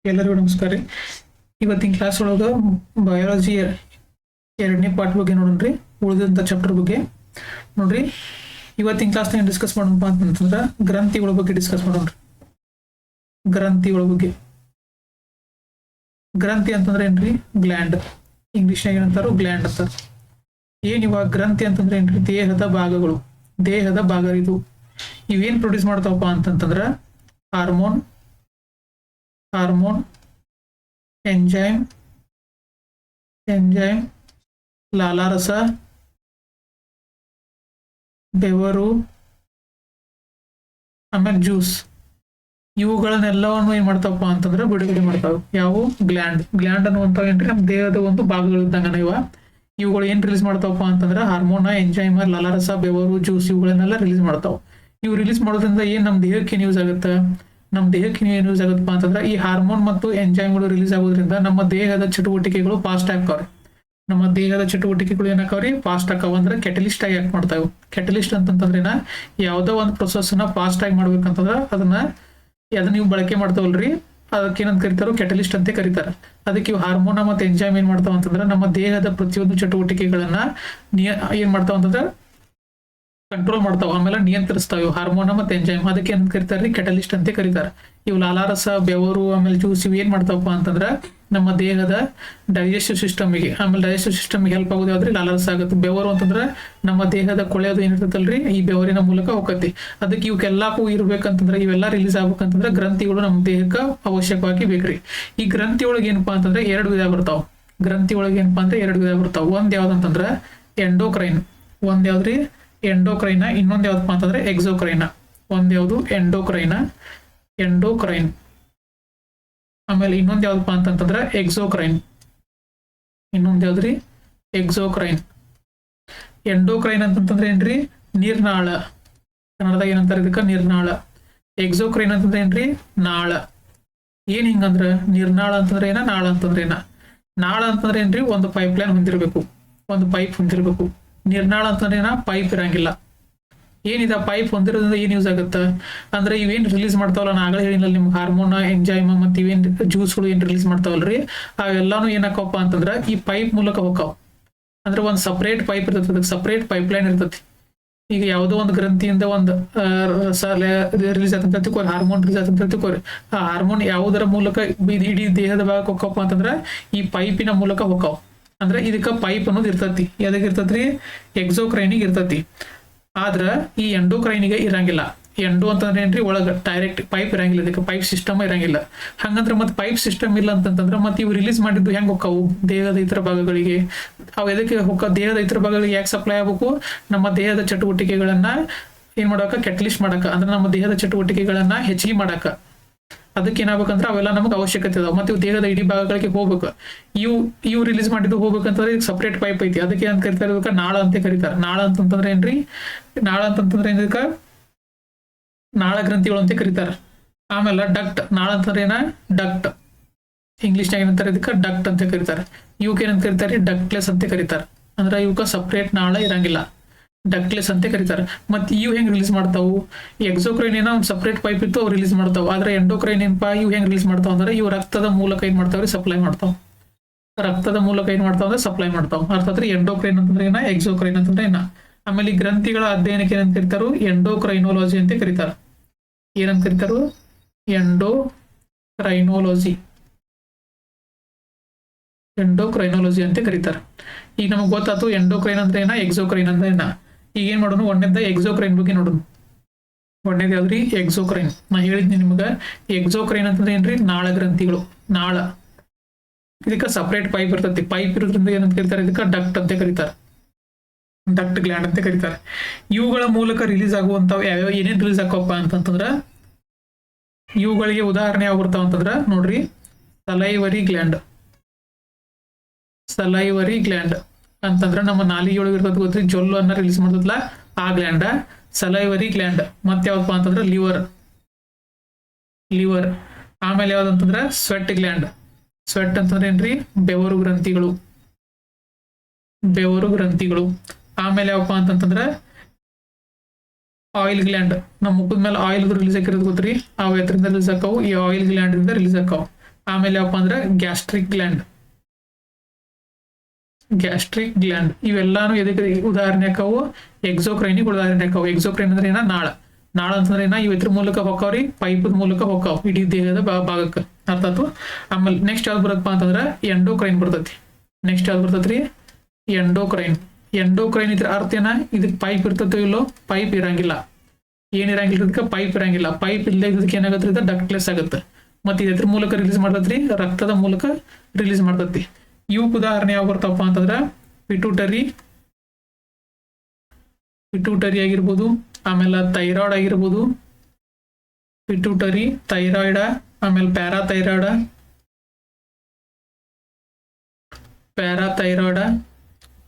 ಎಲ್ಲರಿಗೂ ನಮಸ್ಕಾರ ರೀ. ಇವತ್ತಿನ ಕ್ಲಾಸ್ ಒಳಗೆ ಬಯಾಲಜಿ ಎರಡನೇ ಪಾರ್ಟ್ ಬಗ್ಗೆ ನೋಡೋಣ್ರಿ. ಉಳಿದಂಥ ಚಾಪ್ಟರ್ ಬಗ್ಗೆ ನೋಡ್ರಿ. ಇವತ್ತಿನ ಕ್ಲಾಸ್ನಾಗ ಡಿಸ್ಕಸ್ ಮಾಡೋಣಪ್ಪ ಅಂತಂದ್ರೆ ಗ್ರಂಥಿಗಳ ಬಗ್ಗೆ ಡಿಸ್ಕಸ್ ಮಾಡೋಣ್ರಿ. ಗ್ರಂಥಿಗಳ ಬಗ್ಗೆ. ಗ್ರಂಥಿ ಅಂತಂದ್ರೆ ಏನ್ರಿ? ಗ್ಲ್ಯಾಂಡ್. ಇಂಗ್ಲಿಷ್ನಾಗ ಏನಂತಾರೋ ಗ್ಲ್ಯಾಂಡ್ ಅಂತಾರ. ಏನಿವಾಗ ಗ್ರಂಥಿ ಅಂತಂದ್ರೆ ಏನ್ರಿ? ದೇಹದ ಭಾಗಗಳು. ದೇಹದ ಭಾಗ ಇದು. ಇವೇನ್ ಪ್ರೊಡ್ಯೂಸ್ ಮಾಡ್ತಾವಪ್ಪ ಅಂತಂತಂದ್ರ ಹಾರ್ಮೋನ್, ಎಂಜೈಮ್, ಲಾಲಾರಸ, ಬೆವರು, ಆಮೇಲೆ ಜ್ಯೂಸ್. ಇವುಗಳನ್ನೆಲ್ಲವನ್ನು ಏನ್ ಮಾಡ್ತಾವಪ್ಪ ಅಂತಂದ್ರೆ ಬಿಡುಗಡೆ ಮಾಡ್ತಾವ. ಯಾವ? ಗ್ಲ್ಯಾಂಡ್. ಗ್ಲ್ಯಾಂಡ್ ಅನ್ನುವಂಥವು ಏನ್ರಿ? ನಮ್ಮ ದೇಹದ ಒಂದು ಭಾಗಗಳು ಇದ್ದಂಗ ಇವುಗಳು ಏನ್ ರಿಲೀಸ್ ಮಾಡ್ತಾವಪ್ಪ ಅಂತಂದ್ರೆ ಹಾರ್ಮೋನ್, ಎಂಜೈಮ್, ಲಾಲಾರಸ, ಬೆವರು, ಜ್ಯೂಸ್ ಇವುಗಳನ್ನೆಲ್ಲ ರಿಲೀಸ್ ಮಾಡ್ತಾವ. ಇವು ರಿಲೀಸ್ ಮಾಡೋದ್ರಿಂದ ಏನ್ ನಮ್ಮ ದೇಹಕ್ಕೆ ಏನ್ ಯೂಸ್ ಆಗುತ್ತೆ? ನಮ್ಮ ದೇಹಕ್ಕೆ ಏನು ಯೂಸ್ ಆಗುತ್ತಪ್ಪ ಅಂತಂದ್ರೆ ಈ ಹಾರ್ಮೋನ್ ಮತ್ತು ಎಂಜೈಮ್ಗಳು ರಿಲೀಸ್ ಆಗೋದ್ರಿಂದ ನಮ್ಮ ದೇಹದ ಚಟುವಟಿಕೆಗಳು ಫಾಸ್ಟ್ ಆಗ್ತಾವ್ರಿ. ನಮ್ಮ ದೇಹದ ಚಟುವಟಿಕೆಗಳು ಏನಾಕವ್ರಿ? ಫಾಸ್ಟ್ ಆಕಾವ. ಅಂದ್ರೆ ಕೆಟಲಿಸ್ಟ್ ಆಗಿ ಆಕ್ಟ್ ಮಾಡ್ತಾವೆ. ಕೆಟಲಿಸ್ಟ್ ಅಂತಂದ್ರೆ ಯಾವುದೋ ಒಂದು ಪ್ರೊಸೆಸ್ ನ ಫಾಸ್ಟ್ ಆಗಿ ಮಾಡ್ಬೇಕಂತಂದ್ರ ಅದನ್ನ ನೀವು ಬಳಕೆ ಮಾಡ್ತಾವಲ್ರಿ, ಅದಕ್ಕೆ ಏನಂತ ಕರಿತಾರೋ? ಕೆಟಲಿಸ್ಟ್ ಅಂತ ಕರೀತಾರೆ. ಅದಕ್ಕೆ ಇವು ಹಾರ್ಮೋನ ಮತ್ತು ಎಂಜೈಮ್ ಏನ್ ಮಾಡ್ತಾವ ಅಂತಂದ್ರೆ ನಮ್ಮ ದೇಹದ ಪ್ರತಿಯೊಂದು ಚಟುವಟಿಕೆಗಳನ್ನ ಏನ್ ಮಾಡ್ತಾವ ಅಂತಂದ್ರೆ ಕಂಟ್ರೋಲ್ ಮಾಡ್ತಾವ, ಆಮೇಲೆ ನಿಯಂತ್ರಿಸ್ತಾವ. ಹಾರ್ಮೋನ ಮತ್ತೆ ಎಂಜೈಮ್ ಅದಕ್ಕೆ ಏನ್ ಕರಿತಾರ್ರಿ? ಕೆಟಲಿಸ್ಟ್ ಅಂತ ಕರೀತಾರೆ. ಇವು ಲಾಲಾರಸ, ಬೆವರು, ಆಮೇಲೆ ಜ್ಯೂಸ್ ಇವು ಏನ್ ಮಾಡ್ತಾವಪ್ಪ ಅಂತಂದ್ರ ನಮ್ಮ ದೇಹದ ಡೈಜೆಸ್ಟಿವ್ ಸಿಸ್ಟಮ್ಗೆ, ಆಮೇಲೆ ಡೈಜೆಸ್ಟಿವ್ ಸಿಸ್ಟಮ್ಗೆ ಹೆಲ್ಪ್ ಆಗೋದು ಯಾವ್ದ್ರಿ? ಲಾಲಾರಸ ಆಗುತ್ತೆ. ಬೆವರು ಅಂತಂದ್ರೆ ನಮ್ಮ ದೇಹದ ಕೊಳೆಯೋದು ಏನಿರ್ತೈತಲ್ರಿ, ಈ ಬೆವರಿನ ಮೂಲಕ ಹೋಗತಿ. ಅದಕ್ಕೆ ಇವಕ್ಕೆಲ್ಲಕ್ಕೂ ಇರ್ಬೇಕಂತಂದ್ರೆ, ಇವೆಲ್ಲ ರಿಲೀಸ್ ಆಗ್ಬೇಕಂತಂದ್ರೆ ಗ್ರಂಥಿಗಳು ನಮ್ಮ ದೇಹಕ್ಕೆ ಅವಶ್ಯಕವಾಗಿ ಬೇಕ್ರಿ. ಈ ಗ್ರಂಥಿ ಒಳಗೆ ಏನಪ್ಪಾ ಅಂತಂದ್ರೆ ಎರಡು ವಿಧ ಬರ್ತಾವ. ಗ್ರಂಥಿ ಒಳಗೆ ಏನಪ್ಪಾ ಅಂದ್ರೆ ಎರಡು ವಿಧ ಬರ್ತಾವ. ಒಂದ್ ಯಾವ್ದಂತಂದ್ರ ಎಂಡೋಕ್ರೈನ್. ಒಂದ್ ಯಾವ್ದ್ರಿ? ಎಂಡೋಕ್ರೈನ. ಇನ್ನೊಂದು ಯಾವ್ದಪ್ಪ ಅಂತಂದ್ರೆ ಎಕ್ಸೋಕ್ರೈನ. ಒಂದ್ ಯಾವ್ದು? ಎಂಡೋಕ್ರೈನ್. ಆಮೇಲೆ ಇನ್ನೊಂದ್ ಯಾವ್ದಪ್ಪ ಅಂತಂದ್ರೆ ಎಕ್ಸೋಕ್ರೈನ್. ಇನ್ನೊಂದ್ ಯಾವ್ದ್ರಿ? ಎಕ್ಸೋಕ್ರೈನ್. ಎಂಡೋಕ್ರೈನ್ ಅಂತಂದ್ರೆ ಏನ್ರಿ? ನೀರ್ನಾಳ. ಕನ್ನಡದಾಗ ಏನಂತಾರೆ ಇದಕ್ಕ? ನೀರ್ನಾಳ. ಎಕ್ಸೋಕ್ರೈನ್ ಅಂತಂದ್ರೆ ಏನ್ರಿ? ನಾಳ. ಏನ್ ಹಿಂಗಂದ್ರ ನೀರ್ನಾಳ ಅಂತಂದ್ರೆ ಏನ, ನಾಳ ಅಂತಂದ್ರೆ ಏನ? ನಾಳ ಅಂತಂದ್ರೆ ಏನ್ರಿ? ಒಂದು ಪೈಪ್ ಲೈನ್ ಹೊಂದಿರ್ಬೇಕು, ಒಂದು ಪೈಪ್ ಹೊಂದಿರ್ಬೇಕು. ನಿರ್ನಾಳ ಅಂತಂದ್ರೆ ಏನ? ಪೈಪ್ ಇರಂಗಿಲ್ಲ. ಏನಿದ ಪೈಪ್ ಹೊಂದಿರೋದ್ರಿಂದ ಏನ್ ಯೂಸ್ ಆಗುತ್ತೆ ಅಂದ್ರೆ ಇವೇನ್ ರಿಲೀಸ್ ಮಾಡ್ತಾವಲ್ಲ, ನಾ ಆಗಲೇ ಹೇಳಿನಲ್ಲ ನಿಮ್ಗೆ, ಹಾರ್ಮೋನ್, ಎಂಜೈಮ್ ಮತ್ತೆ ಇವೇನ್ ಜ್ಯೂಸ್ಗಳು ಏನ್ ರಿಲೀಸ್ ಮಾಡ್ತಾವಲ್ರಿ, ಅವೆಲ್ಲಾನು ಏನಾಕವಪ್ಪ ಅಂತಂದ್ರ ಈ ಪೈಪ್ ಮೂಲಕ ಹೋಗ್ತಾವ. ಅಂದ್ರೆ ಒಂದ್ ಸಪರೇಟ್ ಪೈಪ್ ಇರ್ತೈತಿ, ಅದಕ್ಕೆ ಸಪರೇಟ್ ಪೈಪ್ ಲೈನ್ ಇರ್ತೈತಿ. ಈಗ ಯಾವುದೋ ಒಂದು ಗ್ರಂಥಿಯಿಂದ ಒಂದು ರಿಲೀಸ್ ಆತಂತ ತಿಳ್ಕೊರಿ, ಹಾರ್ಮೋನ್ ರಿಲೀಸ್ ಆತಂತ ತಿಳ್ಕೊರಿ. ಆ ಹಾರ್ಮೋನ್ ಯಾವುದರ ಮೂಲಕ ಇಡೀ ದೇಹದ ಭಾಗಕ್ಕೆ ಹೋಗಪ್ಪ ಅಂತಂದ್ರ ಈ ಪೈಪಿನ ಮೂಲಕ ಹೋಗ್ತಾವ. ಅಂದ್ರೆ ಇದಕ್ಕ ಪೈಪ್ ಅನ್ನೋದು ಇರ್ತತಿ. ಎದಕ್ ಇರ್ತತ್ರಿ? ಎಕ್ಸೋಕ್ರೈನಿಗೆ ಇರ್ತತಿ. ಆದ್ರ ಈ ಎಂಡೋಕ್ರೈನಿಗೆ ಇರಂಗಿಲ್ಲ. ಎಂಡೋ ಅಂತಂದ್ರೆ ಏನ್ರಿ? ಒಳಗ ಡೈರೆಕ್ಟ್ ಪೈಪ್ ಇರಂಗಿಲ್ಲ, ಇದಕ್ಕೆ ಪೈಪ್ ಸಿಸ್ಟಮ್ ಇರಂಗಿಲ್ಲ. ಹಂಗಂದ್ರೆ ಮತ್ತೆ ಪೈಪ್ ಸಿಸ್ಟಮ್ ಇಲ್ಲ ಅಂತಂದ್ರೆ ಮತ್ತೆ ಇವು ರಿಲೀಸ್ ಮಾಡಿದ್ದು ಹೆಂಗ್ ಹೋಗ್ತಾವು? ದೇಹದ ಇತರ ಭಾಗಗಳಿಗೆ. ಅವು ಎದಕ್ಕೆ ಹೋಗ್ತಾವ? ದೇಹದ ಇತರ ಭಾಗಗಳಿಗೆ ಯಾಕೆ ಸಪ್ಲೈ ಆಗ್ಬೇಕು? ನಮ್ಮ ದೇಹದ ಚಟುವಟಿಕೆಗಳನ್ನ ಏನ್ ಮಾಡಾಕ? ಕೆಟಲಿಸ್ಟ್ ಮಾಡಾಕ. ಅಂದ್ರೆ ನಮ್ಮ ದೇಹದ ಚಟುವಟಿಕೆಗಳನ್ನ ಹೆಚ್ಚಿಗೆ ಮಾಡಾಕ. ಅದಕ್ಕೆ ಏನಾಗ್ಬೇಕಂದ್ರೆ ಅವೆಲ್ಲ ನಮಗೆ ಅವಶ್ಯಕತೆ ಇದಾವೆ. ಮತ್ತೆ ಇವು ದೇಹದ ಇಡೀ ಭಾಗಗಳಿಗೆ ಹೋಗ್ಬೇಕು. ಇವು ರಿಲೀಸ್ ಮಾಡಿದ್ದು ಹೋಗ್ಬೇಕಂತಂದ್ರೆ ಸಪರೇಟ್ ಪೈಪ್ ಐತಿ. ಅದಕ್ಕೆ ಅಂತ ಕರಿತಾರೆ, ಇದಕ್ಕೆ ನಾಳ ಅಂತ ಕರೀತಾರೆ. ನಾಳ ಅಂತಂದ್ರೆ ಏನ್ರಿ? ನಾಳ ಅಂತಂದ್ರೆ ಇದಕ್ಕ ನಾಳ ಗ್ರಂಥಿಗಳು ಅಂತ ಕರೀತಾರೆ. ಆಮೇಲೆ ಡಕ್ಟ್. ನಾಳ ಅಂತಂದ್ರೆ ಏನ? ಡಕ್ಟ್. ಇಂಗ್ಲಿಷ್ನಾಗ ಏನಂತಾರೆ? ಇದಕ್ಕ ಡಕ್ಟ್ ಅಂತ ಕರೀತಾರೆ. ಇವಕ್ಕೆ ಏನಂತ ಕರೀತಾರೆ? ಡಕ್ಟ್ಲೆಸ್ ಅಂತ ಕರೀತಾರೆ. ಅಂದ್ರೆ ಇವಕ್ಕ ಸಪರೇಟ್ ನಾಳ ಇರಂಗಿಲ್ಲ, ಡಕ್ಟ್ಲೆಸ್ ಅಂತ ಕರೀತಾರೆ. ಮತ್ತೆ ಇವು ಹೆಂಗ್ ರಿಲೀಸ್ ಮಾಡ್ತಾವು? ಎಕ್ಸೋಕ್ರೈನ್ ಏನೋ ಒಂದು ಸಪರೇಟ್ ಪೈಪ್ ಇತ್ತು, ಅವು ರಿಲೀಸ್ ಮಾಡ್ತಾವ. ಆದ್ರೆ ಎಂಡೋಕ್ರೈನ್ ಏನಪ್ಪಾ? ಇವು ಹೆಂಗ್ ರಿಲೀಸ್ ಮಾಡ್ತಾವ ಅಂದ್ರೆ ಇವು ರಕ್ತದ ಮೂಲಕ ಏನ್ ಮಾಡ್ತಾವ್ರಿ? ಸಪ್ಲೈ ಮಾಡ್ತಾವ. ರಕ್ತದ ಮೂಲಕ ಏನ್ ಮಾಡ್ತಾವ ಅಂದ್ರೆ ಸಪ್ಲೈ ಮಾಡ್ತಾವ. ಅರ್ಥಾತ್ ಎಂಡೋಕ್ರೈನ್ ಅಂತಂದ್ರೆ ಏನ, ಎಕ್ಸೋಕ್ರೈನ್ ಅಂತಂದ್ರೆ ಏನ. ಆಮೇಲೆ ಈ ಗ್ರಂಥಿಗಳ ಅಧ್ಯಯನಕ್ಕೆ ಏನಂತ ಕರೀತಾರು? ಎಂಡೋಕ್ರೈನೋಲಜಿ ಅಂತ ಕರೀತಾರ. ಏನಂತ ಕರೀತಾರು? ಎಂಡೋಕ್ರೈನೋಲಜಿ ಅಂತ ಕರೀತಾರೆ. ಈಗ ನಮಗ್ ಗೊತ್ತಾಯ್ತು ಎಂಡೋಕ್ರೈನ್ ಅಂದ್ರೆ ಏನ, ಎಕ್ಸೋಕ್ರೈನ್ ಅಂದ್ರೆ ಏನ. ಈಗ ಏನ್ ಮಾಡೋಣ? ಒಂದೇದ ಎಕ್ಸೋಕ್ರೈನ್ ಬಗ್ಗೆ ನೋಡೋಣ. ಒಂದೇದ್ ಯಾವ್ದ್ರಿ? ಎಕ್ಸೋಕ್ರೈನ್. ನಾ ಹೇಳಿದ್ನಿ ನಿಮ್ಗ, ಎಕ್ಸೋಕ್ರೈನ್ ಅಂತಂದ್ರೆ ಏನ್ರಿ? ನಾಳ ಗ್ರಂಥಿಗಳು. ನಾಳ. ಇದಕ್ಕ ಸಪರೇಟ್ ಪೈಪ್ ಇರ್ತೈತಿ. ಪೈಪ್ ಇರೋದ್ರಿಂದ ಏನಂತ ಕರೀತಾರೆ? ಇದಕ್ಕ ಡಕ್ಟ್ ಅಂತ ಕರೀತಾರೆ. ಡಕ್ಟ್ ಗ್ಲ್ಯಾಂಡ್ ಅಂತ ಕರೀತಾರೆ. ಇವುಗಳ ಮೂಲಕ ರಿಲೀಸ್ ಆಗುವಂತಾವ ಯಾವ್ಯಾವ ಏನೇನ್ ರಿಲೀಸ್ ಆಕವಪ್ಪ ಅಂತಂದ್ರ ಇವುಗಳಿಗೆ ಉದಾಹರಣೆ ಯಾವ ಬರ್ತಾವ ಅಂತಂದ್ರ ನೋಡ್ರಿ, ಸಲೈವರಿ ಗ್ಲ್ಯಾಂಡ್. ಸಲೈವರಿ ಗ್ಲ್ಯಾಂಡ್ ಅಂತಂದ್ರ ನಮ್ಮ ನಾಲಿಗೆ ಒಳಗೆ ಇರ್ತದ ಗೊತ್ತ್ರಿ, ಜೊಲ್ಲು ಅನ್ನ ರಿಲೀಸ್ ಮಾಡ್ತದಲ್ಲ ಆ ಗ್ಲ್ಯಾಂಡ್ ಸಲೈವರಿ ಗ್ಲ್ಯಾಂಡ್. ಮತ್ತೆ ಯಾವ್ದಪ್ಪ ಅಂತಂದ್ರ ಲಿವರ್. ಆಮೇಲೆ ಯಾವ್ದಂತಂದ್ರ ಸ್ವೆಟ್ ಗ್ಲ್ಯಾಂಡ್. ಸ್ವೆಟ್ ಅಂತಂದ್ರೆ ಏನ್ರಿ? ಬೆವರು ಗ್ರಂಥಿಗಳು. ಆಮೇಲೆ ಯಾವಪ್ಪ ಅಂತಂದ್ರ ಆಯಿಲ್ ಗ್ಲ್ಯಾಂಡ್. ನಮ್ಮ ಮುಖದ ಮೇಲೆ ಆಯಿಲ್ ರಿಲೀಸ್ ಆಗಿರೋದು ಗೊತ್ತ್ರಿ, ಅವು ಎದ್ರಿಂದ ರಿಲೀಸ್ ಆಕಾವು? ಈ ಆಯಿಲ್ ಗ್ಲ್ಯಾಂಡ್ ಇಂದ ರಿಲೀಸ್ ಆಕಾವು. ಆಮೇಲೆ ಯಾವಪ್ಪ ಅಂದ್ರೆ ಗ್ಯಾಸ್ಟ್ರಿಕ್ ಗ್ಲ್ಯಾಂಡ್ ಇವೆಲ್ಲಾನು ಎದಕ್ಕೆ ಉದಾಹರಣೆ ಆಕಾವು? ಎಕ್ಸೋಕ್ರೈನಿಗೆ ಉದಾಹರಣೆ ಆಕಾವು. ಎಕ್ಸೋಕ್ರೈನ್ ಅಂದ್ರೆ ಏನ? ನಾಳ ಅಂತಂದ್ರೆ ಏನ? ಇವ್ ಇದ್ರ ಮೂಲಕ ಹೊಕ್ಕಾವ್ರಿ, ಪೈಪ್ ಮೂಲಕ ಹೊಕ್ಕಾವ್ ಇಡೀ ದೇಹದ ಭಾಗಕ್ಕೆ. ಅರ್ಥ ಆಯ್ತು? ಆಮೇಲೆ ನೆಕ್ಸ್ಟ್ ಯಾವ್ದು ಬರತ್ತಪ್ಪ ಅಂತಂದ್ರ ಎಂಡೋಕ್ರೈನ್ ಬರ್ತೈತಿ. ನೆಕ್ಸ್ಟ್ ಯಾವ್ದು ಬರ್ತೈತ್ರಿ? ಎಂಡೋಕ್ರೈನ್ ಇದ್ರ ಅರ್ಥ ಏನ? ಇದಕ್ಕೆ ಪೈಪ್ ಇರ್ತೈತೋ ಇಲ್ಲೋ? ಪೈಪ್ ಇರಂಗಿಲ್ಲ. ಏನಿರಂಗಿಲ್ಲ ಇದಕ್ಕೆ? ಪೈಪ್ ಇರಂಗಿಲ್ಲ. ಪೈಪ್ ಇಲ್ಲದೆ ಇದಕ್ಕೆ ಏನಾಗತ್ರಿ? ಇದು ಡಕ್ಟ್ಲೆಸ್ ಆಗುತ್ತೆ. ಮತ್ತೆ ಇದ್ರ ಮೂಲಕ ರಿಲೀಸ್ ಮಾಡ್ತೈತ್ರಿ? ರಕ್ತದ ಮೂಲಕ ರಿಲೀಸ್ ಮಾಡ್ತೈತಿ. ಇವಕ್ಕೆ ಉದಾಹರಣೆ ಯಾವ ಬರ್ತಾವಪ್ಪ ಅಂತಂದ್ರ ಪಿಟ್ಯೂಟರಿ ಆಗಿರ್ಬೋದು, ಆಮೇಲೆ ಥೈರಾಯ್ಡ್ ಆಗಿರ್ಬೋದು, ಪಿಟ್ಯೂಟರಿ, ಥೈರಾಯ್ಡ್, ಆಮೇಲೆ ಪ್ಯಾರಾಥೈರಾಯ್ಡ್,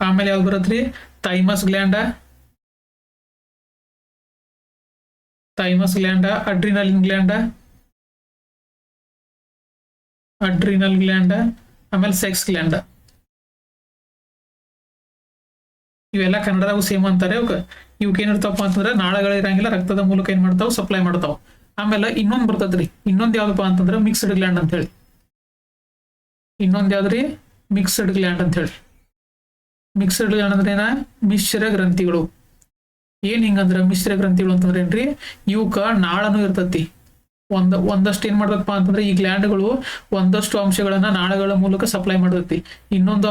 ಆಮೇಲೆ ಯಾವ್ದು ಬರತ್ರಿ? ಥೈಮಸ್ ಗ್ಲ್ಯಾಂಡ, ಅಡ್ರಿನಲ್ ಗ್ಲ್ಯಾಂಡ, ಆಮೇಲೆ ಸೆಕ್ಸ್ ಗ್ಲ್ಯಾಂಡ. ಇವೆಲ್ಲ ಕನ್ನಡದಾಗೂ ಸೇಮ್ ಅಂತಾರೆ. ಇವಕ್ಕೆ ಏನಿರ್ತಾವಪ್ಪ ಅಂತಂದ್ರೆ ನಾಳಗಳು ಇರಂಗಿಲ್ಲ, ರಕ್ತದ ಮೂಲಕ ಏನ್ ಮಾಡ್ತಾವ? ಸಪ್ಲೈ ಮಾಡ್ತಾವ. ಆಮೇಲೆ ಇನ್ನೊಂದು ಬರ್ತದ್ರಿ. ಇನ್ನೊಂದು ಯಾವ್ದಪ್ಪ ಅಂತಂದ್ರೆ ಮಿಕ್ಸ್ಡ್ ಗ್ಲ್ಯಾಂಡ್ ಅಂತ ಹೇಳಿ. ಇನ್ನೊಂದು ಯಾವ್ದ್ರಿ? ಮಿಕ್ಸ್ಡ್ ಗ್ಲ್ಯಾಂಡ್ ಅಂತ ಹೇಳಿ. ಮಿಕ್ಸ್ಡ್ ಗ್ಲ್ಯಾಂಡ್ ಅಂದ್ರೆ ಏನ? ಮಿಶ್ರ ಗ್ರಂಥಿಗಳು. ಏನ್ ಹಿಂಗಂದ್ರ ಮಿಶ್ರ ಗ್ರಂಥಿಗಳು ಅಂತಂದ್ರೆ ಏನ್ರಿ? ಇವಕ್ಕ ನಾಳನು ಇರ್ತತಿ. ಒಂದಷ್ಟು ಏನ್ ಮಾಡ್ತಪ್ಪ ಅಂತಂದ್ರೆ ಈ ಗ್ಲ್ಯಾಂಡ್ಗಳು ಒಂದಷ್ಟು ಅಂಶಗಳನ್ನ ನಾಳಗಳ ಮೂಲಕ ಸಪ್ಲೈ ಮಾಡತೈತಿ. ಇನ್ನೊಂದು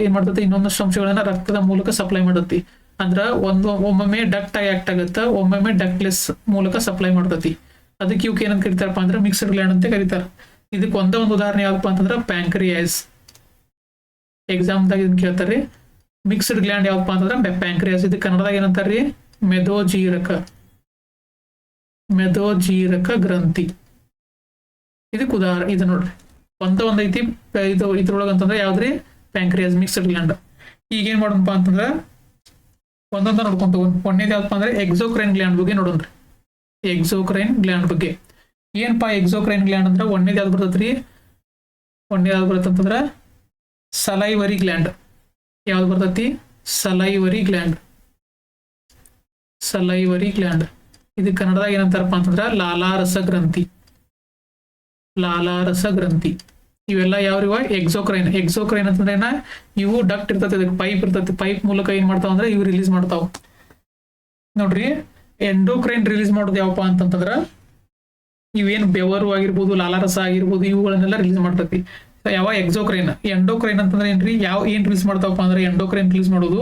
ಏನ್ ಮಾಡ್ತೈತಿ? ಇನ್ನೊಂದಷ್ಟು ಅಂಶಗಳನ್ನ ರಕ್ತದ ಮೂಲಕ ಸಪ್ಲೈ ಮಾಡತೈತಿ. ಅಂದ್ರ ಒಮ್ಮೊಮ್ಮೆ ಡಕ್ಟ್ ಆಗಿ ಆಕ್ಟ್ ಆಗುತ್ತ, ಒಮ್ಮೊಮ್ಮೆ ಡಕ್ಟ್ಲೆಸ್ ಮೂಲಕ ಸಪ್ಲೈ ಮಾಡ್ತೈತಿ. ಅದಕ್ಕೆ ಇವಕ್ಕೆ ಏನಂತ ಕರಿತಾರಪ್ಪ ಅಂದ್ರೆ ಮಿಕ್ಸ್ಡ್ ಗ್ಲ್ಯಾಂಡ್ ಅಂತ ಕರೀತಾರ. ಇದಕ್ಕೆ ಒಂದು ಉದಾಹರಣೆ ಯಾವ್ದಪ್ಪ ಅಂತಂದ್ರ ಪ್ಯಾಂಕ್ರಿಯಾಸ್. ಎಕ್ಸಾಮ್ದಾಗ ಇದನ್ನ ಕೇಳ್ತಾರ್ರಿ. ಮಿಕ್ಸ್ಡ್ ಗ್ಲ್ಯಾಂಡ್ ಯಾವಪ್ಪ ಅಂತಂದ್ರ ಪ್ಯಾಂಕ್ರಿಯಾಸ್. ಇದಕ್ಕೆ ಕನ್ನಡದಾಗ ಏನಂತಾರ್ರಿ? ಮೆದೋಜೀರಕ ಗ್ರಂಥಿ. ಇದಕ್ಕೆ ಉದಾಹರಣೆ ಇದು ನೋಡ್ರಿ. ಒಂದೈತಿ ಇದ್ರೊಳಗ ಅಂತಂದ್ರೆ ಯಾವ್ದ್ರಿ? Pancreas, mixed gland. ಈಗ ಏನ್ ಮಾಡೋಣಪ್ಪ ಅಂತಂದ್ರ ಒಂದೊಂದ ನೋಡ್ಕೊಂತ ಒಂದೇದು ಯಾವಪ್ಪ ಅಂದ್ರೆ ಎಕ್ಸೋಕ್ರೈನ್ ಗ್ಲ್ಯಾಂಡ್ ಬಗ್ಗೆ ನೋಡೋಣ್ರಿ. ಎಕ್ಸೋಕ್ರೈನ್ ಗ್ಲ್ಯಾಂಡ್ ಬಗ್ಗೆ ಏನಪ್ಪಾ? ಎಕ್ಸೋಕ್ರೈನ್ ಗ್ಲ್ಯಾಂಡ್ ಅಂದ್ರೆ ಒಂದೇದು ಯಾವ್ದು ಬರ್ತೈತ್ರಿ? ಬರ್ತಂತಂದ್ರ ಸಲೈವರಿ ಗ್ಲ್ಯಾಂಡ್. ಯಾವ್ದು ಬರ್ತೈತಿ? Salivary gland. ಇದು ಕನ್ನಡದಾಗ ಏನಂತಾರಪ್ಪ ಅಂತಂದ್ರ ಲಾಲಾರಸ ಗ್ರಂಥಿ. ಇವೆಲ್ಲ ಯಾವ್ರಿವ? ಎಕ್ಸೋಕ್ರೈನ್ ಅಂತಂದ್ರೆ ಏನ? ಇವು ಡಕ್ಟ್ ಇರ್ತೈತಿ, ಅದಕ್ಕೆ ಪೈಪ್ ಇರ್ತೈತಿ. ಪೈಪ್ ಮೂಲಕ ಏನ್ ಮಾಡ್ತಾವ ಅಂದ್ರೆ ಇವು ರಿಲೀಸ್ ಮಾಡ್ತಾವ ನೋಡ್ರಿ. ಎಂಡೋಕ್ರೈನ್ ರಿಲೀಸ್ ಮಾಡೋದು ಯಾವಪ್ಪ ಅಂತಂದ್ರ ಇವೇನ್ ಬೆವರು ಆಗಿರ್ಬೋದು, ಲಾಲಾರಸ ಆಗಿರ್ಬೋದು, ಇವುಗಳನ್ನೆಲ್ಲ ರಿಲೀಸ್ ಮಾಡ್ತೈತಿ. ಯಾವ? ಎಂಡೋಕ್ರೈನ್ ಅಂತಂದ್ರೆ ಏನ್ರಿ? ಏನ್ ರಿಲೀಸ್ ಮಾಡ್ತಾವಪ್ಪ ಅಂದ್ರೆ ಎಂಡೋಕ್ರೈನ್ ರಿಲೀಸ್ ಮಾಡೋದು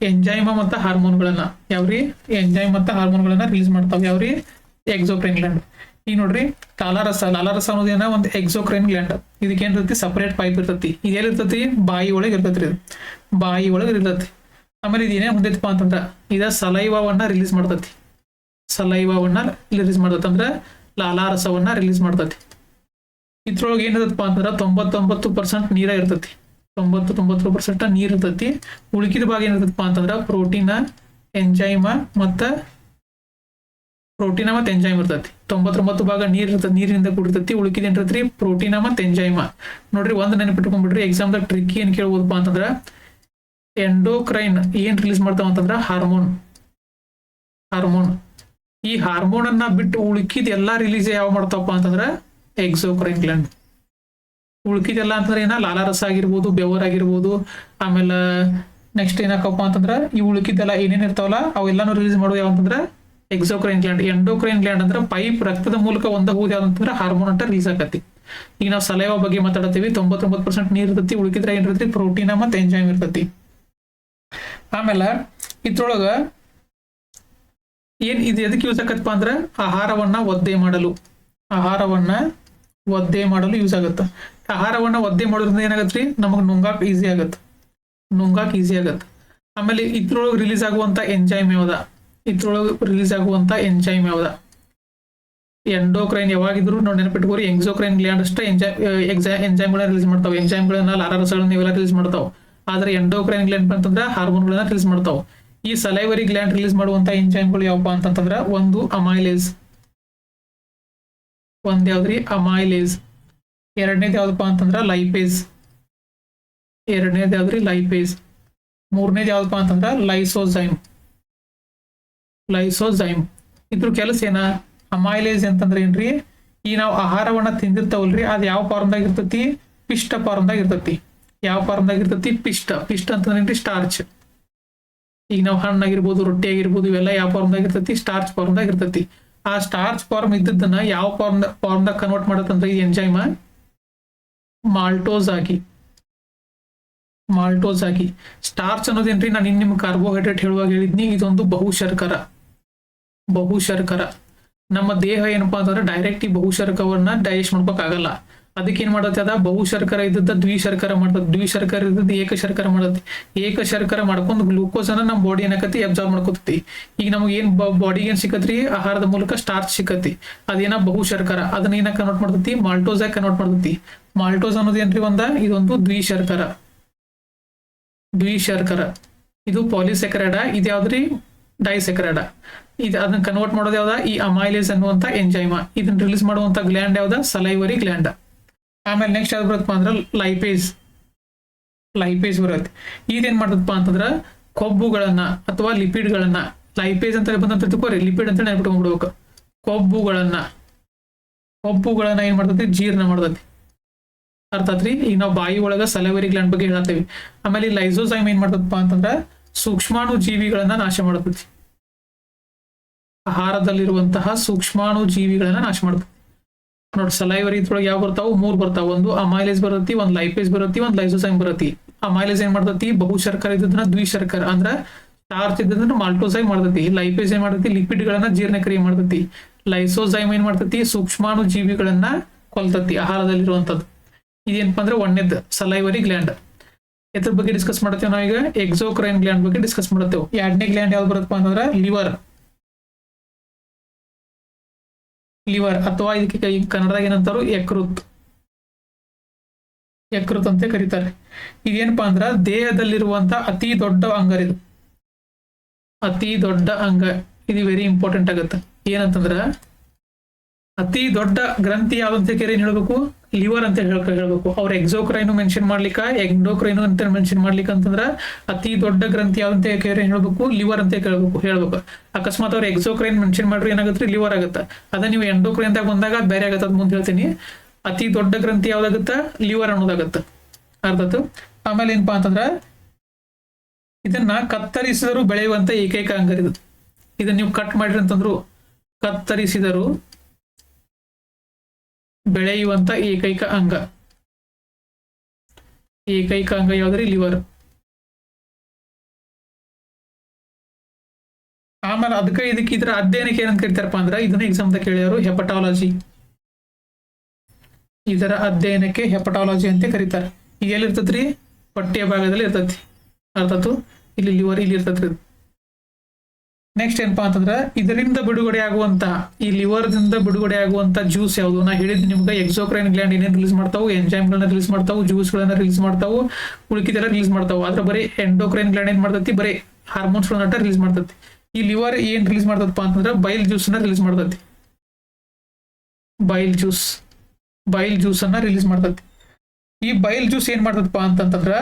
ಎಂಜೈಮ ಮತ್ತು ಹಾರ್ಮೋನ್ಗಳನ್ನ. ಯಾವ್ರಿ? ಎಂಜೈಮ್ ಮತ್ತು ಹಾರ್ಮೋನ್ಗಳನ್ನ ರಿಲೀಸ್ ಮಾಡ್ತಾವ. ಯಾವ್ರಿ? Exocrine gland. ಈಗ ನೋಡ್ರಿ, ಲಾಲಾರಸ ಅನ್ನೋದೇನ ಒಂದು ಎಕ್ಸೋಕ್ರೈನ್ ಗ್ಲ್ಯಾಂಡ್. ಇದಕ್ಕೆ ಏನ್ ಇರ್ತೈತಿ? ಸಪರೇಟ್ ಪೈಪ್ ಇರ್ತೈತಿ. ಇದೆಲ್ಲ ಇರ್ತೈತಿ? ಬಾಯಿ ಒಳಗೆ ಇರ್ತೈತಿ. ಆಮೇಲೆ ಇದೇನೇ ಹೊಂದೈತಿಪ್ಪ ಅಂತಂದ್ರ ಇದ ಸಲೈವವನ್ನ ರಿಲೀಸ್ ಮಾಡ್ತೈತಿ. ಅಂದ್ರೆ ಲಾಲಾರಸವನ್ನ ರಿಲೀಸ್ ಮಾಡ್ತೈತಿ. ಇದ್ರೊಳಗೆ ಏನಿರತ್ತಪ್ಪ ಅಂತಂದ್ರ 99% ನೀರ ಇರ್ತೈತಿ. 99% ನೀರ್ ಇರ್ತೈತಿ. ಉಳಿಕಿದ ಭಾಗ ಏನಿರ್ತೈತಪ್ಪ ಅಂತಂದ್ರ ಪ್ರೋಟೀನ, ಎಂಜೈಮ ಮತ್ತೆ ಎಂಜೈಮ್ ಇರ್ತೈತಿ. 99 ಭಾಗ ನೀರಿನಿಂದ ಕೂಡಿರ್ತೈತಿ. ಉಳಿಕಿದ ಏನಿರ್ತೈತಿ? ಪ್ರೋಟೀನ ಮತ್ತೆ ಎಂಜೈಮ. ನೋಡ್ರಿ, ಒಂದ್ ನೆನಪಿಟ್ಕೊಂಡ್ಬಿಡ್ರಿ. ಎಕ್ಸಾಮ್ದಾಗ ಟ್ರಿಕ್ಕಿ ಏನ್ ಕೇಳ್ಬೋದಪ್ಪ ಅಂತಂದ್ರ ಎಂಡೋಕ್ರೈನ್ ಏನ್ ರಿಲೀಸ್ ಮಾಡ್ತಾವ ಅಂತಂದ್ರ ಹಾರ್ಮೋನ್. ಈ ಹಾರ್ಮೋನ್ ಅನ್ನ ಬಿಟ್ಟು ಉಳಿಕಿದ ಎಲ್ಲಾ ರಿಲೀಸ್ ಯಾವ ಮಾಡ್ತಾವಪ್ಪ ಅಂತಂದ್ರ ಎಕ್ಸೋಕ್ರೈನ್ ಗ್ಲ್ಯಾಂಡ್. ಉಳ್ಕಿದೆಲ್ಲ ಅಂತಂದ್ರೆ ಏನ? ಲಾಲಾರಸ ಆಗಿರ್ಬೋದು, ಬೆವರಾಗಿರ್ಬೋದು, ಆಮೇಲೆ ನೆಕ್ಸ್ಟ್ ಏನಾಕಪ್ಪ ಅಂತಂದ್ರ ಈ ಉಳ್ಕಿದ್ದೆಲ್ಲ ಏನೇನ್ ಇರ್ತಾವಲ್ಲ ಅವೆಲ್ಲಾನು ರಿಲೀಸ್ ಮಾಡೋದು ಯಾವಂತಂದ್ರ ಎಕ್ಸೋಕ್ರೈನ್ ಗ್ಲ್ಯಾಂಡ್. ಎಂಡೋಕ್ರೈನ್ ಗ್ಲ್ಯಾಂಡ್ ಅಂದ್ರೆ ಪೈಪ್ ರಕ್ತದ ಮೂಲಕ ಹೋಗುದು ಯಾವಂತಂದ್ರ ಹಾರ್ಮೋನ್ ಅಂತ ರಿಲೀಸ್ ಆಕತಿ. ಈಗ ನಾವು ಸಲೈವ ಬಗ್ಗೆ ಮಾತಾಡತ್ತೀವಿ. 99% ನೀರ್ ಇರ್ತೈತಿ. ಉಳ್ಕಿದ್ರೆ ಏನಿರ್ತೈತಿ? ಪ್ರೋಟೀನ ಮತ್ತೆ ಎಂಜೈಮ್ ಇರ್ತೈತಿ. ಆಮೇಲೆ ಇದ್ರೊಳಗ ಏನ್ ಇದು ಎದಕ್ಕೆ ಯೂಸ್ ಆಕತ್ತಪ್ಪ ಅಂದ್ರ ಆಹಾರವನ್ನ ಒದ್ದೆ ಮಾಡಲು ಯೂಸ್ ಆಗುತ್ತೆ. ಆಹಾರವನ್ನ ಒದ್ದೆ ಮಾಡೋದ್ರಿಂದ ಏನಾಗತ್ರಿ? ನಮಗ್ ನುಂಗಾಕ್ ಈಸಿ ಆಗತ್ತೆ. ಆಮೇಲೆ ಇದ್ರೊಳಗೆ ರಿಲೀಸ್ ಆಗುವಂತ ಎಂಜೈಮ್ ಯಾವ್ದ? ಎಂಡೋಕ್ರೈನ್ ಯಾವಾಗಿದ್ರು ನೋಡಿ ನೆನಪಿಟ್ಕೋರಿ. ಎಕ್ಸೋಕ್ರೈನ್ ಗ್ಲ್ಯಾಂಡ್ ಅಷ್ಟೇ ಎಂಜೈಮ್ಗಳನ್ನ ರಿಲೀಸ್ ಮಾಡ್ತಾವ. ಎಂಜೈಮ್ಗಳನ್ನ, ಲಾಲಾರಸಗಳನ್ನ ಇವೆಲ್ಲ ರಿಲೀಸ್ ಮಾಡ್ತಾವ. ಆದ್ರೆ ಎಂಡೋಕ್ರೈನ್ ಗ್ಲ್ಯಾಂಡ್ ಅಂತಂದ್ರ ಹಾರ್ಮೋನ್ಗಳನ್ನ ರಿಲೀಸ್ ಮಾಡ್ತಾವ. ಈ ಸಲೈವರಿ ಗ್ಲ್ಯಾಂಡ್ ರಿಲೀಸ್ ಮಾಡುವಂತ ಎಂಜೈಮ್ಗಳು ಯಾವಪ್ಪ ಅಂತಂದ್ರ ಒಂದು ಅಮೈಲೇಸ್. ಯಾವ್ದ್ರಿ? ಅಮೈಲೇಸ್. ಎರಡನೇದು ಯಾವ್ದಪ್ಪ ಅಂತಂದ್ರ ಲೈಪೇಸ್. ಮೂರನೇದು ಯಾವ್ದಪ್ಪ ಅಂತಂದ್ರ ಲೈಸೋಸೈಮ್. ಇದ್ರ ಕೆಲಸ ಏನ? ಅಮೈಲೇಸ್ ಅಂತಂದ್ರೆ ಏನ್ರಿ? ಈ ನಾವು ಆಹಾರವನ್ನ ತಿಂದಿರ್ತಾವಲ್ರಿ ಅದ್ ಯಾವ ಫಾರ್ಮ್ದಾಗ ಇರ್ತತಿ? ಪಿಷ್ಟ ಫಾರ್ಮ್ದಾಗ ಇರ್ತತಿ. ಯಾವ ಫಾರ್ಮ್ದಾಗ ಇರ್ತತಿ? ಪಿಷ್ಟ. ಪಿಷ್ಟ ಅಂತಂದ್ರೇನ್ರಿ? ಸ್ಟಾರ್ಚ್. ಈಗ ನಾವು ಹಣ್ಣಾಗಿರ್ಬೋದು, ರೊಟ್ಟಿ ಆಗಿರ್ಬೋದು, ಇವೆಲ್ಲ ಯಾವ ಫಾರ್ಮ್ದಾಗ ಇರ್ತತಿ? ಸ್ಟಾರ್ಚ್ ಫಾರ್ಮ್ದಾಗ ಇರ್ತತಿ. ಆ ಸ್ಟಾರ್ಚ್ ಫಾರ್ಮ್ ಇದ್ದದನ್ನ ಯಾವ ಫಾರ್ಮ್ದಾಗ ಕನ್ವರ್ಟ್ ಮಾಡತ್ತಂದ್ರೆ ಈ ಎಂಜೈಮ್ ಮಾಲ್ಟೋಸ್ ಆಗಿ. ಮಾಲ್ಟೋಸ್ ಆಗಿ. ಸ್ಟಾರ್ಚ್ ಅನ್ನೋದೇನ್ರಿ, ನಾನು ನಿಮ್ ಕಾರ್ಬೋಹೈಡ್ರೇಟ್ ಹೇಳುವಾಗ ಹೇಳಿದ್ನಿ, ಇದೊಂದು ಬಹುಶರ್ಕರ. ಬಹುಶರ್ಕರ. ನಮ್ಮ ದೇಹ ಏನಪ್ಪಾ ಅಂತಂದ್ರೆ ಡೈರೆಕ್ಟ್ ಈ ಬಹುಶರ್ಕರವನ್ನ ಡೈಜೆಸ್ಟ್ ಮಾಡ್ಬೇಕಾಗಲ್ಲ. ಅದಕ್ಕೆ ಏನ್ ಮಾಡತ್ತೆ? ಅದ ಬಹುಶರ್ಕರ ಇದ್ದದ ದ್ವಿಶರ್ಕರ ಮಾಡ್ತದೆ, ದ್ವಿಶರ್ಕರ ಇದ್ದದ್ದು ಏಕಶರ್ಕರ ಮಾಡತ್ತೆ. ಏಕಶರ್ಕರ ಮಾಡ್ಕೊಂಡು ಗ್ಲೂಕೋಸ್ ಅನ್ನ ನಮ್ಮ ಬಾಡಿ ಏನಕತಿ ಅಬ್ಸರ್ವ್ ಮಾಡ್ಕೋತೈತಿ. ಈಗ ನಮಗೆ ಏನ್ ಬಾಡಿಗೆ ಏನ್ ಸಿಕ್ಕತ್ರಿ? ಆಹಾರದ ಮೂಲಕ ಸ್ಟಾರ್ಚ್ ಸಿಕ್ಕತಿ. ಅದೇನ ಬಹುಶರ್ಕರ. ಅದನ್ನ ಏನ ಕನ್ವರ್ಟ್ ಮಾಡ್ತೈತಿ? ಮಾಲ್ಟೋಸ್ ಆಗಿ ಕನ್ವರ್ಟ್ ಮಾಡ್ತೈತಿ. ಮಾಲ್ಟೋಸ್ ಅನ್ನೋದೇನ್ರಿ? ಇದೊಂದು ದ್ವಿಶರ್ಕರ. ದ್ವಿಶರ್ಕರ. ಇದು ಪಾಲಿಸ್ಯಾಕರೈಡ. ಇದು ಯಾವ್ದ್ರಿ? ಡೈಸ್ಯಾಕರೈಡ. ಇದು ಅದನ್ನ ಕನ್ವರ್ಟ್ ಮಾಡೋದು ಯಾವ್ದ? ಈ ಅಮೈಲೇಸ್ ಅನ್ನುವಂತ ಎಂಜೈಮ. ಇದನ್ನ ರಿಲೀಸ್ ಮಾಡುವಂತ ಗ್ಲ್ಯಾಂಡ್ ಯಾವ್ದ? Salivary gland. ಆಮೇಲೆ ನೆಕ್ಸ್ಟ್ ಯಾವ್ದು ಬರುತ್ತಪ್ಪ ಅಂದ್ರೆ ಲೈಪೇಸ್. ಲೈಪೇಸ್ ಬರುತ್ತೆ. ಇದೇನ್ ಮಾಡ್ತದಪ್ಪ ಅಂತಂದ್ರ ಕೊಬ್ಬುಗಳನ್ನ ಅಥವಾ ಲಿಪಿಡ್ಗಳನ್ನ, ಲೈಪೇಸ್ ಅಂತ ಬಂದಂತ ತಿಳ್ಕೊರಿ, ಲಿಪಿಡ್ ಅಂತ ನೆನ್ಪಿಟ್ಕೊಂಡ್ಬಿಡ್ಬೇಕು. ಕೊಬ್ಬುಗಳನ್ನ ಏನ್ ಮಾಡ್ತೈತಿ? ಜೀರ್ಣ ಮಾಡ್ತೈತಿ. ಅರ್ಥ ಆತ್ರಿ? ಈಗ ನಾವು ಬಾಯಿ ಒಳಗ ಸಲೈವರಿ ಗ್ಲ್ಯಾಂಡ್ ಬಗ್ಗೆ ಹೇಳತ್ತೇವಿ. ಆಮೇಲೆ ಲೈಸೋಸೈಮ್ ಏನ್ ಮಾಡ್ತದಪ್ಪ ಅಂತಂದ್ರ ಸೂಕ್ಷ್ಮಾಣು ಜೀವಿಗಳನ್ನ ನಾಶ ಮಾಡ್ತೈತಿ. ಆಹಾರದಲ್ಲಿರುವಂತಹ ಸೂಕ್ಷ್ಮಾಣು ಜೀವಿಗಳನ್ನ ನಾಶ ಮಾಡ್ತೈತಿ. ನೋಡಿ, ಸಲೈವರಿ ಇದ್ರೊಳಗೆ ಯಾವ ಬರ್ತಾವು? 3 ಬರ್ತಾವ. ಒಂದು ಅಮೈಲೇಸ್ ಬರತ್ತಿ, ಒಂದ್ ಲೈಪೇಸ್ ಬರತ್ತಿ, ಒಂದ್ ಲೈಸೋಸೈಮ್ ಬರತ್ತಿ. ಅಮೈಲೇಸ್ ಏನ್ ಮಾಡ್ತೈತಿ? ಬಹುಶರ್ಕರ ಇದ್ದದನ್ನ ದ್ವಿಶರ್ಕರ ಅಂದ್ರ ಸ್ಟಾರ್ಚ್ ಇದ್ದದನ್ನ ಮಾಲ್ಟೋಸೈಮ್ ಮಾಡ್ತೈತಿ. ಲೈಪೇಸ್ ಏನ್ ಮಾಡ್ತೈತಿ? ಲಿಪಿಡ್ ಗಳನ್ನ ಜೀರ್ಣಕ್ರಿಯೆ ಮಾಡ್ತೈತಿ. ಲೈಸೋಸೈಮ್ ಏನ್ ಮಾಡ್ತೈತಿ? ಸೂಕ್ಷ್ಮಾಣು ಜೀವಿಗಳನ್ನ ಕೊಲ್ತತಿ ಆಹಾರದಲ್ಲಿರುವಂತದ್ದು. ಇದೇನಪ್ಪ ಅಂದ್ರೆ ಒಂದೇದ್ ಸಲೈವರಿ ಗ್ಲ್ಯಾಂಡ್. ಇದ್ರ ಬಗ್ಗೆ ಡಿಸ್ಕಸ್ ಮಾಡ್ತೇವೆ ನಾವೀಗ. ಎಕ್ಸೋಕ್ರೈನ್ ಗ್ಲ್ಯಾಂಡ್ ಬಗ್ಗೆ ಡಿಸ್ಕಸ್ ಮಾಡ್ತೇವೆ. 2ನೇ ಗ್ಲ್ಯಾಂಡ್ ಯಾವ್ದು ಬರುತ್ತಪ್ಪ ಅಂತಂದ್ರೆ ಲಿವರ್. ಲಿವರ್ ಅಥವಾ ಇದಕ್ಕೆ ಕನ್ನಡದಾಗ ಏನಂತಾರು? ಯಕೃತ್. ಯಕೃತ್ ಅಂತ ಕರೀತಾರೆ. ಇದೇನಪ್ಪಾ ಅಂದ್ರ ದೇಹದಲ್ಲಿರುವಂತ ಅತಿ ದೊಡ್ಡ ಅಂಗ. ಇದು ಅತಿ ದೊಡ್ಡ ಅಂಗ. ಇದು ವೆರಿ ಇಂಪಾರ್ಟೆಂಟ್ ಆಗುತ್ತೆ. ಏನಂತಂದ್ರ ಅತಿ ದೊಡ್ಡ ಗ್ರಂಥಿ ಯಾವ್ದಂತ ಏನ್ ಹೇಳ್ಬೇಕು? ಲಿವರ್ ಅಂತ ಹೇಳ್ಬೇಕು. ಅವ್ರ ಎಕ್ಸೋಕ್ರೈನು ಮೆನ್ಷನ್ ಮಾಡ್ಲಿಕ್ಕ, ಎಂಡೋಕ್ರೈನು ಅಂತ ಮೆನ್ಷನ್ ಮಾಡ್ಲಿಕ್ಕೆ ಅಂತಂದ್ರ ಅತಿ ದೊಡ್ಡ ಗ್ರಂಥಿ ಯಾವ್ದಂತ ಏನ್ ಹೇಳ್ಬೇಕು? ಲಿವರ್ ಅಂತ ಹೇಳ್ಬೇಕು. ಅಕಸ್ಮಾತ್ ಅವ್ರ ಎಕ್ಸೋಕ್ರೈನ್ ಮೆನ್ಷನ್ ಮಾಡ್ರಿ ಏನಾಗತ್ರಿ? ಲಿವರ್ ಆಗತ್ತ. ಅದ ನೀವು ಎಂಡೋಕ್ರೈನ್ ದಾಗ ಬಂದಾಗ ಬೇರೆ ಆಗತ್ತ. ಅದ್ ಮುಂದೆ ಹೇಳ್ತೀನಿ. ಅತಿ ದೊಡ್ಡ ಗ್ರಂಥಿ ಯಾವ್ದಾಗತ್ತ? ಲಿವರ್ ಅನ್ನೋದಾಗತ್ತ. ಅರ್ಥಾತು? ಆಮೇಲೆ ಏನಪ್ಪಾ ಅಂತಂದ್ರ ಇದನ್ನ ಕತ್ತರಿಸಿದರೂ ಬೆಳೆಯುವಂತ ಏಕೈಕ ಅಂಗ ಇದು. ಇದನ್ನ ನೀವು ಕಟ್ ಮಾಡ್ರಿ ಅಂತಂದ್ರು ಕತ್ತರಿಸಿದರು ಬೆಳೆಯುವಂತ ಏಕೈಕ ಅಂಗ. ಏಕೈಕ ಅಂಗ ಯಾವ್ದ್ರಿ? ಲಿವರ್. ಆಮೇಲೆ ಅದಕ್ಕೆ ಇದಕ್ಕೆ ಇದರ ಅಧ್ಯಯನಕ್ಕೆ ಏನಂತ ಕರಿತಾರಪ್ಪ ಅಂದ್ರ, ಇದನ್ನ ಎಕ್ಸಾಮ್ ದಾಗ ಕೇಳ್ಯಾರು, ಹೆಪಟಾಲಜಿ. ಇದರ ಅಧ್ಯಯನಕ್ಕೆ ಹೆಪಟಾಲಜಿ ಅಂತ ಕರೀತಾರೆ. ಈಗ ಎಲ್ಲಿ ಇರ್ತದ್ರಿ? ಹೊಟ್ಟೆಯ ಭಾಗದಲ್ಲಿ ಇರ್ತತಿ. ಅರ್ಥಾತು? ಇಲ್ಲಿ ಲಿವರ್ ಇಲ್ಲಿ ಇರ್ತದ್ರಿ. ನೆಕ್ಸ್ಟ್ ಏನಪ್ಪಾ ಅಂತಂದ್ರ ಇದರಿಂದ ಬಿಡುಗಡೆ ಆಗುವಂತ, ಈ ಲಿವರ್ ದಿಂದ ಬಿಡುಗಡೆ ಆಗುವಂತ ಜ್ಯೂಸ್ ಯಾವುದು? ನಾ ಹೇಳಿದ್ ನಿಮ್ಗೆ ಎಕ್ಸೋಕ್ರೈನ್ ಗ್ಲ್ಯಾಂಡ್ ಏನೇನು ರಿಲೀಸ್ ಮಾಡ್ತಾವು? ಎಂಜೈಮ್ ಗಳನ್ನ ರಿಲೀಸ್ ಮಾಡ್ತಾವು, ಜ್ಯೂಸ್ ಗಳನ್ನ ರಿಲೀಸ್ ಮಾಡ್ತಾವು, ಉಳಿಕಿದೆಲ್ಲ ರಿಲೀಸ್ ಮಾಡ್ತಾವು. ಆದ್ರೆ ಬರೀ ಎಂಡೋಕ್ರೈನ್ ಗ್ಲ್ಯಾಂಡ್ ಏನ್ ಮಾಡ್ತತಿ? ಬರೀ ಹಾರ್ಮೋನ್ಸ್ ಗಳನ್ನ ರಿಲೀಸ್ ಮಾಡ್ತತಿ. ಈ ಲಿವರ್ ಏನ್ ರಿಲೀಸ್ ಮಾಡ್ತದಪ್ಪ ಅಂತಂದ್ರ ಬೈಲ್ ಜ್ಯೂಸ್ ನ ರಿಲೀಸ್ ಮಾಡ್ತತಿ. ಬೈಲ್ ಜ್ಯೂಸ್ ಅನ್ನ ರಿಲೀಸ್ ಮಾಡ್ತತಿ. ಈ ಬೈಲ್ ಜ್ಯೂಸ್ ಏನ್ ಮಾಡ್ತದಪ್ಪ ಅಂತಂದ್ರ,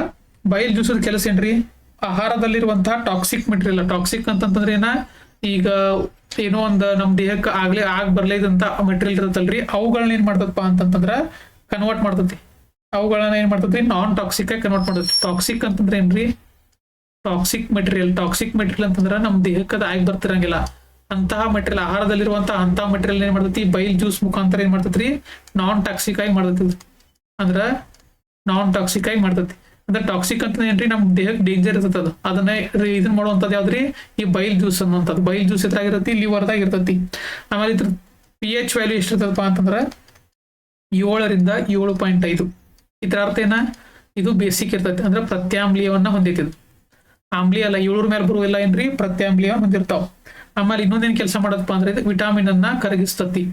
ಬೈಲ್ ಜ್ಯೂಸ್ ಕೆಲಸ ಏನ್ರಿ? ಆಹಾರದಲ್ಲಿರುವಂತಹ ಟಾಕ್ಸಿಕ್ ಮೆಟೀರಿಯಲ್. ಟಾಕ್ಸಿಕ್ ಅಂತಂದ್ರೆ ಏನ? ಈಗ ಏನೋ ಒಂದು ನಮ್ ದೇಹಕ್ಕೆ ಆಗ್ಲೇ ಬರ್ಲೇದಂತ ಮೆಟೀರಿಯಲ್ ಇರುತ್ತಲ್ರಿ, ಅವುಗಳನ್ನ ಏನ್ ಮಾಡ್ತದಪ್ಪ ಅಂತಂದ್ರ ಕನ್ವರ್ಟ್ ಮಾಡ್ತತಿ. ಅವುಗಳನ್ನ ಏನ್ ಮಾಡ್ತತಿ? ನಾನ್ ಟಾಕ್ಸಿಕ್ ಆಗಿ ಕನ್ವರ್ಟ್ ಮಾಡ್ತತಿ. ಟಾಕ್ಸಿಕ್ ಅಂತಂದ್ರೆ ಏನ್ರಿ? ಟಾಕ್ಸಿಕ್ ಮೆಟೀರಿಯಲ್ ಅಂತಂದ್ರ ನಮ್ ದೇಹಕ್ಕೆ ಅದು ಬರ್ತಿರಂಗಿಲ್ಲ ಅಂತಹ ಮೆಟೀರಿಯಲ್, ಆಹಾರದಲ್ಲಿರುವಂತಹ ಅಂತಹ ಮೆಟೀರಿಯಲ್ ಏನ್ ಮಾಡ್ತತಿ? ಬೈಲ್ ಜ್ಯೂಸ್ ಮುಖಾಂತರ ಏನ್ ಮಾಡ್ತೈತ್ರಿ? ನಾನ್ ಟಾಕ್ಸಿಕ್ ಆಗಿ ಮಾಡ್ತತಿ. ಅಂದ್ರ ನಾನ್ ಟಾಕ್ಸಿಕ್ ಆಗಿ ಮಾಡ್ತತಿ. ಅಂದ್ರೆ ಟಾಕ್ಸಿಕ್ ಅಂತ ಏನ್ರಿ? ನಮ್ ದೇಹಕ್ಕೆ ಡೇಂಜರ್ ಇರ್ತದ. ಅದು ಅದನ್ನ ಇದನ್ನ ಮಾಡುವಂತದ್ದು ಯಾವ್ದ್ರಿ? ಈ ಬೈಲ್ ಜ್ಯೂಸ್ ಅನ್ನುವಂಥದ್ದು. ಬೈಲ್ ಜ್ಯೂಸ್ ಎದ್ರಾಗಿರತಿ? ಲಿವರ್ದಾಗ ಇರ್ತತಿ. ಆಮೇಲೆ ಇದ್ರ pH ವ್ಯಾಲ್ಯೂ ಎಷ್ಟಿರ್ತದಪ್ಪ ಅಂತಂದ್ರ 7ರಿಂದ 7.5. ಇದ್ರ ಅರ್ಥ ಏನ? ಇದು ಬೇಸಿಕ್ ಇರ್ತೈತಿ. ಅಂದ್ರೆ ಪ್ರತ್ಯಾಮ್ಲೀಯವನ್ನ ಹೊಂದಿತ್ತು. ಆಮ್ಲೀಯ ಅಲ್ಲ, 7 ಮೇಲೆ ಬರುವೆಲ್ಲ ಏನ್ರಿ? ಪ್ರತ್ಯಾಮ್ಲೀಯ ಹೊಂದಿರ್ತಾವ. ಆಮೇಲೆ ಇನ್ನೊಂದೇನ್ ಕೆಲಸ ಮಾಡದಪ್ಪ ಅಂದ್ರೆ ಇದು ವಿಟಾಮಿನ್ ಅನ್ನ ಕರಗಿಸ್ತತಿ.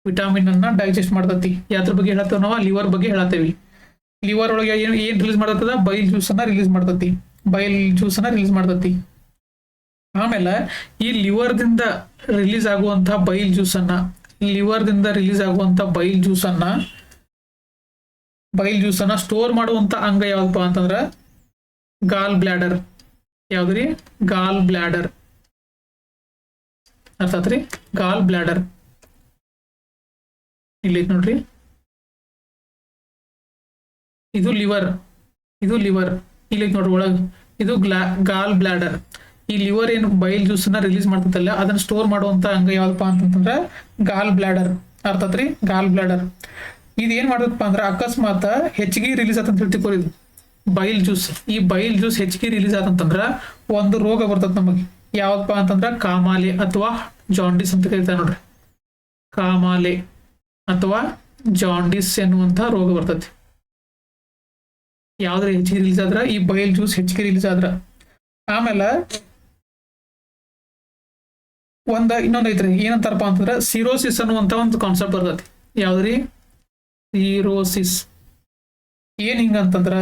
ವಿಟಾಮಿನ್ ಅನ್ನ ಡೈಜೆಸ್ಟ್ ಮಾಡ್ತತಿ. ಯಾದ್ರ ಬಗ್ಗೆ ಹೇಳತ್ತೇವ್ ನಾವು? ಲಿವರ್ ಬಗ್ಗೆ ಹೇಳತ್ತೇವಿ. ಲಿವರ್ ಒಳಗೆ ಏನ್ ರಿಲೀಸ್ ಮಾಡ್ತದ? ಬೈಲ್ ಜ್ಯೂಸ್ ಅನ್ನ ರಿಲೀಸ್ ಮಾಡ್ತತಿ. ಆಮೇಲೆ ಈ ಲಿವರ್ ದಿಂದ ರಿಲೀಸ್ ಆಗುವಂತಹ ಬೈಲ್ ಜ್ಯೂಸ್ ಅನ್ನ ಸ್ಟೋರ್ ಮಾಡುವಂತ ಅಂಗ ಯಾವ್ದಪ್ಪ ಅಂತಂದ್ರ ಗಾಲ್ ಬ್ಲಾಡರ್. ಯಾವ್ದ್ರಿ? Gall bladder. ಅರ್ಥಾತ್ರಿ? Gall bladder. ಇಲ್ಲಿ ನೋಡ್ರಿ, ಇದು ಲಿವರ್, ಇದು ಲಿವರ್. ಇಲ್ಲಿ ನೋಡ್ರಿ ಒಳಗೆ ಇದು ಗಾಲ್ ಬ್ಲಾಡರ್. ಈ ಲಿವರ್ ಏನು ಬೈಲ್ ಜ್ಯೂಸ್ ನ ರಿಲೀಸ್ ಮಾಡ್ತಲ್ಲ, ಅದನ್ನ ಸ್ಟೋರ್ ಮಾಡುವಂತ ಅಂಗ ಯಾವ್ದಪ್ಪ ಅಂತಂದ್ರೆ ಗಾಲ್ ಬ್ಲಾಡರ್. ಅರ್ಥತ್ರಿ, ಗಾಲ್ ಬ್ಲಾಡರ್. ಇದು ಏನ್ ಮಾಡದಪ್ಪ ಅಂದ್ರೆ ಅಕಸ್ಮಾತ್ ಹೆಚ್ಚಿಗೆ ರಿಲೀಸ್ ಆತಂತ ಹೇಳ್ತಿಕೋರಿ, ಇದು ಬೈಲ್ ಜ್ಯೂಸ್. ಈ ಬೈಲ್ ಜ್ಯೂಸ್ ಹೆಚ್ಚಿಗೆ ರಿಲೀಸ್ ಆತಂತಂದ್ರ ಒಂದು ರೋಗ ಬರ್ತದ ನಮಗೆ. ಯಾವ್ದಪ್ಪ ಅಂತಂದ್ರ ಕಾಮಾಲೆ ಅಥವಾ ಜಾಂಡಿಸ್ ಅಂತ ಕರಿತಾರೆ ನೋಡ್ರಿ. ಕಾಮಾಲೆ ಅಥವಾ ಜಾಂಡಿಸ್ ಎನ್ನುವಂತ ರೋಗ ಬರ್ತದೆ ಯಾವ್ದ್ರ ಹೆಚ್ಚಿಗೆ ರಿಲೀಸ್ ಆದ್ರ, ಈ ಬೈಲ್ ಜ್ಯೂಸ್ ಹೆಚ್ಚಿಗೆ ರಿಲೀಸ್ ಆದ್ರ. ಆಮೇಲೆ ಇನ್ನೊಂದ್ ಐತ್ರಿ, ಏನಂತಾರಪ್ಪ ಅಂತಂದ್ರ ಸಿರೋಸಿಸ್ ಅನ್ನುವಂತ ಒಂದು ಕಾನ್ಸೆಪ್ಟ್ ಬರ್ತೈತಿ. ಯಾವ್ದ್ರಿ? ಸಿರೋಸಿಸ್. ಏನ್ ಹಿಂಗಂತಂದ್ರ,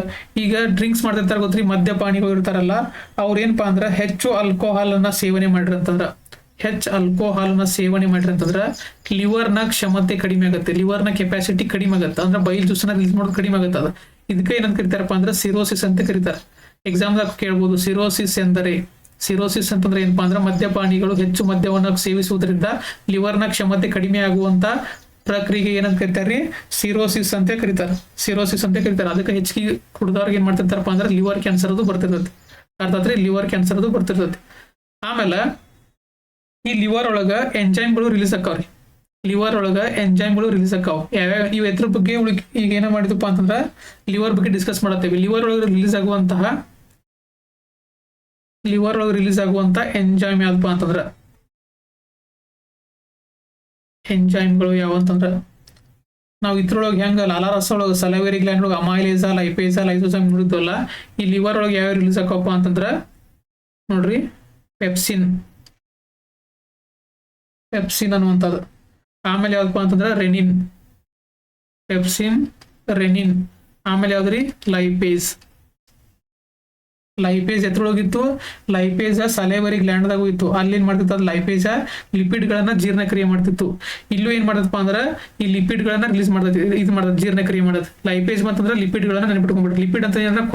ಈಗ ಡ್ರಿಂಕ್ಸ್ ಮಾಡ್ತಿರ್ತಾರ ಗೊತ್ತ್ರಿ, ಮದ್ಯಪಾನಿಗಳು ಇರ್ತಾರಲ್ಲ, ಅವ್ರ ಏನಪ್ಪಾ ಅಂದ್ರ ಹೆಚ್ಚು ಆಲ್ಕೋಹಾಲ್ ಅನ್ನ ಸೇವನೆ ಮಾಡ್ರಿ ಅಂತಂದ್ರ, ಆಲ್ಕೋಹಾಲ್ ನ ಸೇವನೆ ಮಾಡ್ರಿ ಅಂತಂದ್ರ ಲಿವರ್ ನ ಕ್ಷಮತೆ ಕಡಿಮೆ ಆಗುತ್ತೆ, ಲಿವರ್ ನ ಕೆಪಾಸಿಟಿ ಕಡಿಮೆ ಆಗುತ್ತೆ. ಅಂದ್ರೆ ಬೈಲ್ ಜ್ಯೂಸ್ ನ ರಿಲೀಸ್ ಮಾಡೋದು ಕಡಿಮೆ ಆಗುತ್ತೆ. ಅದ ಇದಕ್ಕೆ ಏನಂತ ಕರಿತಾರಪ್ಪ ಅಂದ್ರೆ ಸಿರೋಸಿಸ್ ಅಂತ ಕರೀತಾರೆ. ಎಕ್ಸಾಮ್ದಾಗ ಕೇಳ್ಬೋದು, ಸಿರೋಸಿಸ್ ಎಂದರೆ. ಸಿರೋಸಿಸ್ ಅಂತಂದ್ರೆ ಏನಪ್ಪಾ ಅಂದ್ರೆ ಮದ್ಯಪಾನಿಗಳು ಹೆಚ್ಚು ಮದ್ಯವನ್ನು ಸೇವಿಸುವುದರಿಂದ ಲಿವರ್ನ ಕ್ಷಮತೆ ಕಡಿಮೆ ಆಗುವಂತ ಪ್ರಕ್ರಿಯೆ ಏನಂತ ಕರಿತಾರ್ರಿ? ಸಿರೋಸಿಸ್ ಅಂತ ಕರೀತಾರೆ. ಸಿರೋಸಿಸ್ ಅಂತ ಕರೀತಾರೆ. ಅದಕ್ಕೆ ಹೆಚ್ಚಿಗೆ ಕುಡ್ದವ್ರಿಗೆ ಏನ್ ಮಾಡ್ತಿರ್ತಾರಪ್ಪ ಅಂದ್ರೆ ಲಿವರ್ ಕ್ಯಾನ್ಸರ್ ಅದು ಬರ್ತಿರ್ತೈತಿ. ಅರ್ಥಾತ್ರಿ, ಲಿವರ್ ಕ್ಯಾನ್ಸರ್ ಅದು ಬರ್ತಿರ್ತೈತಿ. ಆಮೇಲೆ ಈ ಲಿವರ್ ಒಳಗ ಎಂಜೈಮ್ಗಳು ರಿಲೀಸ್ ಆಕಾವ್ರಿ. ಲಿವರ್ ಒಳಗ ಎಂಜೈಮ್ಗಳು ರಿಲೀಸ್ ಆಕಾವ್. ಯಾವ್ಯಾವ ಇವ್ ಎದ್ರ ಬಗ್ಗೆ ಈಗ ಏನ ಮಾಡಿದಪ್ಪ ಅಂತಂದ್ರ ಲಿವರ್ ಬಗ್ಗೆ ಡಿಸ್ಕಸ್ ಮಾಡತ್ತೇವೆ. ಲಿವರ್ ಒಳಗೆ ರಿಲೀಸ್ ಆಗುವಂತ ಎಂಜೈಮ್ ಯಾವ್ದಪ್ಪ ಅಂತಂದ್ರ, ಎಂಜೈಮ್ಗಳು ಯಾವ ಅಂತಂದ್ರ ನಾವು ಇದ್ರೊಳಗೆ ಹೆಂಗ ಲಾಲಾರಸ ಒಳಗೆ ಸಲೈವರಿ ಗ್ಲ್ಯಾಂಡ್ ಒಳಗೆ ಅಮೈಲೇಸ, ಲೈಪೇಸ, ಲೈಸೋಸೈಮ್ ನೋಡಿದ್ವಲ್ಲ, ಈ ಲಿವರ್ ಒಳಗೆ ಯಾವ ರಿಲೀಸ್ ಆಕವಪ್ಪ ಅಂತಂದ್ರ ನೋಡ್ರಿ, ಪೆಪ್ಸಿನ್ ಅನ್ನುವಂಥದ್ದು. ಆಮೇಲೆ ಯಾವ್ದಪ್ಪ ಅಂತಂದ್ರ ರೆನಿನ್, ಪೆಪ್ಸಿನ್, ರೆನಿನ್. ಆಮೇಲೆ ಯಾವ್ದ್ರಿ? ಲೈಪೇಸ್. ಎತ್ರೊಳಗಿತ್ತು, ಲೈಪೇಜ ಸಲೇವರಿ ಗ್ಲ್ಯಾಂಡ್ದಾಗೂ ಇತ್ತು. ಅಲ್ಲಿ ಏನ್ ಮಾಡ್ತಿತ್ತು, ಅದು ಲೈಪೇಜ ಲಿಪಿಡ್ ಗಳನ್ನ ಜೀರ್ಣಕ್ರಿಯೆ ಮಾಡ್ತಿತ್ತು. ಇಲ್ಲೂ ಏನ್ ಮಾಡದಪ್ಪ ಅಂದ್ರ ಈ ಲಿಪಿಡ್ ಗಳನ್ನ ರಿಲೀಸ್ ಮಾಡ್ತೈತಿ, ಇದು ಮಾಡದ್ ಜೀರ್ಣಕ್ರಿಯೆ ಮಾಡೋದು. ಲೈಪೇಜ್ ಅಂತಂದ್ರೆ ಲಿಪಿಡ್ ಗಳನ್ನ ನೆನಪಿಟ್ಕೊಂಡ್ಬಿಡ್ರಿ. ಲಿಪಿಡ್ ಅಂತ ಏನಂದ್ರೆ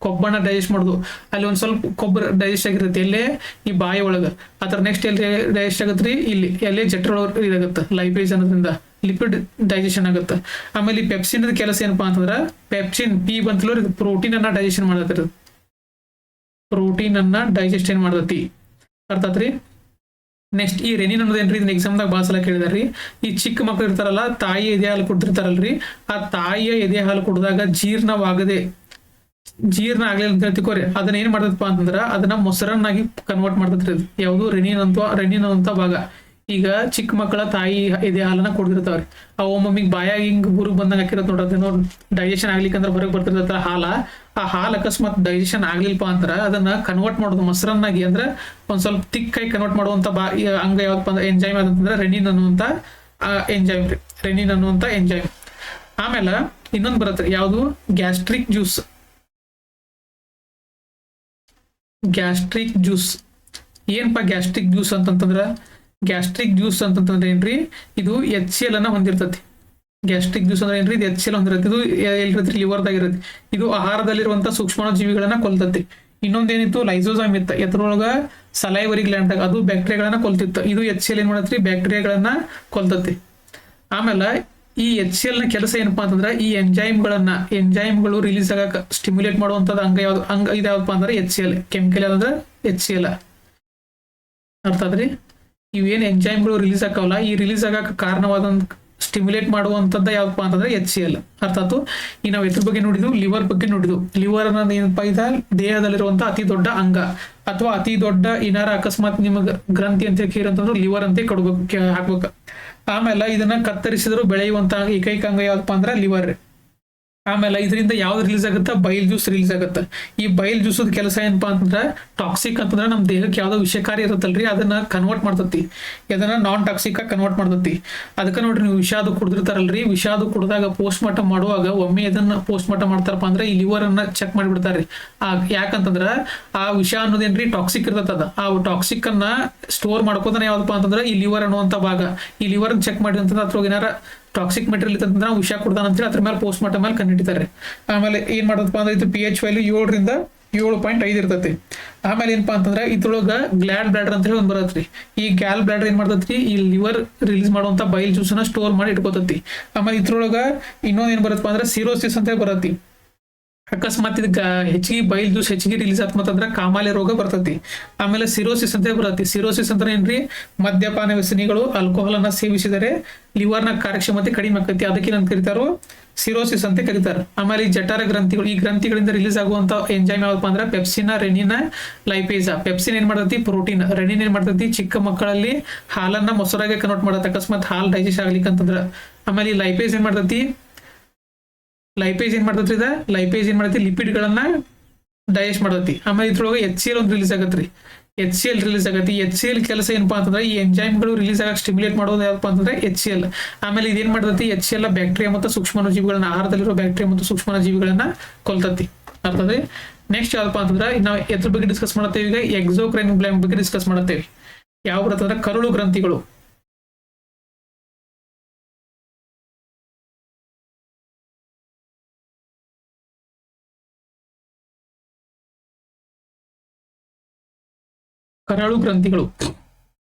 ಕೊಬ್ಬನ್ನ ಡೈಜೆಸ್ಟ್ ಮಾಡೋದು. ಅಲ್ಲಿ ಒಂದ್ ಸ್ವಲ್ಪ ಕೊಬ್ಬು ಡೈಜೆಸ್ಟ್ ಆಗಿರುತ್ತೆ ಎಲ್ಲೇ ಈ ಬಾಯಿ ಒಳಗ. ಅದ್ರ ನೆಕ್ಸ್ಟ್ ಎಲ್ಲಿ ಡೈಜೆಸ್ಟ್ ಆಗತ್ರಿ? ಇಲ್ಲಿ ಎಲ್ಲೇ ಜಠರೊಳಗೆ ಇದಾಗುತ್ತೆ. ಲೈಪೇಜ್ ಅನ್ನೋದ್ರಿಂದ ಲಿಪಿಡ್ ಡೈಜೆಷನ್ ಆಗುತ್ತೆ. ಆಮೇಲೆ ಈ ಪೆಪ್ಸಿನ್ ಕೆಲಸ ಏನಪ್ಪಾ ಅಂತಂದ್ರ ಪೆಪ್ಸಿನ್ ಪಿ ಬಂತಲೋ ಇದು ಪ್ರೋಟೀನ್ ಅನ್ನ ಡೈಜೆಷನ್ ಮಾಡತ್ತಿರೋದು. ಪ್ರೋಟೀನ್ ಅನ್ನ ಡೈಜೆಷನ್ ಮಾಡತೈತಿ. ಅರ್ಥಾತ್ರಿ. ನೆಕ್ಸ್ಟ್ ಈ ರೆನಿನ್ ಅನ್ನೋದು ಏನ್ರಿ, ಇದನ್ನ ಎಕ್ಸಾಮ್ದಾಗ ಭಾಳ ಸಲ ಕೇಳಿದಾರ್ರಿ. ಈ ಚಿಕ್ಕ ಮಕ್ಳು ಇರ್ತಾರಲ್ಲ, ತಾಯಿ ಎದೆ ಹಾಲು ಕುಡ್ತಿರ್ತಾರಲ್ರಿ, ಆ ತಾಯಿಯ ಎದೆ ಹಾಲು ಕುಡಿದಾಗ ಜೀರ್ಣ ಆಗ್ಲಿಲ್ಲ ಅಂತ ಹೇಳ್ತಿಕೋರಿ. ಅದನ್ನ ಏನ್ ಮಾಡ್ತದಪ್ಪ ಅಂತಂದ್ರ ಅದನ್ನ ಮೊಸರನ್ನಾಗಿ ಕನ್ವರ್ಟ್ ಮಾಡ್ತೈತ್ರಿ. ಯಾವುದು? ರೆನಿನ್ ಅಂತ ಭಾಗ. ಈಗ ಚಿಕ್ಕ ಮಕ್ಕಳ ತಾಯಿ ಎದೆ ಹಾಲನ್ನ ಕುಡ್ದಿರ್ತಾವ್ರಿ, ಅವು ಮಮ್ಮಿಗೆ ಬಾಯಾಗಿ ಹಿಂಗ್ ಊರಿಗೆ ಬಂದಂಗ ಹಾಕಿರತ್ ನೋಡ್ರಿ, ಡೈಜೆಷನ್ ಆಗ್ಲಿಕ್ಕಂದ್ರ ಹೊರಗೆ ಬರ್ತಿರ್ತಾರ ಹಾಲ. ಆ ಹಾಲು ಅಕಸ್ಮಾತ್ ಡೈಜೆಷನ್ ಆಗ್ಲಿಲ್ಪ ಅಂದ್ರ ಅದನ್ನ ಕನ್ವರ್ಟ್ ಮಾಡೋದು ಮೊಸರನ್ನಾಗಿ, ಅಂದ್ರೆ ಒಂದ್ ಸ್ವಲ್ಪ ತಿಕ್ಕಾಗಿ ಕನ್ವರ್ಟ್ ಮಾಡುವಂತ ಅಂಗ ಯಾವ್ದಪ್ಪ ಅಂದ್ರೆ ಎಂಜೈಮ್ ಯಾವ್ದಂತಂದ್ರೆ ರೆನಿನ್ ಅನ್ನುವಂತ ಎಂಜೈಮ್. ಆಮೇಲೆ ಇನ್ನೊಂದು ಬರುತ್ತೆ, ಯಾವುದು? Gastric juice. ಏನಪ್ಪಾ ಗ್ಯಾಸ್ಟ್ರಿಕ್ ಜ್ಯೂಸ್ ಅಂತಂತಂದ್ರ ಏನ್ರಿ, ಇದು HCl ಅನ್ನ ಹೊಂದಿರ್ತತಿ. ಗ್ಯಾಸ್ಟ್ರಿಕ್ ಜ್ಯೂಸ್ ಅಂದ್ರೆ ಏನ್ರಿ, ಇದು HCl ಹೊಂದಿರತ್ತೆ. ಇದು ಎಲ್ಲಿರತ್ರಿ? ಲಿವರ್ದಾಗ ಇರತ್ತೆ. ಇದು ಆಹಾರದಲ್ಲಿರುವಂತ ಸೂಕ್ಷ್ಮ ಜೀವಿಗಳನ್ನ ಕೊಲ್ತತಿ. ಇನ್ನೊಂದೇನಿತ್ತು? ಲೈಸೋಸೈಮ್ ಇತ್ತ ಎದ್ರೊಳಗ ಸಲೈವರಿ ಗ್ಲ್ಯಾಂಡ್, ಅದು ಬ್ಯಾಕ್ಟೀರಿಯಾಗಳನ್ನ ಕೊಲ್ತಿತ್ತು. ಇದು HCl ಏನ್ ಮಾಡತ್ರಿ? ಬ್ಯಾಕ್ಟೀರಿಯಾಗಳನ್ನ ಕೊಲ್ತತಿ. ಆಮೇಲೆ ಈ HCl ನ ಕೆಲಸ ಏನಪ್ಪಾ ಅಂತಂದ್ರ ಈ ಎಂಜೈಮ್ಗಳು ರಿಲೀಸ್ ಆಗಕ ಸ್ಟಿಮ್ಯುಲೇಟ್ ಮಾಡುವಂತದ್ದು ಅಂಗ ಇದಾವಪ್ಪ ಅಂದ್ರೆ HCl. Chemical ಯಾವ್ದಂದ್ರೆ HCl. ಅರ್ಥ ಆದ್ರಿ? ಇವೇನ್ ಎಂಜೈಮ್ಗಳು ರಿಲೀಸ್ ಆಕಾವಲ್ಲ, ಈ ರಿಲೀಸ್ ಆಗಕ್ಕೆ ಕಾರಣವಾದಂತ ಸ್ಟಿಮ್ಯುಲೇಟ್ ಮಾಡುವಂತದ್ದ ಯಾವಪ್ಪ ಅಂತಂದ್ರೆ HCl. ಅರ್ಥಾತ್ ಈ ನಾವು ಎದ್ರ ಬಗ್ಗೆ ನೋಡಿದ್ವು? ಲಿವರ್ ಬಗ್ಗೆ ನೋಡಿದ್ವು. ಲಿವರ್ ಅನ್ನೋದು ಏನಪ್ಪಾ ಇದೆ? ದೇಹದಲ್ಲಿರುವಂತ ಅತಿ ದೊಡ್ಡ ಅಂಗ ಅಥವಾ ಅತಿ ದೊಡ್ಡ ಏನಾರ ಅಕಸ್ಮಾತ್ ನಿಮಗ್ ಗ್ರಂಥಿ ಅಂತ ಅಂತಂದ್ರೆ ಲಿವರ್ ಅಂತ ಹಾಕ್ಬೇಕು. ಆಮೇಲೆ ಇದನ್ನ ಕತ್ತರಿಸಿದ್ರು ಬೆಳೆಯುವಂತ ಏಕೈಕ ಅಂಗ ಯಾವ್ದಪ್ಪ ಅಂದ್ರೆ ಲಿವರ್. ಆಮೇಲೆ ಇದರಿಂದ ಯಾವ್ದು ರಿಲೀಸ್ ಆಗುತ್ತೆ? ಬೈಲ್ ಜ್ಯೂಸ್ ರಿಲೀಸ್ ಆಗುತ್ತೆ. ಈ ಬೈಲ್ ಜ್ಯೂಸ್ ಕೆಲಸ ಏನಪ್ಪಾ ಅಂತಂದ್ರೆ ಟಾಕ್ಸಿಕ್ ಅಂತಂದ್ರೆ ನಮ್ಮ ದೇಹಕ್ಕೆ ಯಾವ್ದೋ ವಿಷಕಾರಿ ಇರುತ್ತಲ್ರಿ, ಅದನ್ನ ಕನ್ವರ್ಟ್ ಮಾಡ್ತತಿ. ಅದನ್ನ ನಾನ್ ಟಾಕ್ಸಿಕ್ ಆಗಿ ಕನ್ವರ್ಟ್ ಮಾಡ್ತತಿ. ಅದಕ್ಕೆ ನೋಡ್ರಿ, ನೀವು ವಿಷಾದು ಕುಡಿದಿರ್ತಾರಲ್ರಿ, ವಿಷಾದು ಕುಡಿದಾಗ ಪೋಸ್ಟ್ ಮಾರ್ಟಮ್ ಮಾಡುವಾಗ ಒಮ್ಮೆ ಇದನ್ನ ಪೋಸ್ಟ್ ಮಾರ್ಟಮ್ ಮಾಡ್ತಾರಪ್ಪ ಅಂದ್ರೆ ಈ ಲಿವರ್ ಅನ್ನ ಚೆಕ್ ಮಾಡಿಬಿಡ್ತಾರ್ರಿ. ಯಾಕಂತಂದ್ರ ಆ ವಿಷ ಅನ್ನೋದೇನ್ರಿ ಟಾಕ್ಸಿಕ್ ಇರ್ತದ. ಆ ಟಾಕ್ಸಿಕ್ ಅನ್ನ ಸ್ಟೋರ್ ಮಾಡ್ಕೋತಾನೆ ಯಾವ್ದಪ್ಪ ಅಂತಂದ್ರೆ ಈ ಲಿವರ್ ಅನ್ನುವಂತ ಭಾಗ. ಈ ಲಿವರ್ ಚೆಕ್ ಮಾಡಿ ಅಂತಂದ್ರೆ ಅದ್ರ ಏನಾರ ಟಾಕ್ಸಿಕ್ ಮೆಟೀರಿಯಲ್ ಇತ್ತಂದ್ರೆ ನಾವು ವಿಷ ಕೊಡ್ತಾನ ಅಂತೇಳಿ ಅದ್ರ ಮೇಲೆ ಪೋಸ್ಟ್ ಮಾರ್ಟಮ್ ಮೇಲೆ ಕಂಡಿಡ್ತಾರೆ. ಆಮೇಲೆ ಏನ್ ಮಾಡೋದಪ್ಪ ಅಂದ್ರೆ ಇದು pH ವ್ಯಾಲ್ಯೂ 7 ರಿಂದ 7.5 ಇರ್ತೈತಿ. ಆಮೇಲೆ ಏನಪ್ಪಾ ಅಂತಂದ್ರೆ ಇದ್ರೊಳಗ ಗ್ಲಾಡ್ ಬ್ಲಾಡರ್ ಅಂತ ಹೇಳಿ ಒಂದು ಬರತ್ರಿ. ಈ ಗ್ಯಾಲ್ ಬ್ಲಾಡರ್ ಏನ್ ಮಾಡ್ತೈತ್ರಿ, ಈ ಲಿವರ್ ರಿಲೀಸ್ ಮಾಡುವಂತ ಬೈಲ್ ಜ್ಯೂಸ್ ನ ಸ್ಟೋರ್ ಮಾಡಿ ಇಟ್ಕೋತೈತಿ. ಆಮೇಲೆ ಇದ್ರೊಳಗ ಇನ್ನೊಂದ್ ಏನ್ ಬರತ್ತಪ್ಪ ಅಂದ್ರೆ ಸಿರೋಸಿಸ್ ಅಂತ ಬರತ್ತಿ. ಅಕಸ್ಮಾತ್ ಇದಕ್ಕೆ ಹೆಚ್ಚಿಗೆ ಬೈಲ್ ಜ್ಯೂಸ್ ಹೆಚ್ಚಿಗೆ ರಿಲೀಸ್ ಆತ್ಮಂದ್ರೆ ಕಾಮಾಲೆ ರೋಗ ಬರ್ತೈತಿ. ಆಮೇಲೆ ಸಿರೋಸಿಸ್ ಅಂತ ಬರತ್ತಿ. ಸಿರೋಸಿಸ್ ಅಂದ್ರೆ ಏನ್ರಿ, ಮದ್ಯಪಾನ ವ್ಯಸನಿಗಳು ಆಲ್ಕೋಹಾಲ್ ಅನ್ನ ಸೇವಿಸಿದರೆ ಲಿವರ್ನ ಕಾರ್ಯಕ್ಷಮತೆ ಕಡಿಮೆ ಆಕೈತಿ, ಅದಕ್ಕೆ ಏನ್ ಕರೀತಾರೋ ಸಿರೋಸಿಸ್ ಅಂತ ಕರೀತಾರೆ. ಆಮೇಲೆ ಈ ಜಠರ ಗ್ರಂಥಿಗಳು, ಈ ಗ್ರಂಥಿಗಳಿಂದ ರಿಲೀಸ್ ಆಗುವಂತ ಎಂಜೈಮ್ ಯಾವಪ್ಪ ಅಂದ್ರೆ ಪೆಪ್ಸಿನ್, ರೆನಿನ್, ಲೈಪೇಜ. ಪೆಪ್ಸಿನ್ ಏನ್ ಮಾಡ್ತೈತಿ, ಪ್ರೋಟೀನ್. ರೆನಿನ್ ಏನ್ ಮಾಡ್ತೈತಿ, ಚಿಕ್ಕ ಮಕ್ಕಳಲ್ಲಿ ಹಾಲನ್ನ ಮೊಸರಾಗೆ ಕನ್ವರ್ಟ್ ಮಾಡತ್ತೆ ಅಕಸ್ಮಾತ್ ಹಾಲ್ ಡೈಜೆಸ್ಟ್ ಆಗ್ಲಿಕ್ಕೆ ಅಂತಂದ್ರ. ಆಮೇಲೆ ಈ ಲೈಪೇಜ್ ಏನ್ ಮಾಡ್ತೈತಿ, ಲೈಪೇಜ್ ಏನ್ ಮಾಡ್ತೈತಿ ಲಿಪಿಡ್ ಗಳನ್ನ ಡೈಜೆಸ್ಟ್ ಮಾಡತಿ. ಆಮೇಲೆ ಇದ್ರೊಳಗೆ HCl ಒಂದು ರಿಲೀಸ್ ಆಗತ್ರಿ. HCl ರಿಲೀಸ್ ಆಗತ್ತೆ. HCl ಕೆಲಸ ಏನಪ್ಪಾ ಅಂತಂದ್ರೆ ಈ ಎಂಜೈಮ್ಗಳು ರಿಲೀಸ್ ಆಗಕ್ಕೆ ಸ್ಟಿಮ್ಯುಲೇಟ್ ಮಾಡೋದು ಯಾವಪ್ಪ ಅಂತಂದ್ರೆ HCl. ಆಮೇಲೆ ಇದೇನ್ ಮಾಡ್ತೈತಿ, HCl ಬ್ಯಾಕ್ಟೀರಿಯಾ ಮತ್ತು ಸೂಕ್ಷ್ಮಾಣುಜೀವಿಗಳನ್ನ, ಆಹಾರದಲ್ಲಿರೋ ಬ್ಯಾಕ್ಟೀರಿಯಾ ಮತ್ತು ಸೂಕ್ಷ್ಮಾಣುಜೀವಿಗಳನ್ನ ಕೊಲ್ತತಿ. ಅರ್ಥಾದ್ರೆ ನೆಕ್ಸ್ಟ್ ಯಾವಪ್ಪ ಅಂತಂದ್ರೆ ನಾವು ಎದ್ರ ಬಗ್ಗೆ ಡಿಸ್ಕಸ್ ಮಾಡ್ತೇವೆ, ಈಗ ಎಕ್ಸೋಕ್ರೈನ್ ಬಗ್ಗೆ ಡಿಸ್ಕಸ್ ಮಾಡ್ತೇವೆ. ಯಾವ ಬರ್ತಂದ್ರೆ ಕರುಳು ಗ್ರಂಥಿಗಳು. ಕರಳು ಗ್ರಂಥಿಗಳು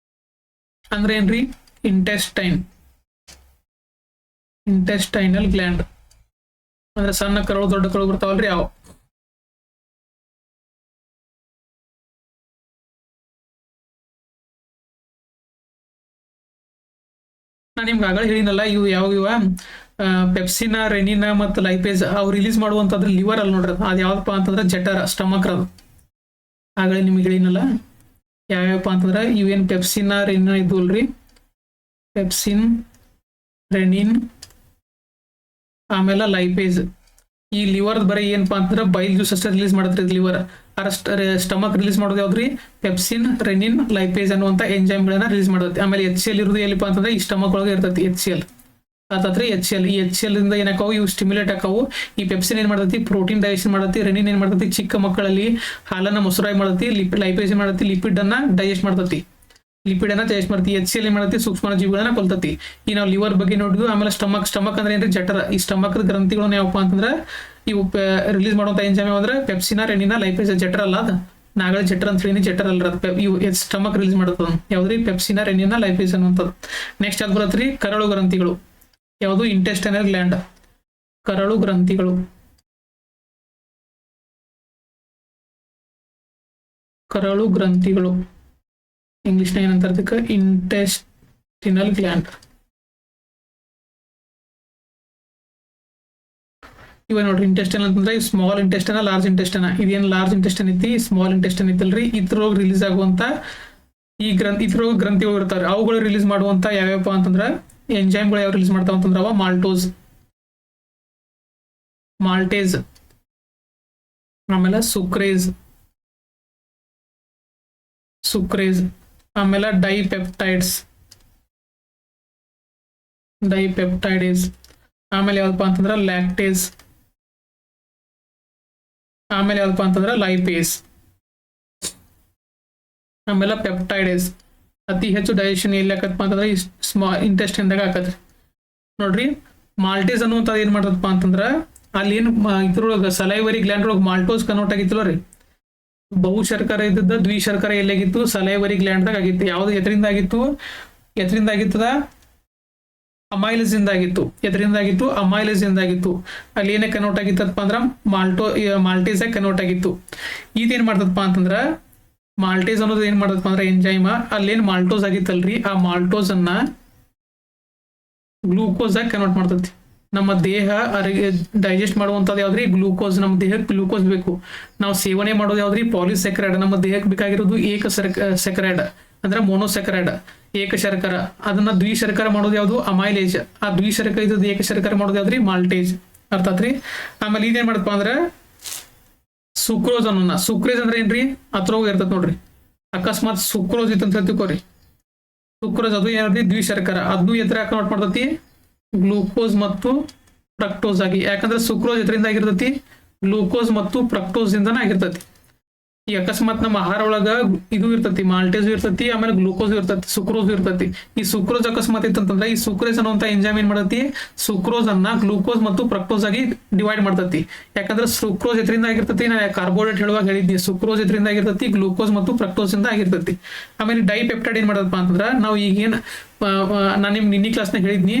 ಅಂದ್ರೆ ಏನ್ರಿ, ಇಂಟೆಸ್ಟೈನಲ್ ಗ್ಲ್ಯಾಂಡ್ ಅಂದ್ರೆ ಸಣ್ಣ ಕರಳು ದೊಡ್ಡ ಕರಳು ಬರ್ತಾವಲ್ರಿ ಯಾವ. ನಾನು ನಿಮ್ಗೆ ಆಗಲೇ ಹೇಳಿನಲ್ಲ, ಇವು ಯಾವ ಪೆಪ್ಸಿನ, ರೆನಿನ ಮತ್ತು ಲೈಪೇಜ್ ಅವು ರಿಲೀಸ್ ಮಾಡುವಂತಂದ್ರೆ ಲಿವರ್ ಅಲ್ಲಿ ನೋಡ್ರಿ, ಅದು ಯಾವ್ದಪ್ಪ ಅಂತಂದ್ರೆ ಜಠರ, ಸ್ಟಮಕ್. ಅದು ಆಗಲೇ ನಿಮ್ಗೆ ಹೇಳಿನಲ್ಲ ಯಾವ್ಯಾವಪ್ಪ ಅಂತಂದ್ರೆ ಇವೇನ್ ಪೆಪ್ಸಿನ, ರೆನಿನ ಇದು ಅಲ್ರಿ, ಪೆಪ್ಸಿನ್, ರೆನಿನ್, ಆಮೇಲೆ ಲೈಪೇಜ್. ಈ ಲಿವರ್ ಬರೀ ಏನಪ್ಪಾ ಅಂತಂದ್ರೆ ಬೈಲ್ ಜ್ಯೂಸ್ ಅಷ್ಟೇ ರಿಲೀಸ್ ಮಾಡತ್ರಿ ಲಿವರ್. ಸ್ಟಮಕ್ ರಿಲೀಸ್ ಮಾಡೋದು ಯಾವ್ದ್ರಿ, ಪೆಪ್ಸಿನ್, ರೆನಿನ್, ಲೈಪೇಜ್ ಅನ್ನುವಂತ ಎಂಜೈಮ್ ಗಳನ್ನ ರಿಲೀಸ್ ಮಾಡತ್ತೆ. ಆಮೇಲೆ HCl ಇರೋದು ಎಲ್ಲಿಪ್ಪ ಅಂತಂದ್ರೆ ಈ ಸ್ಟಮಕ್ ಒಳಗೆ ಇರ್ತೈತಿ HCl. ಆತತ್ರಿ HCl. ಈ HCl ಇಂದ ಏನಾಕವು, ಇವು ಸ್ಟಿಮ್ಯುಲೇಟ್ ಆಕಾವು. ಈ ಪೆಪ್ಸಿನ್ ಏನ್ ಮಾಡ್ತೈತಿ, ಪ್ರೋಟೀನ್ ಡೈಜೆಷನ್ ಮಾಡತ್ತಿ. ರೆನಿನ್ ಏನ್ ಮಾಡ್ತೈತಿ, ಚಿಕ್ಕ ಮಕ್ಕಳಲ್ಲಿ ಹಾಲನ್ನ ಮೊಸರಾಗಿ ಮಾಡತ್ತಿ. ಲೈಪೇಜ್ ಏನ್ ಮಾಡತ್ತಿ, ಲಿಪಿಡ್ ಅನ್ನ ಡೈಜೆಸ್ಟ್ ಮಾಡ್ತತಿ. HCl ಏನ್ ಮಾಡತ್ತಿ, ಸೂಕ್ಷ್ಮ ಜೀವಿಗಳನ್ನ ಕೊಲ್ತತಿ. ಈ ನಾವು ಲಿವರ್ ಬಗ್ಗೆ ನೋಡಿದ್ವಿ. ಆಮೇಲೆ ಸ್ಟಮಕ್ ಅಂದ್ರೆ ಏನ್ರಿ, ಜಠರ. ಈ ಸ್ಟಮಕ್ ಗ್ರಂಥಿಗಳನ್ನ ಯಾವಪ್ಪ ಅಂತಂದ್ರೆ ಇವು ರಿಲೀಸ್ ಮಾಡುವಂತ ಎಂಜೈಮ್ ಯಾವಂದ್ರೆ ಪೆಪ್ಸಿನ, ರೆನಿನ, ಲೈಪೇಜ್. ಜಠರ ಅಲ್ಲ, ಅದ ನಾಗಳೆ ಜಠರ ಅಂತ ಹೇಳಿ, ಜಠರ ಅಲ್ಲ, ಇವು ಸ್ಟಮಕ್ ರಿಲೀಸ್ ಮಾಡತ್ತದ ಯಾವ್ದ್ರಿ, ಪೆಪ್ಸಿನ, ರೆನಿನ, ಲೈಪೇಜ್ ಅನ್ನುವಂಥದ್ದು. ನೆಕ್ಸ್ಟ್ ಯಾವ್ದು ಬರತ್ರಿ, ಕರಳು ಗ್ರಂಥಿಗಳು. ಯಾವುದು, ಇಂಟೆಸ್ಟೈನಲ್ ಗ್ಲ್ಯಾಂಡ್. ಕರಳು ಗ್ರಂಥಿಗಳು, ಕರಳು ಗ್ರಂಥಿಗಳು ಇಂಗ್ಲಿಷ್ ನ ಏನಂತಾರೆ ಅದಕ್ಕೆ, ಇಂಟೆಸ್ಟಿನಲ್ ಗ್ಲ್ಯಾಂಡ್. ಇವ ನೋಡ್ರಿ, ಇಂಟೆಸ್ಟೈನ್ ಅಂತಂದ್ರೆ ಸ್ಮಾಲ್ ಇಂಟೆಸ್ಟೈನ್, ಲಾರ್ಜ್ ಇಂಟೆಸ್ಟೈನ್. ಇದೇನು ಲಾರ್ಜ್ ಇಂಟೆಸ್ಟೈನ್ ಐತಿ, ಸ್ಮಾಲ್ ಇಂಟೆಸ್ಟೈನ್ ಐತಲ್ರಿ. ಇದ್ರೊಳಗೆ ರಿಲೀಸ್ ಆಗುವಂತ ಇದ್ರೊಳಗೆ ಗ್ರಂಥಿಗಳು ಇರ್ತಾರೆ. ಅವುಗಳು ರಿಲೀಸ್ ಮಾಡುವಂತ ಯಾವ್ಯಾವಪ್ಪ ಅಂತಂದ್ರೆ ಎಂಜೈಮ್ಗಳು ಯಾವ ರಿಲೀಸ್ ಮಾಡ್ತಾವ ಅಂತಂದ್ರೆ ಅವ ಮಾಲ್ಟೇಜ್, ಆಮೇಲೆ ಸುಕ್ರೇಜ್, ಆಮೇಲೆ ಡೈಪೆಪ್ಟೈಡೇಸ್. ಆಮೇಲೆ ಯಾವ್ದಪ್ಪ ಅಂತಂದ್ರೆ ಲ್ಯಾಕ್ಟೇಸ್. ಆಮೇಲೆ ಯಾವ್ದಪ್ಪ ಅಂತಂದ್ರೆ ಲೈಪೇಸ್. ಆಮೇಲೆ ಪೆಪ್ಟೈಡೇಸ್. ಅತಿ ಹೆಚ್ಚು ಡೈಜೆಷನ್ ಎಲ್ಲಿ ಆಕತ್ತಪ್ಪ ಅಂತಂದ್ರೆ ಸ್ಮಾಲ್ ಇಂಟೆಸ್ಟೈನ್ದಾಗ ಆಕತ್ರಿ. ನೋಡ್ರಿ, ಮಾಲ್ಟೇಸ್ ಅನ್ನುವಂಥದ್ದು ಏನ್ ಮಾಡ್ತದಪ್ಪ ಅಂತಂದ್ರ ಅಲ್ಲಿ ಏನು ಇದ್ರೊಳಗೆ ಸಲೈವರಿ ಗ್ಲ್ಯಾಂಡ್ ಒಳಗೆ ಮಾಲ್ಟೋಸ್ ಕನ್ವರ್ಟ್ ಆಗಿತ್ತಲ್ಲ ರೀ. ಬಹುಶರ್ಕರ ಇದ್ದದ್ದು ದ್ವಿಶರ್ಕರ ಎಲ್ಲಾಗಿತ್ತು, ಸಲೈವರಿ ಗ್ಲ್ಯಾಂಡ್ದಾಗ ಆಗಿತ್ತು. ಯಾವ್ದು ಎದರಿಂದ ಆಗಿತ್ತದ, ಅಮೈಲೇಸ್ ಇಂದಾಗಿತ್ತು. ಅಲ್ಲಿ ಏನೇ ಕನ್ವರ್ಟ್ ಆಗಿತ್ತಪ್ಪ ಅಂದ್ರ ಮಾಲ್ಟೇಸ್ ಕನ್ವರ್ಟ್ ಆಗಿತ್ತು. ಇದೇನ್ ಮಾಡ್ತದಪ್ಪ ಅಂತಂದ್ರ ಮಾಲ್ಟೇಸ್ ಅನ್ನೋದು ಏನ್ ಮಾಡ್ತದಪ್ಪ ಅಂದ್ರೆ ಎಂಜೈಮ್ ಅಲ್ಲೇನ್ ಮಾಲ್ಟೋಸ್ ಆಗಿತ್ತಲ್ರಿ, ಆ ಮಾಲ್ಟೋಸ್ ಅನ್ನ ಗ್ಲೂಕೋಸ್ ಆಗಿ ಕನ್ವರ್ಟ್ ಮಾಡ್ತತಿ. ನಮ್ಮ ದೇಹ ಡೈಜೆಸ್ಟ್ ಮಾಡುವಂಥದ್ದು ಯಾವ್ದ್ರಿ, ಗ್ಲೂಕೋಸ್. ನಮ್ಮ ದೇಹಕ್ಕೆ ಗ್ಲೂಕೋಸ್ ಬೇಕು. ನಾವು ಸೇವನೆ ಮಾಡೋದು ಯಾವ್ದ್ರಿ, ಪಾಲಿಸ್ಯಾಕರೈಡ್. ನಮ್ಮ ದೇಹಕ್ಕೆ ಬೇಕಾಗಿರೋದು ಏಕಸೆಕರೈಡ್ ಅಂದ್ರೆ ಮೊನೋಸೆಕರೈಡ್, ಏಕಶರ್ಕರ. ಅದನ್ನ ದ್ವಿಶರ್ಕರ ಮಾಡೋದು ಯಾವ್ದು, ಅಮೈಲೇಜ್. ಆ ದ್ವಿಶರ್ಕರ ಇದ್ದು ಏಕಶರ್ಕರ ಮಾಡೋದು ಯಾವ್ದ್ರಿ, ಮಾಲ್ಟೇಜ್. ಅರ್ಥ ಆತ್ರಿ. ಆಮೇಲೆ ಇದೇನ್ ಮಾಡಪ್ಪ ಅಂದ್ರೆ ಸುಕ್ರೋಸ್ ಅನ್ನೋಣ. ಸುಕ್ರೇಜ್ ಅಂದ್ರೆ ಏನ್ರಿ, ಅದ್ರೊಳಗೆ ಇರ್ತದ ನೋಡ್ರಿ. ಅಕಸ್ಮಾತ್ ಸುಕ್ರೋಸ್ ಇತ್ತಂತ ತಿಳ್ಕೊರಿ, ಸುಕ್ರೋಸ್ ಅದು ಏನ್ರಿ, ದ್ವಿಶರ್ಕರ. ಅದನ್ನು ಎದ್ರ ಕನ್ವರ್ಟ್ ಮಾಡ್ತತಿ, ಗ್ಲೂಕೋಸ್ ಮತ್ತು ಫ್ರಕ್ಟೋಸ್ ಆಗಿ. ಯಾಕಂದ್ರೆ ಸುಕ್ರೋಸ್ ಎದರಿಂದ ಆಗಿರ್ತತಿ, ಗ್ಲೂಕೋಸ್ ಮತ್ತು ಫ್ರಕ್ಟೋಸ್ ಇಂದನೇ ಆಗಿರ್ತತಿ. ಈ ಅಕಸ್ಮಾತ್ ನಮ್ಮ ಆಹಾರ ಒಳಗ ಇದು ಇರ್ತತಿ, ಮಾಲ್ಟೇಸ್ ಇರ್ತತಿ, ಆಮೇಲೆ ಗ್ಲೂಕೋಸ್ ಇರ್ತತಿ, ಸುಕ್ರೋಸ್ ಇರ್ತತಿ. ಈ ಸುಕ್ರೋಸ್ ಅಕಸ್ಮಾತ್ ಇತ್ತಂತಂದ್ರೆ ಈ ಸುಕ್ರೇಸ್ ಅನ್ನುವಂತ ಎಂಜೈಮ್ ಏನ್ ಮಾಡತಿ, ಸುಕ್ರೋಸ್ ಅನ್ನ ಗ್ಲೂಕೋಸ್ ಮತ್ತು ಫ್ರಕ್ಟೋಸ್ ಆಗಿ ಡಿವೈಡ್ ಮಾಡ್ತತಿ. ಯಾಕಂದ್ರೆ ಸುಕ್ರೋಸ್ ಎದ್ರಿಂದ ಆಗಿರ್ತತಿ, ನಾ ಕಾರ್ಬೋಹೈಡ್ರೇಟ್ ಹೇಳುವಾಗ ಹೇಳಿದ್ನಿ, ಸುಕ್ರೋಸ್ ಎದ್ರಿಂದ ಆಗಿರ್ತತಿ, ಗ್ಲೂಕೋಸ್ ಮತ್ತು ಫ್ರಕ್ಟೋಸ್ ಇಂದ ಆಗಿರ್ತತಿ. ಆಮೇಲೆ ಡೈಪೆಪ್ಟೈಡ್ ಏನ್ ಮಾಡದಪ್ಪ ಅಂತಂದ್ರ, ನಾವು ಈಗೇನ್ ನಾನು ನಿಮ್ ನಿನ್ನೆ ಕ್ಲಾಸ್ನಾಗ ಹೇಳಿದ್ನಿ,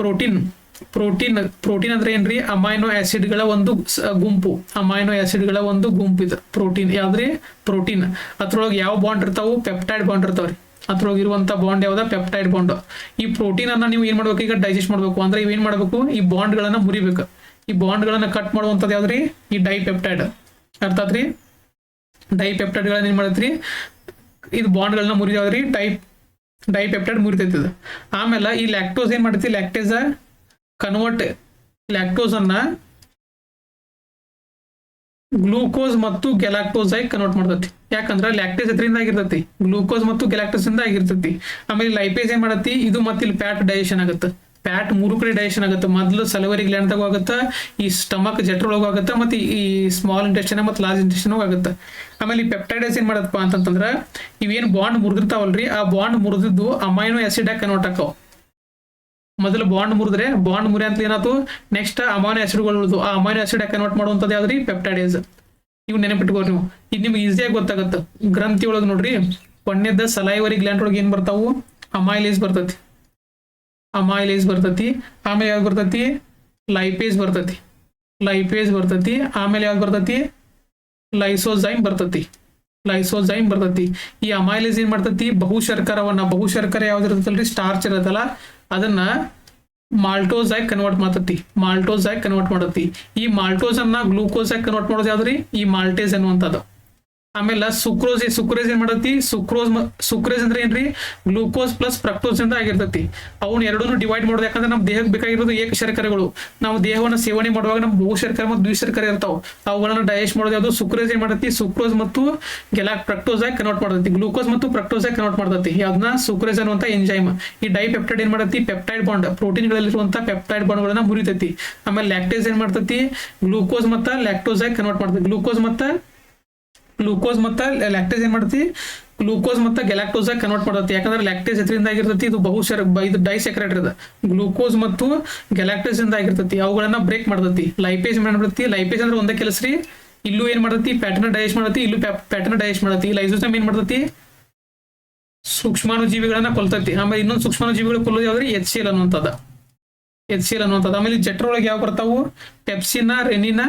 ಪ್ರೋಟೀನ್ ಪ್ರೋಟೀನ್ ಪ್ರೋಟೀನ್ ಅಂದ್ರೆ ಏನ್ರಿ, ಅಮೈನೋ ಆಸಿಡ್ಗಳ ಒಂದು ಗುಂಪು, ಅಮೈನೋ ಆಸಿಡ್ಗಳ ಒಂದು ಗುಂಪು ಇದು ಪ್ರೋಟೀನ್. ಯಾವ್ದ್ರಿ, ಪ್ರೋಟೀನ್. ಅದ್ರೊಳಗೆ ಯಾವ ಬಾಂಡ್ ಇರ್ತಾವು, ಪೆಪ್ಟೈಡ್ ಬಾಂಡ್ ಇರ್ತಾವ್ರಿ. ಅದ್ರೊಳಗೆ ಇರುವಂತ ಬಾಂಡ್ ಯಾವ್ದ, ಪೆಪ್ಟೈಡ್ ಬಾಂಡ್. ಈ ಪ್ರೋಟೀನ್ ಅನ್ನ ನೀವು ಏನ್ ಮಾಡ್ಬೇಕು, ಈಗ ಡೈಜೆಸ್ಟ್ ಮಾಡ್ಬೇಕು ಅಂದ್ರೆ ಇವೇನ್ ಮಾಡ್ಬೇಕು, ಈ ಬಾಂಡ್ ಗಳನ್ನ ಮುರಿಬೇಕು. ಈ ಬಾಂಡ್ ಗಳನ್ನ ಕಟ್ ಮಾಡುವಂತದ್ದು ಯಾವ್ದ್ರಿ, ಈ ಡೈಪೆಪ್ಟೈಡ್. ಅರ್ಥ ಆತ್ರಿ, ಡೈಪೆಪ್ಟೈಡ್ ಗಳನ್ನ ಏನ್ ಮಾಡತ್ರಿ, ಇದು ಬಾಂಡ್ ಗಳನ್ನ ಮುರಿದಾವ್ರಿ, ಡೈಪೆಪ್ಟೈಡ್ ಮುರಿತೈತಿ. ಆಮೇಲೆ ಈ ಲ್ಯಾಕ್ಟೋಸ್ ಏನ್ ಮಾಡೈತಿ, ಲ್ಯಾಕ್ಟೇಸ್ ಕನ್ವರ್ಟ್, ಲ್ಯಾಕ್ಟೋಸ್ ಅನ್ನ ಗ್ಲೂಕೋಸ್ ಮತ್ತು ಗೆಲಾಕ್ಟೋಸ್ ಆಗಿ ಕನ್ವರ್ಟ್ ಮಾಡ್ತತಿ. ಯಾಕಂದ್ರೆ ಲ್ಯಾಕ್ಟೇಸ್ ಎದ್ರಿಂದ ಆಗಿರ್ತತಿ, ಗ್ಲೂಕೋಸ್ ಮತ್ತು ಗೆಲಾಕ್ಟೋಸ್ ಇಂದ ಆಗಿರ್ತತಿ. ಆಮೇಲೆ ಲೈಪೇಸ್ ಏನ್ ಮಾಡತ್ತಿ, ಇದು ಮತ್ತೆ ಇಲ್ಲಿ ಫ್ಯಾಟ್ ಡೈಜೆಷನ್ ಆಗುತ್ತೆ. ಫ್ಯಾಟ್ 3 ಕಡೆ ಡೈಜೆಷನ್ ಆಗುತ್ತೆ. ಮೊದಲು ಸಲವರಿ ಗ್ಲ್ಯಾಂಡ್ ದಾಗ ಆಗುತ್ತೆ, ಈ ಸ್ಟಮಕ್ ಜಠರೊಳಗೆ ಆಗುತ್ತೆ, ಮತ್ತೆ ಈ ಸ್ಮಾಲ್ ಇಂಟೆಸ್ಟೈನ್ ಮತ್ತು ಲಾರ್ಜ್ ಇಂಟೆಸ್ಟೈನ್ ಆಗುತ್ತೆ. ಆಮೇಲೆ ಈ ಪೆಪ್ಟೈಡಸ್ ಏನ್ ಮಾಡತ್ತಪ್ಪ ಅಂತಂದ್ರೆ, ಇವೇನ್ ಬಾಂಡ್ ಮುರಿದಿರ್ತಾವಲ್ರಿ, ಆ ಬಾಂಡ್ ಮುರಿದಿದ್ದು ಅಮೈನೋ ಆಸಿಡ್ ಆಗಿ ಕನ್ವರ್ಟ್ ಆಕಾವ್. ಮೊದಲು ಬಾಂಡ್ ಮುರಿದ್ರೆ, ಬಾಂಡ್ ಮುರಿ ಅಂತ ಏನಾಯ್ತು, ನೆಕ್ಸ್ಟ್ ಅಮೈನೋ ಆಸಿಡ್ಗಳು ಉಳಿದು, ಆ ಅಮೈನೋ ಆಸಿಡ್ ಕನ್ವರ್ಟ್ ಮಾಡುವಂಥದ್ದು ಯಾವ್ದ್ರಿ, ಪೆಪ್ಟೈಡೇಸ್. ಇವು ನೆನಪಿಟ್ಕೋರಿ ನೀವು, ಇದು ನಿಮ್ಗೆ ಈಸಿಯಾಗಿ ಗೊತ್ತಾಗುತ್ತೆ. ಗ್ರಂಥಿ ಒಳಗೆ ನೋಡ್ರಿ, ಒಂದೇದ ಸಲೈವರಿ ಗ್ಲ್ಯಾಂಡ್ ಒಳಗೆ ಏನ್ ಬರ್ತಾವು, ಅಮೈಲೇಸ್ ಬರ್ತತಿ, ಅಮೈಲೇಸ್ ಬರ್ತತಿ. ಆಮೇಲೆ ಯಾವ್ದು ಬರ್ತತಿ, ಲೈಪೇಸ್ ಬರ್ತತಿ, ಲೈಪೇಸ್ ಬರ್ತತಿ. ಆಮೇಲೆ ಯಾವ್ದು ಬರ್ತತಿ, ಲೈಸೋಸೈಮ್ ಬರ್ತತಿ, ಲೈಸೋಸೈಮ್ ಬರ್ತತಿ. ಈ ಅಮೈಲೇಸ್ ಏನ್ ಮಾಡ್ತತಿ, ಬಹುಶರ್ಕರ ಯಾವ್ದು ಇರ್ತಲ್ರಿ, ಸ್ಟಾರ್ಚ್ ಇರತ್ತಲ್ಲ, ಅದನ್ನ ಮಾಲ್ಟೋಸ್ ಆಗಿ ಕನ್ವರ್ಟ್ ಮಾಡ್ತತಿ, ಮಾಲ್ಟೋಸ್ ಆಗಿ ಕನ್ವರ್ಟ್ ಮಾಡತಿ. ಈ ಮಾಲ್ಟೋಸ್ ಅನ್ನ ಗ್ಲೂಕೋಸ್ ಆಗಿ ಕನ್ವರ್ಟ್ ಮಾಡೋದು ಯಾವ್ದ್ರಿ, ಈ ಮಾಲ್ಟೇಸ್ ಅನ್ನುವಂಥದ್ದು. ಆಮೇಲೆ ಸುಕ್ರೋಸ್ ಏನ್ ಮಾಡತಿ, ಸುಕ್ರೇಸ್ ಅಂದ್ರೆ ಏನ್ರಿ, ಗ್ಲೂಕೋಸ್ ಪ್ಲಸ್ ಫ್ರಕ್ಟೋಸ್ ಇಂದ ಆಗಿರ್ತತಿ. ಅವ್ನ ಎರಡೂ ಡಿವೈಡ್ ಮಾಡೋದು, ಯಾಕಂದ್ರೆ ನಮ್ ದೇಹಕ್ಕೆ ಬೇಕಾಗಿರೋದು ಏಕ ಶರ್ಕರೆಗಳು. ನಾವು ದೇಹವನ್ನು ಸೇವನೆ ಮಾಡುವಾಗ ನಮ್ ಬಹುಶರ್ಕರೆ ಮತ್ತು ದ್ವಿಶರ್ಕರೆ ಇರ್ತಾವ, ಅವುಗಳನ್ನ ಡೈಜೆಸ್ಟ್ ಮಾಡೋದು ಯಾವುದು, ಸುಕ್ರೇಸ್ ಏನ್ ಮಾಡತಿ, ಸುಕ್ರೋಸ್ ಮತ್ತು ಫ್ರಕ್ಟೋಸ್ ಆಗಿ ಕನ್ವರ್ಟ್ ಮಾಡ್ತತಿ, ಗ್ಲೂಕೋಸ್ ಮತ್ತು ಫ್ರಕ್ಟೋಸ್ ಆಗಿ ಕನ್ವರ್ಟ್ ಮಾಡ್ತತಿ. ಯಾವ್ದನ್ನ, ಸುಕ್ರೇಸ್ ಅನ್ನುವಂತ ಎಂಜೈಮ್. ಈ ಡೈಪೆಪ್ಟೈಡ್ ಏನ್ ಮಾಡತಿ, ಪೆಪ್ಟೈಡ್ ಬಾಂಡ್, ಪ್ರೋಟೀನ್ ಗಳಲ್ಲಿರುವಂತಹ ಪೆಪ್ಟೈಡ್ ಬಾಂಡ್ ಗಳನ್ನ ಮುರಿತೈತಿ. ಆಮೇಲೆ ಲ್ಯಾಕ್ಟೇಸ್ ಏನ್ ಮಾಡ್ತತಿ, ಗ್ಲೂಕೋಸ್ ಮತ್ತು ಲ್ಯಾಕ್ಟೋಸ್ ಆಗಿ ಕನ್ವರ್ಟ್ ಮಾಡ್ತತಿ. ಗ್ಲೂಕೋಸ್ ಮತ್ತೆ ಲ್ಯಾಕ್ಟೇಸ್ ಏನ್ ಮಾಡ್ತಿ, ಗ್ಲೂಕೋಸ್ ಮತ್ತೆ ಗೆಲಾಕ್ಟೋಸ್ ಆಗಿ ಕನ್ವರ್ಟ್ ಮಾಡತಿ. ಯಾಕಂದ್ರೆ ಲ್ಯಾಕ್ಟೇಸ್ ಎದ್ರಿಂದ ಆಗಿರ್ತತಿ, ಇದು ಇದು ಡೈಸೆಕ್ರೇಟೆಡ್ ಇದೆ. ಗ್ಲೂಕೋಸ್ ಮತ್ತು ಗೆಲಾಕ್ಟೋಸ್ ಇಂದ ಆಗಿರ್ತತಿ, ಅವುಗಳನ್ನ ಬ್ರೇಕ್ ಮಾಡ್ತತಿ. ಲೈಪೇಸ್ ಮಾಡ್ತತಿ, ಲೈಪೇಸ್ ಅಂದ್ರೆ ಒಂದೇ ಕೆಲಸ ರೀ. ಇಲ್ಲೂ ಏನ್ ಮಾಡ್ತತಿ, ಪ್ಯಾಟರ್ನ್ ಡೈಜೆಸ್ಟ್ ಮಾಡತಿ, ಇಲ್ಲೂ ಪ್ಯಾಟರ್ನ್ ಡೈಜೆಸ್ಟ್ ಮಾಡತಿ. ಲೈಸೋಸೈಮ್ ಏನ್ ಮಾಡ್ತತಿ, ಸೂಕ್ಷ್ಮಾಣು ಜೀವಿಗಳನ್ನ ಕೊಲ್ತತಿ. ಆಮೇಲೆ ಇನ್ನೊಂದು ಸೂಕ್ಷ್ಮಾಣು ಜೀವಿಗಳು ಕೊಲ್ಲೋದು ಯಾವ್ದ್ರಿ, HCl ಅನ್ನುವಂಥದ್ದು. ಆಮೇಲೆ ಜಠರೊಳಗೆ ಯಾವ ಬರ್ತಾವು, ಪೆಪ್ಸಿನ್, ರೆನಿನ್,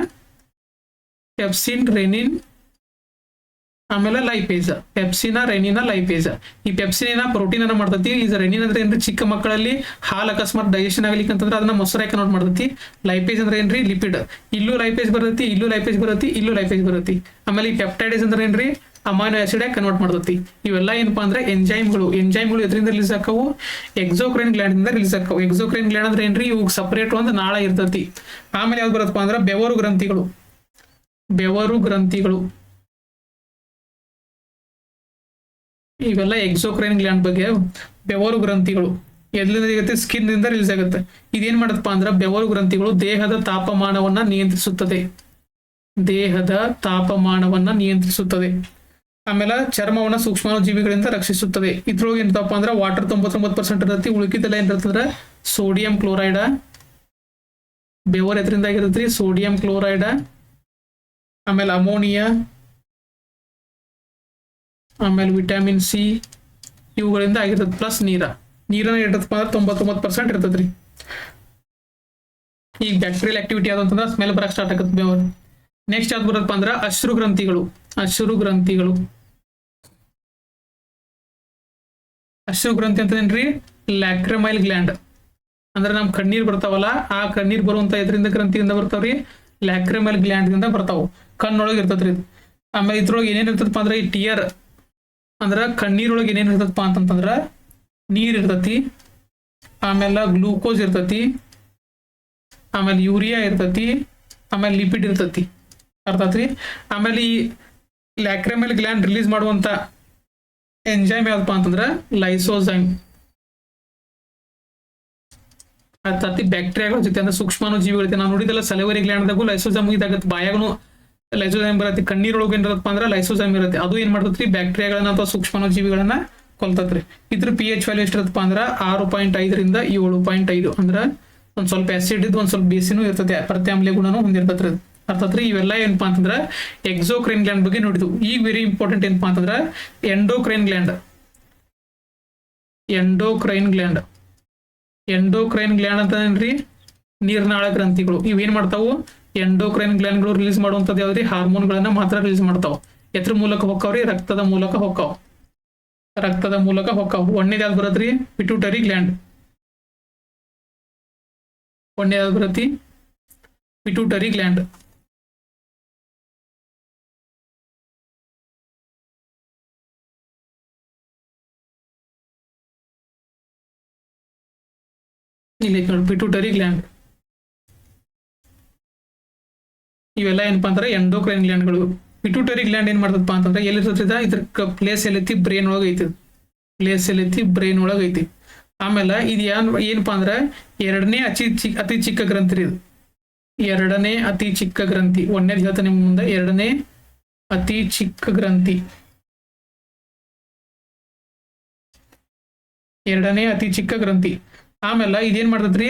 ಆಮೇಲೆ ಲೈಪೇಸ್, ಪೆಪ್ಸಿನ, ರೆನಿನ, ಲೈಪೇಸ್. ಈ ಪೆಪ್ಸಿನ ಪ್ರೋಟೀನ್ ಅನ್ನ ಮಾಡ್ತತಿ. ಇದು ರೆನಿನ್ ಅಂದ್ರೆ ಏನ್ರಿ, ಚಿಕ್ಕ ಮಕ್ಕಳಲ್ಲಿ ಹಾಲು ಅಕಸ್ಮಾತ್ ಡೈಜೆಷನ್ ಆಗ್ಲಿಕ್ಕೆ ಅಂತಂದ್ರೆ ಅದನ್ನ ಮೊಸರಾಗಿ ಕನ್ವರ್ಟ್ ಮಾಡ್ತತಿ. ಲೈಪೇಸ್ ಅಂದ್ರೆ ಏನ್ರಿ, ಲಿಪಿಡ್. ಇಲ್ಲೂ ಲೈಪೇಸ್ ಬರ್ತತಿ, ಇಲ್ಲೂ ಲೈಪೇಸ್ ಬರ್ತತಿ, ಇಲ್ಲೂ ಲೈಪೇಸ್ ಬರ್ತತಿ. ಆಮೇಲೆ ಈ ಪೆಪ್ಟೈಡೇಸ್ ಅಂದ್ರೆ ಏನ್ರಿ, ಅಮೈನೋ ಆಸಿಡ್ ಆಗಿ ಕನ್ವರ್ಟ್ ಮಾಡ್ತತಿ. ಇವೆಲ್ಲ ಏನಪ್ಪಾ ಅಂದ್ರೆ ಎಂಜೈಮ್ಗಳು ಎದ್ರಿಂದ ರಿಲೀಸ್ ಆಕಾವು, ಎಕ್ಸೋಕ್ರೈನ್ ಗ್ಲ್ಯಾಂಡ್ ಇಂದ ರಿಲೀಸ್ ಆಕಾವು. ಎಕ್ಸೋಕ್ರೈನ್ ಗ್ಲ್ಯಾಂಡ್ ಅಂದ್ರೆ ಏನ್ರಿ, ಇವು ಸಪರೇಟ್ ಒಂದು ನಾಳ ಇರ್ತತಿ. ಆಮೇಲೆ ಯಾವ್ದು ಬರತ್ತಪ್ಪ ಅಂದ್ರೆ ಬೆವರು ಗ್ರಂಥಿಗಳು. ಇವೆಲ್ಲ ಎಕ್ಸೋಕ್ರೈನ್ ಗ್ಲ್ಯಾಂಡ್ ಬಗ್ಗೆ. ಬೆವರು ಗ್ರಂಥಿಗಳು ಎಲ್ಲಿಂದ ಸಿಗುತ್ತೆ, ಸ್ಕಿನ್ ಇಂದ ರಿಲೀಸ್ ಆಗುತ್ತೆ. ಇದೇನ್ ಮಾಡತ್ತಪ್ಪ ಅಂದ್ರೆ, ಬೆವರು ಗ್ರಂಥಿಗಳು ದೇಹದ ತಾಪಮಾನವನ್ನ ನಿಯಂತ್ರಿಸುತ್ತದೆ. ಆಮೇಲೆ ಚರ್ಮವನ್ನ ಸೂಕ್ಷ್ಮಾಣು ಜೀವಿಗಳಿಂದ ರಕ್ಷಿಸುತ್ತದೆ. ಇದ್ರೊಳಗೆ ಏನಪ್ಪ ಅಂದ್ರೆ ವಾಟರ್ 99% ಇರತ್ತೆ, ಉಳಿಕಿದೆಲ್ಲ ಏನಿರ್ತಂದ್ರೆ ಸೋಡಿಯಂ ಕ್ಲೋರೈಡ್. ಬೆವರು ಎದ್ರಿಂದ ಆಗಿರತ್ರಿ, ಸೋಡಿಯಂ ಕ್ಲೋರೈಡ್, ಆಮೇಲೆ ಅಮೋನಿಯಾ, ಆಮೇಲೆ ವಿಟಮಿನ್ ಸಿ, ಇವುಗಳಿಂದ ಆಗಿರ್ತದೆ. ಪ್ಲಸ್ ನೀರನ್ನ ಇರ್ತದಪ್ಪ ಅಂದ್ರೆ 99% ಇರ್ತದ್ರಿ. ಈಗ ಬ್ಯಾಕ್ಟೀರಿಯಲ್ ಆಕ್ಟಿವಿಟಿ ಯಾವ್ದಂತಂದ್ರೆ ಸ್ಮೆಲ್ ಬರಕ್ ಸ್ಟಾರ್ಟ್ ಆಗತ್ತೆ ಬೆವರು. ನೆಕ್ಸ್ಟ್ ಯಾವ್ದು ಬರತ್ತಪ್ಪ ಅಂದ್ರೆ ಅಶ್ರು ಗ್ರಂಥಿಗಳು. ಅಶ್ರು ಗ್ರಂಥಿ ಅಂತಂದ್ರಿ, ಲ್ಯಾಕ್ರಮೈಲ್ ಗ್ಲ್ಯಾಂಡ್. ಅಂದ್ರೆ ನಮ್ ಕಣ್ಣೀರ್ ಬರ್ತಾವಲ್ಲ, ಆ ಕಣ್ಣೀರ್ ಬರುವಂತ ಎದ್ರಿಂದ ಗ್ರಂಥಿಯಿಂದ ಬರ್ತಾವ್ರಿ, ಲ್ಯಾಕ್ರಮೈಲ್ ಗ್ಲ್ಯಾಂಡ್ ಇಂದ ಬರ್ತಾವು. ಕಣ್ಣೊಳಗೆ ಇರ್ತದ್ರಿ. ಆಮೇಲೆ ಇದ್ರೊಳಗೆ ಏನೇನ್ ಇರ್ತದಪ್ಪ ಅಂದ್ರೆ, ಈ ಟಿಯರ್ ಅಂದ್ರ ಕಣ್ಣೀರೊಳಗೆ ಏನೇನ್ ಇರ್ತದಪ್ಪ ಅಂತಂತಂದ್ರ ನೀರ್ ಇರ್ತತಿ, ಆಮೇಲೆ ಗ್ಲೂಕೋಸ್ ಇರ್ತತಿ, ಆಮೇಲೆ ಯೂರಿಯಾ ಇರ್ತತಿ, ಆಮೇಲೆ ಲಿಪಿಡ್ ಇರ್ತತಿ. ಅರ್ಥ ಆತ್ರಿ. ಆಮೇಲೆ ಈ ಲ್ಯಾಕ್ರಮೈಲ್ ಗ್ಲ್ಯಾಂಡ್ ರಿಲೀಸ್ ಮಾಡುವಂತ ಎಂಜೈಮ್ ಯಾವ್ದಪ್ಪ ಅಂತಂದ್ರ ಲೈಸೋಸೈಮ್. ಅರ್ಥಾತ್ ಬ್ಯಾಕ್ಟೀರಿಯಾಗಳ ಜೊತೆ ಅಂದ್ರೆ ಸೂಕ್ಷ್ಮಾಣು ಜೀವಿಗಳ ಜೊತೆ ನಾವು ನೋಡಿದಲ್ಲ, ಸಲವರಿ ಗ್ಲ್ಯಾಂಡ್ದಾಗೂ ಲೈಸೋಸೈಮ್ ಇದಾಗತ್ತೆ, ಬಾಯಾಗನು ಲೈಸೋಸೈಮ್ ಬರತ್ತೆ. ಕಣ್ಣೀರೊಳಗೆ ಏನಿರತ್ತಪ್ಪ ಅಂದ್ರೆ ಲೈಸೋಸೈಮ್ ಇರುತ್ತೆ. ಅದು ಏನ್ ಮಾಡ್ತೈತ್ರಿ ಬ್ಯಾಕ್ಟೀರಿಯಾಗಳನ್ನ ಅಥವಾ ಸೂಕ್ಷ್ಮಾಣುಜೀವಿಗಳನ್ನ ಕೊಲ್ತತ್ರಿ. ಇದ್ರ ಪಿ ಎಚ್ ವ್ಯಾಲ್ಯೂ ಎಷ್ಟಿರತ್ತಪ್ಪ ಅಂದ್ರೆ 6.5 7.5 ಅಂದ್ರೆ ಒಂದ್ ಸ್ವಲ್ಪ ಆಸಿಡ್ ಇದ್ದು ಒಂದ್ ಸ್ವಲ್ಪ ಬೇಸಿನೂ ಇರ್ತದೆ, ಪ್ರತ್ಯಾಮ್ಲ ಗುಣನೂ ಹೊಂದಿರ್ತತ್ರಿ. ಅರ್ಥಾತ್ರಿ ಇವೆಲ್ಲ ಏನಪ್ಪಾ ಅಂತಂದ್ರೆ ಎಕ್ಸೋಕ್ರೈನ್ ಗ್ಲ್ಯಾಂಡ್ ಬಗ್ಗೆ ನೋಡಿದ್ವು. ಈಗ ವೆರಿ ಇಂಪಾರ್ಟೆಂಟ್ ಏನಪ್ಪಾ ಅಂತಂದ್ರೆ ಎಂಡೋಕ್ರೈನ್ ಗ್ಲ್ಯಾಂಡ್. ಎಂಡೋಕ್ರೈನ್ ಗ್ಲ್ಯಾಂಡ್ ಅಂತ ಏನ್ರಿ ನೀರ್ನಾಳ ಗ್ರಂಥಿಗಳು. ಇವೇನ್ ಮಾಡ್ತಾವು ಎಂಡೋಕ್ರೈನ್ ಗ್ಲ್ಯಾಂಡ್ಗಳು ರಿಲೀಸ್ ಮಾಡುವಂತದ್ದು ಯಾವ್ದ್ರಿ ಹಾರ್ಮೋನ್ಗಳನ್ನ ಮಾತ್ರ ರಿಲೀಸ್ ಮಾಡ್ತಾವ. ಎತ್ರ ಮೂಲಕ ಹೊಕ್ಕಾವ್ರಿ ರಕ್ತದ ಮೂಲಕ ಹೊಕ್ಕಾವ್. ಒಂದೇದ್ ಯಾವ್ದು ಬರತ್ರಿ ಪಿಟ್ಯೂಟರಿ ಗ್ಲ್ಯಾಂಡ್. Pituitary gland. ಇಲ್ಲಿ ನೋಡಿ ಪಿಟ್ಯೂಟರಿ ಗ್ಲ್ಯಾಂಡ್. ಇವೆಲ್ಲ ಏನಪ್ಪಾ ಅಂದ್ರೆ ಎಂಡೋಕ್ರೈನ್ ಗ್ಲ್ಯಾಂಡ್ಗಳು. ಪಿಟ್ಯೂಟರಿ ಗ್ಲ್ಯಾಂಡ್ ಏನ್ ಮಾಡ್ತಪ್ಪ ಅಂತಂದ್ರೆ ಎಲ್ಲಿರ್ತದ ಇದ್ರ ಪ್ಲೇಸ್ ಎಲ್ಲೈತಿ ಬ್ರೈನ್ ಒಳಗೆ ಐತಿ. ಆಮೇಲೆ ಇದು ಏನಪ್ಪಾ ಅಂದ್ರೆ ಎರಡನೇ ಅತಿ ಚಿಕ್ಕ ಗ್ರಂಥಿ ಇದು. ಎರಡನೇ ಅತಿ ಚಿಕ್ಕ ಗ್ರಂಥಿ. ಒಂದೇದು ಹೇಳ್ತಾನೆ ನಿಮ್ಮ ಮುಂದೆ, ಎರಡನೇ ಅತಿ ಚಿಕ್ಕ ಗ್ರಂಥಿ. ಆಮೇಲೆ ಇದೇನ್ ಮಾಡ್ತದ್ರಿ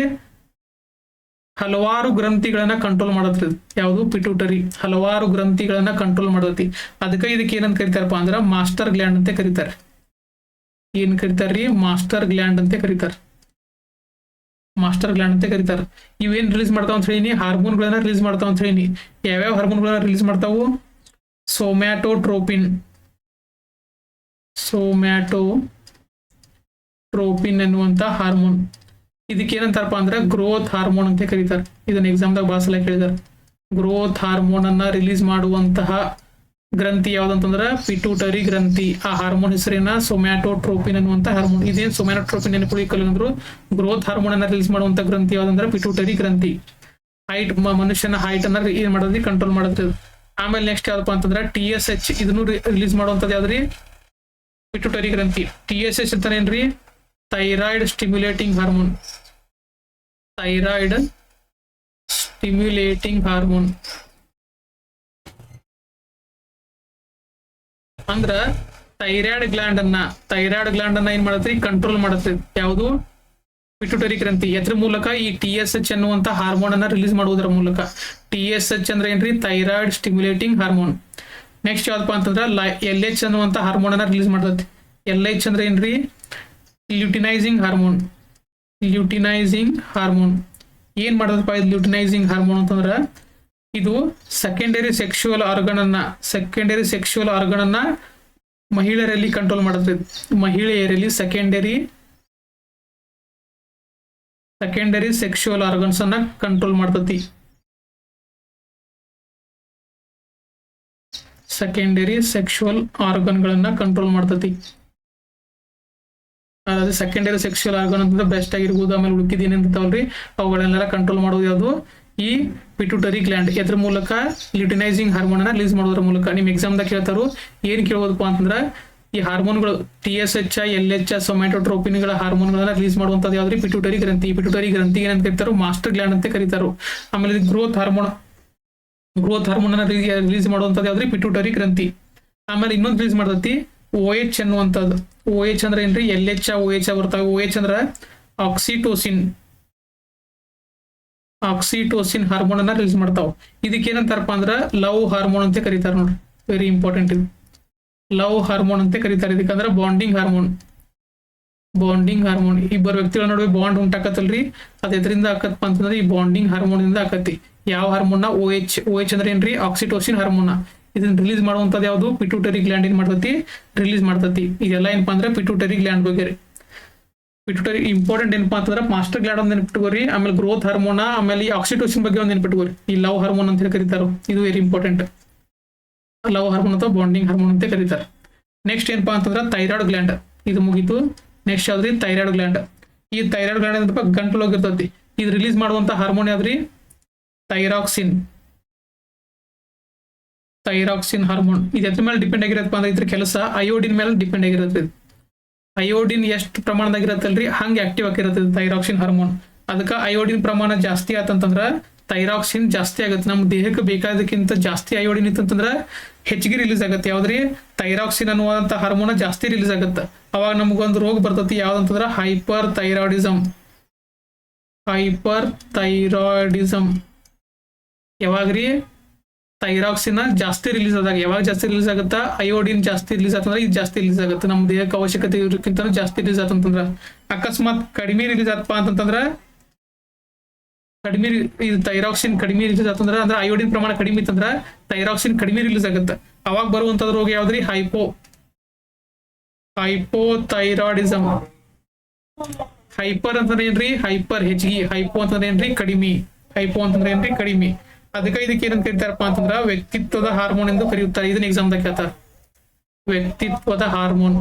ಹಲವಾರು ಗ್ರಂಥಿಗಳನ್ನ ಕಂಟ್ರೋಲ್ ಮಾಡತ್ರಿ. ಯಾವುದು ಪಿಟ್ಯೂಟರಿ ಹಲವಾರು ಗ್ರಂಥಿಗಳನ್ನ ಕಂಟ್ರೋಲ್ ಮಾಡತೈತಿ. ಅದಕ್ಕೆ ಇದಕ್ಕೆ ಏನಂತ ಕರಿತಾರಪ್ಪ ಅಂದ್ರ ಮಾಸ್ಟರ್ ಗ್ಲ್ಯಾಂಡ್ ಅಂತ ಕರೀತಾರೆ. ಏನ್ ಕರಿತಾರ್ರಿ ಮಾಸ್ಟರ್ ಗ್ಲ್ಯಾಂಡ್ ಅಂತ ಕರೀತಾರ. ಇವೇನ್ ರಿಲೀಸ್ ಮಾಡ್ತಾವ ಅಂತ ಹೇಳಿನಿ ಹಾರ್ಮೋನ್ಗಳನ್ನ ರಿಲೀಸ್ ಮಾಡ್ತಾವ ಅಂತ ಹೇಳಿನಿ. ಯಾವ್ಯಾವ ಹಾರ್ಮೋನ್ಗಳನ್ನ ರಿಲೀಸ್ ಮಾಡ್ತಾವು ಸೋಮ್ಯಾಟೋಟ್ರೋಪಿನ್ ಎನ್ನುವಂತ ಹಾರ್ಮೋನ್. ಇದಕ್ಕೆ ಏನಂತಾರಪ್ಪ ಅಂದ್ರೆ ಗ್ರೋತ್ ಹಾರ್ಮೋನ್ ಅಂತ ಕರೀತಾರೆ. ಇದನ್ನ ಎಕ್ಸಾಮ್ದಾಗ ಬಹಳ ಸಲ ಕೇಳಿದಾರೆ. ಗ್ರೋತ್ ಹಾರ್ಮೋನ್ ಅನ್ನ ರಿಲೀಸ್ ಮಾಡುವಂತಹ ಗ್ರಂಥಿ ಯಾವ್ದಂತಂದ್ರ ಪಿಟ್ಯೂಟರಿ ಗ್ರಂಥಿ. ಆ ಹಾರ್ಮೋನ್ ಹೆಸರಿನ ಸೊಮ್ಯಾಟೋಟ್ರೋಪಿನ್ ಅನ್ನುವಂತ ಹಾರ್ಮೋನ್. ಇದೇನ್ ಸೊಮ್ಯಾಟೋಟ್ರೋಪಿನ್ ನೆನಪಿಕೊಳ್ಳಿಕಂದ್ರು ಗ್ರೋತ್ ಹಾರ್ಮೋನ್ ಅನ್ನ ರಿಲೀಸ್ ಮಾಡುವಂತ ಗ್ರಂಥಿ ಯಾವ್ದಂದ್ರೆ ಪಿಟ್ಯೂಟರಿ ಗ್ರಂಥಿ. ಹೈಟ್ ಮನುಷ್ಯನ ಹೈಟ್ ಅನ್ನ ಏನ್ ಮಾಡೋದ್ರಿ ಕಂಟ್ರೋಲ್ ಮಾಡುತ್ತೆ. ಆಮೇಲೆ ನೆಕ್ಸ್ಟ್ ಯಾವ್ದಪ್ಪ ಅಂತಂದ್ರೆ TSH ಇದನ್ನು ರಿಲೀಸ್ ಮಾಡುವಂತದ್ದು ಯಾವ್ದ್ರಿ ಪಿಟ್ಯೂಟರಿ ಗ್ರಂಥಿ. TSH ಅಂತಾನೆ ಏನ್ರಿ ಥೈರಾಯ್ಡ್ ಸ್ಟಿಮ್ಯುಲೇಟಿಂಗ್ ಹಾರ್ಮೋನ್. ಅಂದ್ರ ಥೈರಾಯ್ಡ್ ಗ್ಲ್ಯಾಂಡ್ ಅನ್ನ ಏನ್ ಮಾಡತ್ರಿ ಕಂಟ್ರೋಲ್ ಮಾಡತ್ರಿ. ಯಾವುದು ಪಿಟ್ಯೂಟರಿ ಗ್ರಂಥಿ. ಎದ್ರ ಮೂಲಕ ಈ TSH ಅನ್ನುವಂತ ಹಾರ್ಮೋನ್ ಅನ್ನ ರಿಲೀಸ್ ಮಾಡುವುದರ ಮೂಲಕ. TSH ಅಂದ್ರೆ ಏನ್ರಿ ಥೈರಾಯ್ಡ್ ಸ್ಟಿಮ್ಯುಲೇಟಿಂಗ್ ಹಾರ್ಮೋನ್. ನೆಕ್ಸ್ಟ್ ಯಾವ್ದಪ್ಪ ಅಂತಂದ್ರ LH ಅನ್ನುವಂತ ಹಾರ್ಮೋನ್ ಅನ್ನ ರಿಲೀಸ್ ಮಾಡ್ತೈತಿ. LH ಅಂದ್ರೆ ಏನ್ರಿ ಲ್ಯೂಟಿನೈಸಿಂಗ್ ಹಾರ್ಮೋನ್. ಏನ್ ಮಾಡದಪ್ಪ ಇದು ಲ್ಯೂಟಿನೈಸಿಂಗ್ ಹಾರ್ಮೋನ್ ಅಂತಂದ್ರ ಇದು ಸೆಕೆಂಡರಿ ಸೆಕ್ಷುವಲ್ ಆರ್ಗನ್ ಅನ್ನ ಮಹಿಳೆಯರಲ್ಲಿ ಕಂಟ್ರೋಲ್ ಮಾಡುತ್ತೆ. ಮಹಿಳೆಯರಲ್ಲಿ ಸೆಕೆಂಡರಿ ಸೆಕ್ಷುವಲ್ ಆರ್ಗನ್ಸ್ ಅನ್ನ ಕಂಟ್ರೋಲ್ ಮಾಡ್ತತಿ. ಸೆಕೆಂಡರಿ ಸೆಕ್ಷುವಲ್ ಆರ್ಗನ್ಗಳನ್ನ ಕಂಟ್ರೋಲ್ ಮಾಡ್ತತಿ. ಅದಾದ್ರೆ ಸೆಕೆಂಡರಿ ಸೆಕ್ಷುವಲ್ ಆರ್ಗನ್ ಅಂತ ಬೆಸ್ಟ್ ಆಗಿರ್ಬೋದು. ಆಮೇಲೆ ಉಳ್ಕಿದ್ ಏನೇನಿರ್ತಾವಲ್ರಿ ಅವುಗಳನ್ನೆಲ್ಲ ಕಂಟ್ರೋಲ್ ಮಾಡೋದು ಯಾವುದು ಈ ಪಿಟ್ಯೂಟರಿ ಗ್ಲ್ಯಾಂಡ್. ಎದ್ರ ಮೂಲಕ ಲ್ಯೂಟಿನೈಸಿಂಗ್ ಹಾರ್ಮೋನ್ ಅನ್ನ ರಿಲೀಸ್ ಮಾಡೋದ್ರ ಮೂಲಕ. ನಿಮ್ ಎಕ್ಸಾಮ್ದಾಗ ಕೇಳ್ತಾರು ಏನ್ ಕೇಳೋದಪ್ಪ ಅಂತಂದ್ರ ಈ ಹಾರ್ಮೋನ್ಗಳು TSH LH ಸೊಮ್ಯಾಟೋಟ್ರೋಪಿನ್ಗಳ ಹಾರ್ಮೋನ್ಗಳನ್ನ ರಿಲೀಸ್ ಮಾಡುವಂತದ್ದು ಯಾವ್ದ್ರಿ ಪಿಟ್ಯೂಟರಿ ಗ್ರಂಥಿ. ಪಿಟ್ಯೂಟರಿ ಗ್ರಂಥಿ ಏನಂತ ಕರೀತಾರೋ ಮಾಸ್ಟರ್ ಗ್ಲ್ಯಾಂಡ್ ಅಂತ ಕರೀತಾರೋ. ಆಮೇಲೆ ಗ್ರೋತ್ ಹಾರ್ಮೋನ್ ಅನ್ನ ರಿಲೀಸ್ ಮಾಡುವಂತದ್ದು ಯಾವ್ದ್ರಿ ಪಿಟ್ಯೂಟರಿ ಗ್ರಂಥಿ. ಆಮೇಲೆ ಇನ್ನೊಂದು ರಿಲೀಸ್ ಮಾಡ್ತತಿ OH ಅನ್ನುವಂಥದ್ದು. OH ಅಂದ್ರೆ ಏನ್ರಿ LH OH ಬರ್ತಾವೆ. OH ಅಂದ್ರ ಆಕ್ಸಿಟೋಸಿನ್ ಹಾರ್ಮೋನ್ ಅನ್ನ ರಿಲೀಸ್ ಮಾಡ್ತಾವ. ಇದಕ್ಕೆ ಏನಂತಾರಪ್ಪ ಅಂದ್ರ ಲವ್ ಹಾರ್ಮೋನ್ ಅಂತ ಕರೀತಾರ ನೋಡ್ರಿ. ವೆರಿ ಇಂಪಾರ್ಟೆಂಟ್ ಇದು ಲವ್ ಹಾರ್ಮೋನ್ ಅಂತ ಕರೀತಾರೆ. ಇದಕ್ಕಂದ್ರ ಬಾಂಡಿಂಗ್ ಹಾರ್ಮೋನ್. ಇಬ್ಬರು ವ್ಯಕ್ತಿಗಳ ನಡುವೆ ಬಾಂಡ್ ಉಂಟಾಕತ್ತಲ್ರಿ ಅದ್ ಎದ್ರಿಂದ ಆಕತ್ತಪ್ಪ ಅಂತಂದ್ರೆ ಈ ಬಾಂಡಿಂಗ್ ಹಾರ್ಮೋನ್ ಇಂದ ಆಕತಿ. ಯಾವ ಹಾರ್ಮೋನ್ OH ಅಂದ್ರೆ ಏನ್ರಿ ಆಕ್ಸಿಟೋಸಿನ್ ಹಾರ್ಮೋನ್. ಇದನ್ನ ರಿಲೀಸ್ ಮಾಡುವಂತದ್ದು ಯಾವುದು ಪಿಟ್ಯೂಟರಿ ಗ್ಲ್ಯಾಂಡ್ ಏನ್ ಮಾಡ್ತತಿ ರಿಲೀಸ್ ಮಾಡ್ತತಿ. ಇದೆಲ್ಲ ಏನಪ್ಪಾ ಅಂದ್ರೆ ಪಿಟ್ಯೂಟರಿ ಗ್ಲ್ಯಾಂಡ್ ಬಗ್ಗೆ. ಪಿಟ್ಯೂಟರಿ ಇಂಪಾರ್ಟೆಂಟ್ ಏನಪ್ಪಾ ಅಂತಂದ್ರೆ ಮಾಸ್ಟರ್ ಗ್ಲ್ಯಾಂಡ್ ಒಂದ್ ನೆನ್ಪಿಟ್ಕೋರಿ. ಆಮೇಲೆ ಗ್ರೋತ್ ಹಾರ್ಮೋನ್, ಆಮೇಲೆ ಆಕ್ಸಿಟೋಸಿನ್ ಬಗ್ಗೆ ಒಂದ್ ನೆನ್ಪಿಟ್ಕೋರಿ. ಈ ಲವ್ ಹಾರ್ಮೋನ್ ಅಂತ ಹೇಳಿ ಕರೀತಾರ. ಇದು ವೆರಿ ಇಂಪಾರ್ಟೆಂಟ್. ಲವ್ ಹಾರ್ಮೋನ್ ಅಥವಾ ಬಾಂಡಿಂಗ್ ಹಾರ್ಮೋನ್ ಅಂತ ಕರೀತಾರೆ. ನೆಕ್ಸ್ಟ್ ಏನಪ್ಪಾ ಅಂತಂದ್ರೆ ಥೈರಾಯ್ಡ್ ಗ್ಲ್ಯಾಂಡ್. ಇದು ಮುಗೀತು. ನೆಕ್ಸ್ಟ್ ಯಾವ್ದ್ರಿ ಥೈರಾಯ್ಡ್ ಗ್ಲ್ಯಾಂಡ್. ಈ ಥೈರಾಯ್ಡ್ ಗ್ಲ್ಯಾಂಡ್ ಏನಪ್ಪ ಗಂಟಲೋಗಿರ್ತತಿ. ಇದು ರಿಲೀಸ್ ಮಾಡುವಂತ ಹಾರ್ಮೋನ್ ಯಾವ್ದ್ರಿ ಥೈರಾಕ್ಸಿನ್ ಹಾರ್ಮೋನ್. ಇದು ಎದ್ರ ಮೇಲೆ ಡಿಪೆಂಡ್ ಆಗಿರತ್ತಪ್ಪ ಅಂದ್ರೆ ಇದ್ರ ಕೆಲಸ ಅಯೋಡಿನ್ ಮೇಲೆ ಡಿಪೆಂಡ್ ಆಗಿರುತ್ತೆ. ಅಯೋಡಿನ್ ಎಷ್ಟು ಪ್ರಮಾಣದಾಗಿರತ್ತಲ್ರಿ ಹಂಗೆ ಆಕ್ಟಿವ್ ಆಗಿರುತ್ತೆ ಥೈರಾಕ್ಸಿನ್ ಹಾರ್ಮೋನ್. ಅದಕ್ಕೆ ಅಯೋಡಿನ್ ಪ್ರಮಾಣ ಜಾಸ್ತಿ ಆತಂತಂದ್ರ ಥೈರಾಕ್ಸಿನ್ ಜಾಸ್ತಿ ಆಗುತ್ತೆ. ನಮ್ಮ ದೇಹಕ್ಕೆ ಬೇಕಾದಕ್ಕಿಂತ ಜಾಸ್ತಿ ಅಯೋಡಿನ್ ಇತ್ತಂತಂದ್ರೆ ಹೆಚ್ಚಿಗೆ ರಿಲೀಸ್ ಆಗುತ್ತೆ. ಯಾವ್ದ್ರಿ? ಥೈರಾಕ್ಸಿನ್ ಅನ್ನುವಂಥ ಹಾರ್ಮೋನ್ ಜಾಸ್ತಿ ರಿಲೀಸ್ ಆಗುತ್ತೆ. ಅವಾಗ ನಮಗೊಂದು ರೋಗ ಬರ್ತೈತಿ, ಯಾವ್ದಂತಂದ್ರೆ ಹೈಪರ್ ಥೈರಾಯ್ಡಿಸಮ್. ಹೈಪರ್ ಥೈರಾಯ್ಡಿಸಮ್ ಯಾವಾಗ್ರಿ? ಥೈರಾಕ್ಸಿನ್ ಜಾಸ್ತಿ ರಿಲೀಸ್ ಆದಾಗ. ಯಾವಾಗ ಜಾಸ್ತಿ ರಿಲೀಸ್ ಆಗುತ್ತಾ? ಅಯೋಡಿನ್ ಜಾಸ್ತಿ ರಿಲೀಸ್ ಆತಂದ್ರೆ ಇದು ಜಾಸ್ತಿ ರಿಲೀಸ್ ಆಗುತ್ತೆ. ನಮ್ಮ ದೇಹಕ್ಕೆ ಅವಶ್ಯಕತೆ ಇರೋಕ್ಕಿಂತ ಜಾಸ್ತಿ ರಿಲೀಸ್ ಆತಂತಂದ್ರ. ಅಕಸ್ಮಾತ್ ಕಡಿಮೆ ರಿಲೀಸ್ ಆತಪ್ಪ ಅಂತಂತಂದ್ರ, ಕಡಿಮೆ ಇದು ಥೈರಾಕ್ಸಿನ್ ಕಡಿಮೆ ರಿಲೀಸ್ ಆತಂದ್ರ, ಅಂದ್ರೆ ಅಯೋಡಿನ್ ಪ್ರಮಾಣ ಕಡಿಮೆ ಇತ್ತಂದ್ರ ಥೈರಾಕ್ಸಿನ್ ಕಡಿಮೆ ರಿಲೀಸ್ ಆಗುತ್ತೆ. ಅವಾಗ ಬರುವಂತದ್ ರೋಗ ಯಾವ್ದ್ರಿ? ಹೈಪೋಥೈರಾಯ್ಡಿಸಮ್. ಹೈಪರ್ ಅಂತಂದ್ರೆ ಏನ್ರಿ? ಹೈಪರ್ ಹೆಚ್ಚಿಗೆ. ಹೈಪೋ ಅಂತಂದ್ರೆ ಏನ್ರಿ? ಕಡಿಮೆ. ಹೈಪೋ ಅಂತಂದ್ರೆ ಏನ್ರಿ? ಕಡಿಮೆ. ಅದಕ್ಕೆ ಇದಕ್ಕೆ ಏನಂತ ಕರೀತಾರಪ್ಪ ಅಂತಂದ್ರ ವ್ಯಕ್ತಿತ್ವದ ಹಾರ್ಮೋನ್ ಎಂದು ಕರೆಯುತ್ತಾರೆ. ಇದನ್ನ ಎಕ್ಸಾಮ್ದಾಗ ಕೇಳ್ತಾರ. ವ್ಯಕ್ತಿತ್ವದ ಹಾರ್ಮೋನ್,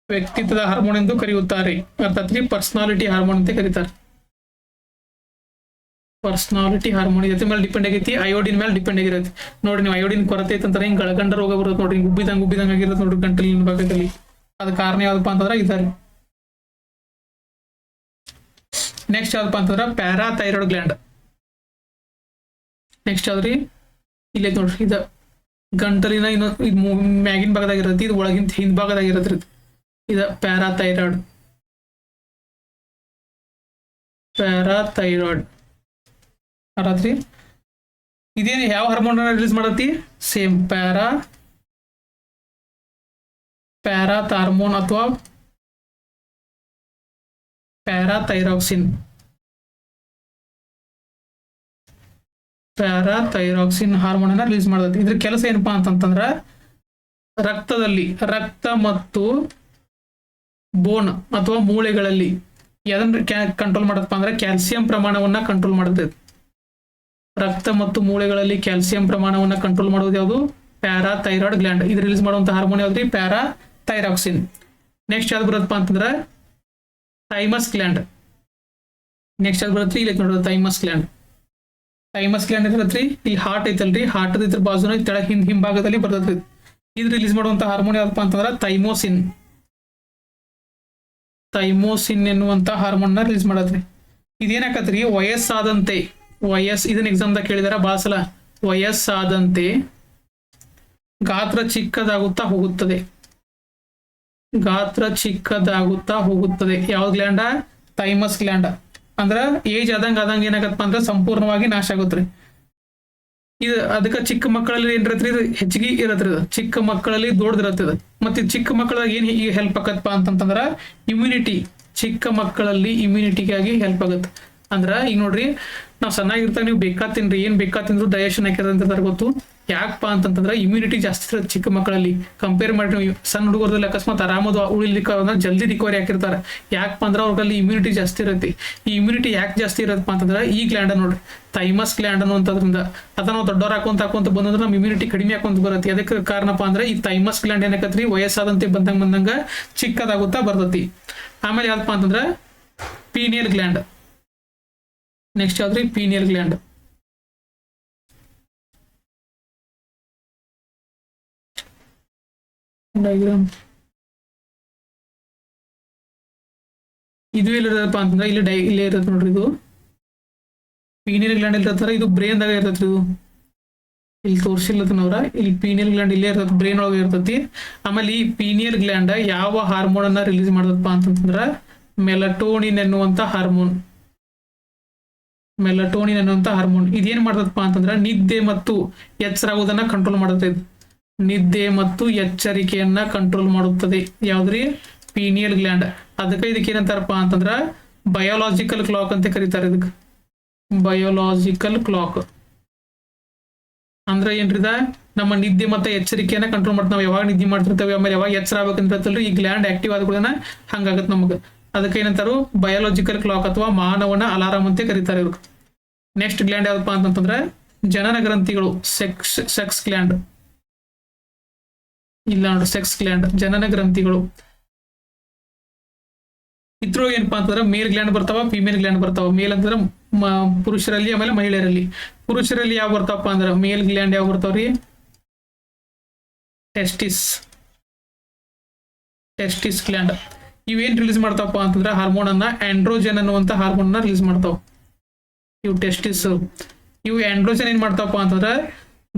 ವ್ಯಕ್ತಿತ್ವದ ಹಾರ್ಮೋನ್ ಎಂದು ಕರೆಯುತ್ತಾರೆ. ಅರ್ಥಾತ್ ಪರ್ಸನಾಲಿಟಿ ಹಾರ್ಮೋನ್ ಅಂತ ಕರೀತಾರೆ. ಪರ್ಸನಾಲಿಟಿ ಹಾರ್ಮೋನ್ ಜೊತೆ ಮೇಲೆ ಡಿಪೆಂಡ್ ಆಗೈತಿ, ಅಯೋಡಿನ್ ಮೇಲೆ ಡಿಪೆಂಡ್ ಆಗಿರತ್ತೆ. ನೋಡಿ, ನೀವು ಅಯೋಡಿನ್ ಕೊರತೆ ಐತಂತಾರೆ ಹಿಂಗ್ ಗಳಗಂಡ ರೋಗ ಬರುತ್ತೆ ನೋಡ್ರಿ, ಗುಬ್ಬಿದಂಗ್ ಆಗಿರುತ್ತೆ ನೋಡ್ರಿ ಗಂಟಲಿನ ಭಾಗದಲ್ಲಿ. ಅದ ಕಾರಣ ಯಾವ್ದಪ್ಪ ಅಂತಂದ್ರೆ ಇದಾರೆ. ನೆಕ್ಸ್ಟ್ ಯಾವ್ದಪ್ಪ ಅಂತಂದ್ರ ಪ್ಯಾರಾಥೈರಾಯ್ಡ್ ಗ್ಲ್ಯಾಂಡ್. ನೆಕ್ಸ್ಟ್ ಯಾವ್ದ್ರಿ? ಇಲ್ಲೇ ನೋಡ್ರಿ, ಇದ ಗಂಟಲಿನ ಇದು ಮ್ಯಾಗಿನ ಭಾಗದಾಗಿರತ್ತೆ, ಇದು ಒಳಗಿನ ಹಿಂದ್ ಭಾಗದಾಗಿರತ್ರಿ. ಇದ ಪ್ಯಾರಾಥೈರಾಯ್ಡ್. ಪ್ಯಾರಾಥೈರಾಯ್ಡ್ ಅರಾತ್ರಿ ಇದೇನು ಯಾವ ಹಾರ್ಮೋನ್ ರಿಲೀಸ್ ಮಾಡತ್ತಿ? ಸೇಮ್ ಪ್ಯಾರಾಥಾರ್ಮೋನ್ ಅಥವಾ ಪ್ಯಾರಾಥೈರಾಕ್ಸಿನ್. ಪ್ಯಾರಾಥೈರಾಕ್ಸಿನ್ ಹಾರ್ಮೋನ್ ಅನ್ನ ರಿಲೀಸ್ ಮಾಡತ್ತಿ. ಇದ್ರ ಕೆಲಸ ಏನಪ್ಪಾ ಅಂತಂತಂದ್ರ ರಕ್ತ ಮತ್ತು ಬೋನ್ ಅಥವಾ ಮೂಳೆಗಳಲ್ಲಿ ಯಾವ್ದನ್ನ ಕಂಟ್ರೋಲ್ ಮಾಡತ್ತಪ್ಪ ಅಂದ್ರೆ ಕ್ಯಾಲ್ಸಿಯಂ ಪ್ರಮಾಣವನ್ನ ಕಂಟ್ರೋಲ್ ಮಾಡುತ್ತೆ. ರಕ್ತ ಮತ್ತು ಮೂಳೆಗಳಲ್ಲಿ ಕ್ಯಾಲ್ಸಿಯಂ ಪ್ರಮಾಣವನ್ನ ಕಂಟ್ರೋಲ್ ಮಾಡೋದು ಯಾವುದು? Parathyroid gland. ಇದು ರಿಲೀಸ್ ಮಾಡುವಂತ ಹಾರ್ಮೋನ್ ಯಾವ್ದ್ರಿ? ಪ್ಯಾರಾಥೈರಾಕ್ಸಿನ್. ನೆಕ್ಸ್ಟ್ ಯಾವ್ದು ಬರುತ್ತಪ್ಪ ಅಂತಂದ್ರೆ ಥೈಮಸ್ ಗ್ಲ್ಯಾಂಡ್. ನೆಕ್ಸ್ಟ್ ಯಾವ್ದು ಬರುತ್ತೆ? ಇಲ್ಲಿ ನೋಡೋದು ಥೈಮಸ್ ಗ್ಲ್ಯಾಂಡ್. ಥೈಮಸ್ ಗ್ಲ್ಯಾಂಡ್ ಇರತ್ರಿ, ಇಲ್ಲಿ ಹಾರ್ಟ್ ಐತಲ್ರಿ, ಹಾರ್ಟ್ ಇದ್ರ ಬಾಜುನ ತೆಳಗ್ ಹಿಂಭಾಗದಲ್ಲಿ ಬರ್ತೈತಿ. ಇದು ರಿಲೀಸ್ ಮಾಡುವಂತ ಹಾರ್ಮೋನ್ ಯಾವ್ದಪ್ಪ ಅಂತಂದ್ರೆ ಥೈಮೋಸಿನ್. ಥೈಮೋಸಿನ್ ಎನ್ನುವಂತ ಹಾರ್ಮೋನ್ ನ ರಿಲೀಸ್ ಮಾಡತ್ರಿ. ಇದೇನಾಕತ್ರಿ? ವಯಸ್ಸಾದಂತೆ ಇದನ್ನ ಎಕ್ಸಾಮ್ದಾಗ ಕೇಳಿದಾರ ಬಾಳ ಸಲ. ವಯಸ್ಸಾದಂತೆ ಗಾತ್ರ ಚಿಕ್ಕದಾಗುತ್ತಾ ಹೋಗುತ್ತದೆ. ಯಾವ ಗ್ಲ್ಯಾಂಡ? Thymus gland. ಅಂದ್ರ ಏಜ್ ಆದಂಗ ಏನಾಗತ್ತಪ್ಪ ಅಂದ್ರೆ ಸಂಪೂರ್ಣವಾಗಿ ನಾಶ ಆಗುತ್ರಿ. ಇದು ಅದಕ್ಕೆ ಚಿಕ್ಕ ಮಕ್ಕಳಲ್ಲಿ ಏನಿರತ್ರಿ? ಇದು ಹೆಚ್ಚಿಗೆ ಇರತ್ರಿ. ಚಿಕ್ಕ ಮಕ್ಕಳಲ್ಲಿ ದೊಡ್ಡದಿರತ್ತದ. ಮತ್ತೆ ಚಿಕ್ಕ ಮಕ್ಕಳಾಗ ಏನ್ ಹೆಲ್ಪ್ ಆಗತ್ತಪ್ಪ ಅಂತಂದ್ರ ಇಮ್ಯುನಿಟಿ. ಚಿಕ್ಕ ಮಕ್ಕಳಲ್ಲಿ ಇಮ್ಯುನಿಟಿಗಾಗಿ ಹೆಲ್ಪ್ ಆಗತ್ತೆ. ಅಂದ್ರ ಈಗ ನೋಡ್ರಿ, ನಾವ್ ಸಣ್ಣಾಗಿರ್ತಾಗ ನೀವು ಬೇಕಾ ತಿನ್ರಿ, ಏನ್ ಬೇಕಾ ತಿಂದ್ರು ಡೈಜೆಷನ್ ಹಾಕಿರಂತ ಗೊತ್ತು. ಯಾಕಪ್ಪ ಅಂತಂದ್ರೆ ಇಮ್ಯುನಿಟಿ ಜಾಸ್ತಿ ಇರುತ್ತೆ ಚಿಕ್ಕ ಮಕ್ಕಳಲ್ಲಿ ಕಂಪೇರ್ ಮಾಡಿ. ನೀವು ಸಣ್ಣ ಹುಡುಗರಲ್ಲಿ ಅಕಸ್ಮಾತ್ ಆರಾಮದ ಉಳಿಲಿಕ್ಕೆ ಜಲ್ದಿ ರಿಕವರಿ ಹಾಕಿರ್ತಾರೆ. ಯಾಕಪ್ಪ ಅಂದ್ರೆ ಅವ್ರಲ್ಲಿ ಇಮ್ಯುನಿಟಿ ಜಾಸ್ತಿ ಇರುತ್ತೆ. ಈ ಇಮ್ಯುನಿಟಿ ಯಾಕೆ ಜಾಸ್ತಿ ಇರತ್ತಪ್ಪ ಅಂತಂದ್ರೆ ಈ ಗ್ಲ್ಯಾಂಡ್ ನೋಡ್ರಿ, ಥೈಮಸ್ ಗ್ಲ್ಯಾಂಡ್ ಅನ್ನುವಂಥದ್ರಿಂದ ಅದ ನಾವು ದೊಡ್ಡವ್ರ ಹಾಕೊಂತ ಬಂದ್ರೆ ನಮ್ಮ ಇಮ್ಯುನಿಟಿ ಕಡಿಮೆ ಹಾಕೊಂತ ಬರುತ್ತೆ. ಅದಕ್ಕೆ ಕಾರಣಪ್ಪ ಅಂದ್ರೆ ಈ ಥೈಮಸ್ ಗ್ಲ್ಯಾಂಡ್ ಏನಕತ್ರಿ ವಯಸ್ಸಾದಂತೆ ಬಂದಂಗ ಚಿಕ್ಕದಾಗುತ್ತಾ ಬರ್ತೈತಿ. ಆಮೇಲೆ ಯಾವ್ದಪ್ಪ ಅಂತಂದ್ರೆ ಪೀನಿಯಲ್ ಗ್ಲ್ಯಾಂಡ್. ನೆಕ್ಸ್ಟ್ ಯಾವ್ದ್ರಿ? Pineal gland. ಡಯಾಗ್ರಾಮ್ ಇದು ಎಲ್ಲಿರತ್ತಪ್ಪ ಅಂತಂದ್ರೆ ಇಲ್ಲೇ ಇರುತ್ತೆ ನೋಡ್ರಿ. ಇದು ಪೀನಿಯಲ್ ಗ್ಲ್ಯಾಂಡ್ ಇರತ್ತಾರ. ಇದು ಬ್ರೇನ್ ದಾಗ ಇರ್ತೈತಿ. ಇದು ಇಲ್ಲಿ ತೋರಿಸಿಲ್ಲದನವ್ರ, ಇಲ್ಲಿ ಪೀನಿಯಲ್ ಗ್ಲ್ಯಾಂಡ್ ಇಲ್ಲೇ ಇರ್ತೈತಿ, ಬ್ರೇನ್ ಒಳಗೆ ಇರ್ತೈತಿ. ಆಮೇಲೆ ಈ ಪೀನಿಯಲ್ ಗ್ಲ್ಯಾಂಡ್ ಯಾವ ಹಾರ್ಮೋನ್ ಅನ್ನ ರಿಲೀಸ್ ಮಾಡದಪ್ಪ ಅಂತಂದ್ರ ಮೆಲಟೋನಿನ್ ಎನ್ನುವಂತ ಹಾರ್ಮೋನ್. ಇದೇನ್ ಮಾಡ್ತದಪ್ಪ ಅಂತಂದ್ರ ನಿದ್ದೆ ಮತ್ತು ಎಚ್ಚರ ಆಗುವುದನ್ನ ಕಂಟ್ರೋಲ್ ಮಾಡುತ್ತೆ. ನಿದ್ದೆ ಮತ್ತು ಎಚ್ಚರಿಕೆಯನ್ನ ಕಂಟ್ರೋಲ್ ಮಾಡುತ್ತದೆ. ಯಾವ್ದ್ರಿ? Pineal gland. ಅದಕ್ಕೆ ಇದಕ್ಕೆ ಏನಂತಾರಪ್ಪ ಅಂತಂದ್ರ ಬಯೋಲಾಜಿಕಲ್ ಕ್ಲಾಕ್ ಅಂತ ಕರೀತಾರೆ. ಇದಕ್ಕೆ ಬಯೋಲಾಜಿಕಲ್ ಕ್ಲಾಕ್ ಅಂದ್ರೆ ಏನ್ರಿದ? ನಮ್ಮ ನಿದ್ದೆ ಮತ್ತೆ ಎಚ್ಚರಿಕೆಯನ್ನ ಕಂಟ್ರೋಲ್ ಮಾಡ್ತೀವಿ. ನಾವು ಯಾವಾಗ ನಿದ್ದೆ ಮಾಡ್ತಿರ್ತೇವೆ, ಆಮೇಲೆ ಯಾವಾಗ ಎಚ್ಚರ ಆಗ್ಬೇಕಂತಲ್ರಿ, ಈ ಗ್ಲ್ಯಾಂಡ್ ಆಕ್ಟಿವ್ ಆದ ಕೂಡ ಹಂಗಾಗತ್ತೆ ನಮಗೆ. ಅದಕ್ಕೆ ಏನಂತಾರು? ಬಯೋಲಾಜಿಕಲ್ ಕ್ಲಾಕ್ ಅಥವಾ ಮಾನವನ ಅಲಾರಾಮ್ ಅಂತ ಕರೀತಾರೆ ಇವ್ರು. ನೆಕ್ಸ್ಟ್ ಗ್ಲ್ಯಾಂಡ್ ಯಾವ್ದಪ್ಪ ಅಂತಂದ್ರೆ ಜನನ ಗ್ರಂಥಿಗಳು. Sex gland. ಇಲ್ಲ ನೋಡ್ರಿ, ಸೆಕ್ಸ್ ಗ್ಲ್ಯಾಂಡ್, ಜನನ ಗ್ರಂಥಿಗಳು. ಇದ್ರೊಳಗೆ ಏನಪ್ಪಾ ಅಂತಂದ್ರೆ ಮೇಲ್ ಗ್ಲ್ಯಾಂಡ್ ಬರ್ತಾವ, ಫಿಮೇಲ್ ಗ್ಲ್ಯಾಂಡ್ ಬರ್ತಾವ. ಮೇಲ್ ಅಂತಂದ್ರೆ ಪುರುಷರಲ್ಲಿ, ಆಮೇಲೆ ಮಹಿಳೆಯರಲ್ಲಿ. ಪುರುಷರಲ್ಲಿ ಯಾವ ಬರ್ತಾವಪ್ಪ ಅಂದ್ರೆ ಮೇಲ್ ಗ್ಲ್ಯಾಂಡ್ ಯಾವ ಬರ್ತಾವ್ರಿ? Testis gland. ಇವೇನ್ ರಿಲೀಸ್ ಮಾಡ್ತಾವಪ್ಪ ಅಂತಂದ್ರೆ ಹಾರ್ಮೋನ್ ಅನ್ನ ಆಂಡ್ರೋಜನ್ ಅನ್ನುವಂತ ಹಾರ್ಮೋನ್ ನ ರಿಲೀಸ್ ಮಾಡ್ತಾವ. ಇವು ಟೆಸ್ಟಿಸ್ ಇವು ಆಂಡ್ರೋಜನ್ ಏನ್ ಮಾಡ್ತಾವಪ್ಪ ಅಂತಂದ್ರೆ